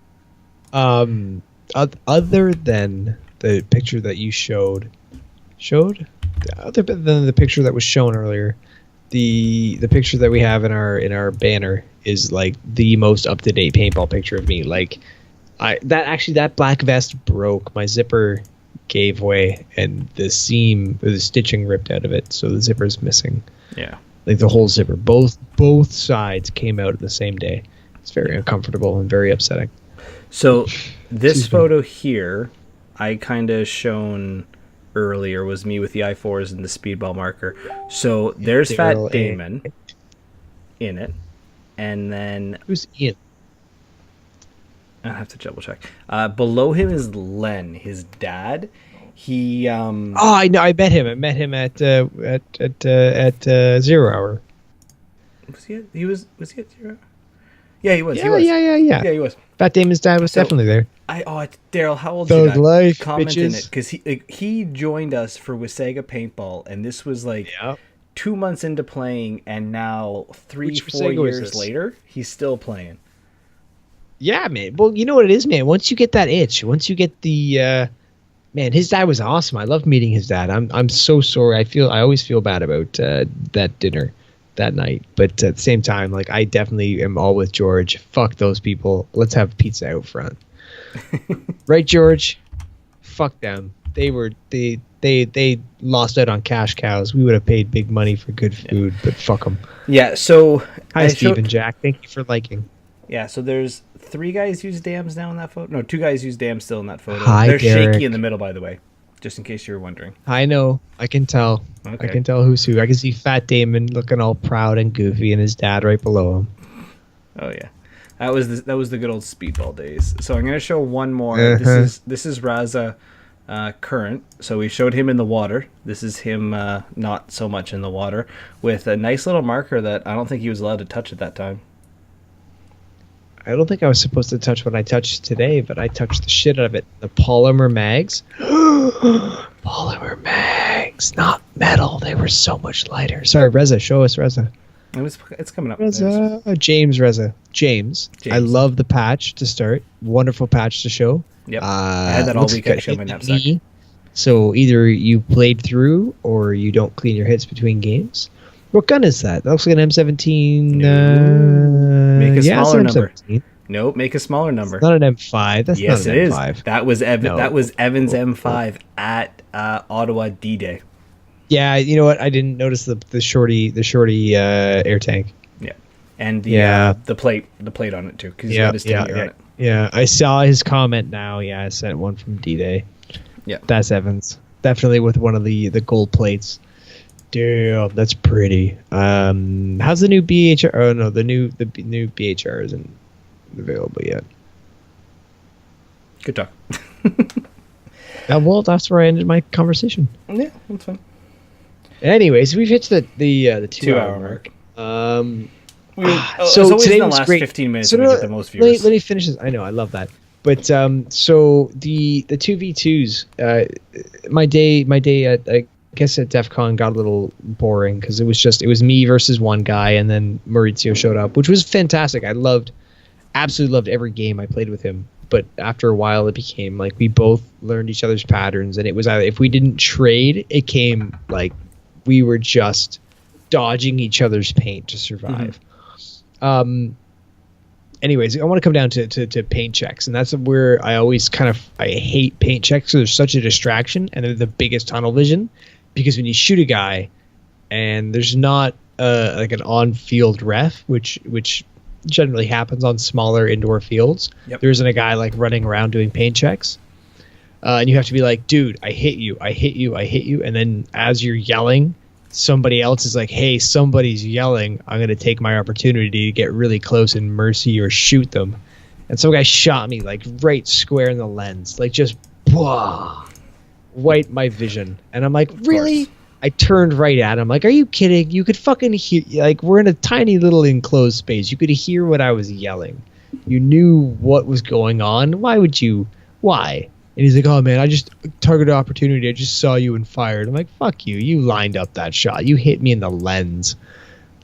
Other than the picture that you showed, other than the picture that was shown earlier, the picture that we have in our banner is like the most up to date paintball picture of me. Like, that black vest broke. My zipper gave way, and the seam, or the stitching ripped out of it, so the zipper's missing. Yeah. Like the whole zipper, both sides came out the same day. It's very uncomfortable and very upsetting. So this Excuse me. photo here, I kind of shown earlier, was me with the i4s and the speedball marker. So there's Fat Daryl Damon in it, and then Who's Ian? I have to double check. Below him is Len, his dad. He Oh, I know. I met him. I met him at 0 Hour. was he at 0? Yeah, he was. Yeah, he was. yeah. Yeah, he was. Fat Damon's dad was So- definitely there. Daryl, how old Thug is you? life, Comment in bitches. it, because he joined us for Wasaga Paintball, and this was like Yeah. 2 months into playing, and now Which 4 Sega is years this? later, he's still playing. Yeah, man. Well, you know what it is, man. Once you get that itch, once you get the man, his dad was awesome. I love meeting his dad. I'm so sorry. I always feel bad about that dinner that night, but at the same time, like I definitely am all with George. Fuck those people. Let's have pizza out front. Right, George? Fuck them. They lost out on cash cows. We would have paid big money for good food, but fuck them. Yeah. So Hi, I Steve showed- and Jack. Thank you for liking. Yeah, so there's 3 guys use dams now in that photo. No, 2 guys use dams still in that photo. Hi, They're Derek. shaky in the middle, by the way, just in case you were wondering. I know. I can tell. Okay. I can tell who's who. I can see Fat Damon looking all proud and goofy, and his dad right below him. Oh yeah, that was the good old speedball days. So I'm gonna show one more. Uh-huh. This is Raza current. So we showed him in the water. This is him not so much in the water with a nice little marker that I don't think he was allowed to touch at that time. I don't think I was supposed to touch what I touched today, but I touched the shit out of it. The polymer mags. Polymer mags, not metal. They were so much lighter. Sorry, Reza. Show us Reza. It's coming up. Reza. James Reza. James. I James. love the patch to start. Wonderful patch to show. Yep. I had that all looks week like actually on my hit knapsack. me. So either you played through or you don't clean your hits between games. What gun is that? That looks like an M17. Make a it's smaller an number. M17. Nope, make a smaller number. Not an M5. That's Yes, not it an is. M5. That was No. That was Evan's M5 at Ottawa D-Day. Yeah, you know what? I didn't notice the shorty air tank. Yeah, and the plate on it too, because he's got his tenure on it. Yeah. I saw his comment now. Yeah, I sent one from D-Day. Yeah. That's Evans. Definitely with one of the gold plates. Damn, that's pretty. How's the new BHR? Oh no, the new BHR isn't available yet. Good talk. Well, that's where I ended my conversation. Yeah, that's fine. Anyways, we've hit the 2 hour 2 hour mark. So always today in the was last great. 15 minutes So we get the most viewers. Let me finish this. I know, I love that. But so the 2v2s, my day at I guess at DEF CON got a little boring because it was me versus one guy, and then Maurizio showed up, which was fantastic. I absolutely loved every game I played with him. But after a while, it became like we both learned each other's patterns, and it was either if we didn't trade, it came like we were just dodging each other's paint to survive. Anyways, I want to come down to paint checks, and that's where I always I hate paint checks because they're such a distraction, and they're the biggest tunnel vision. Because when you shoot a guy, and there's not like an on-field ref, which generally happens on smaller indoor fields, there isn't a guy like running around doing paint checks, and you have to be like, dude, I hit you, and then as you're yelling, somebody else is like, hey, somebody's yelling, I'm going to take my opportunity to get really close and mercy or shoot them. And some guy shot me like right square in the lens, like just wiped my vision. And I'm like, really? I turned right at him like, are you kidding? You could fucking hear, like, we're in a tiny little enclosed space. You could hear what I was yelling. You knew what was going on. Why? And he's like, oh, man, I just targeted opportunity. I just saw you and fired. I'm like, fuck you. You lined up that shot. You hit me in the lens.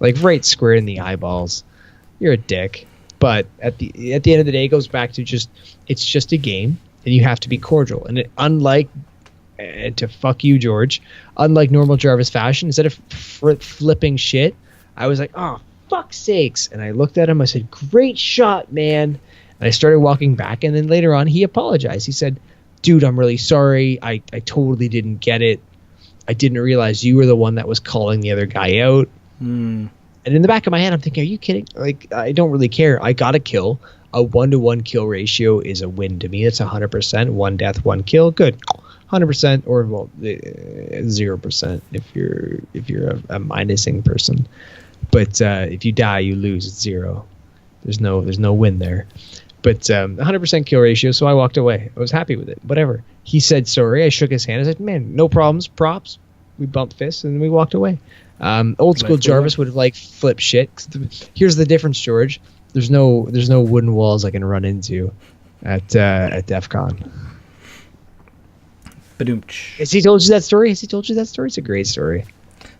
Like, right square in the eyeballs. You're a dick. But at the end of the day, it goes back to it's just a game, and you have to be cordial. And to fuck you, George, unlike normal Jarvis fashion, instead of flipping shit, I was like, oh, fuck's sakes. And I looked at him. I said, great shot, man. And I started walking back, and then later on, he apologized. He said, dude, I'm really sorry. I totally didn't get it. I didn't realize you were the one that was calling the other guy out. And in the back of my head, I'm thinking, are you kidding? Like, I don't really care. I got a kill. A 1-to-1 kill ratio is a win to me. It's 100%. 1 death, 1 kill. Good. 100% or 0% if you're a minusing person. But if you die, you lose. It's 0. There's no win there. But 100% kill ratio, so I walked away. I was happy with it. Whatever. He said sorry. I shook his hand. I said, man, no problems. Props. We bumped fists, and we walked away. Old school Jarvis would have like flipped shit. Here's the difference, George. There's no wooden walls I can run into at DEF CON. Badoomch. Has he told you that story? It's a great story.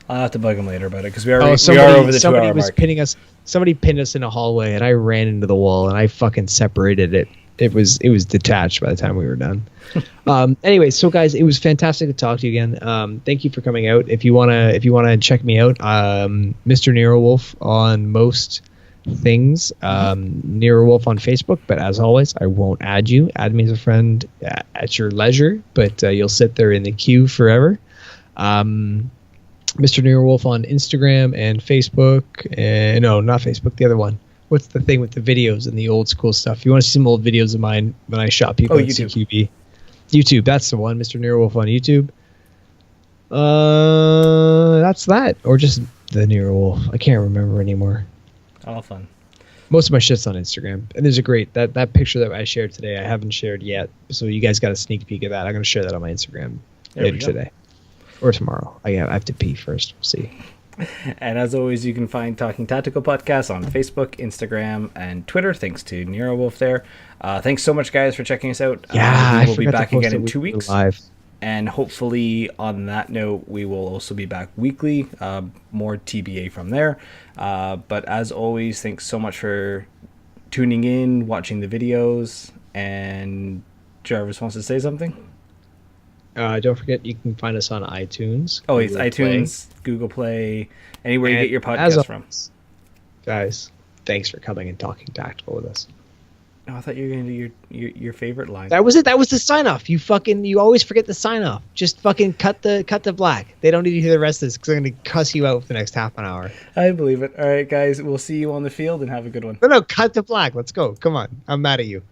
I'll have to bug him later about it because we are over the 2 hour mark. Somebody pinned us in a hallway, and I ran into the wall, and I fucking separated it. It was detached by the time we were done. Anyway, so guys, it was fantastic to talk to you again. Thank you for coming out. If you wanna check me out, Mr. Nero Wolf on most things, Nero Wolf on Facebook. But as always, I won't add you. Add me as a friend at your leisure, but you'll sit there in the queue forever. Mr. Nero Wolf on Instagram and Facebook. No, not Facebook. The other one. What's the thing with the videos and the old school stuff? If you want to see some old videos of mine when I shot people at CQB. YouTube, that's the one. Mr. Nero Wolf on YouTube. That's that. Or just the Nero Wolf. I can't remember anymore. All fun. Most of my shit's on Instagram. And there's a great, that picture that I shared today, I haven't shared yet. So you guys got a sneak peek of that. I'm going to share that on my Instagram later today. Or tomorrow. I have to pee first. We'll see. And as always, you can find Talking Tactical Podcast on Facebook, Instagram, and Twitter. Thanks to Nero Wolf there. Thanks so much, guys, for checking us out. Yeah, we'll be back again in 2 weeks. Live. And hopefully, on that note, we will also be back weekly. More TBA from there. But as always, thanks so much for tuning in, watching the videos. And Jarvis wants to say something? Don't forget, you can find us on iTunes. Oh, it's iTunes, Google Play, anywhere you get your podcast from. Guys, thanks for coming and talking tactical with us. Oh, I thought you were going to do your favorite line. That was it. That was the sign off. You always forget the sign off. Just fucking cut the black. They don't need to hear the rest of this because they're going to cuss you out for the next half an hour. I believe it. All right, guys, we'll see you on the field and have a good one. No, cut the black. Let's go. Come on. I'm mad at you.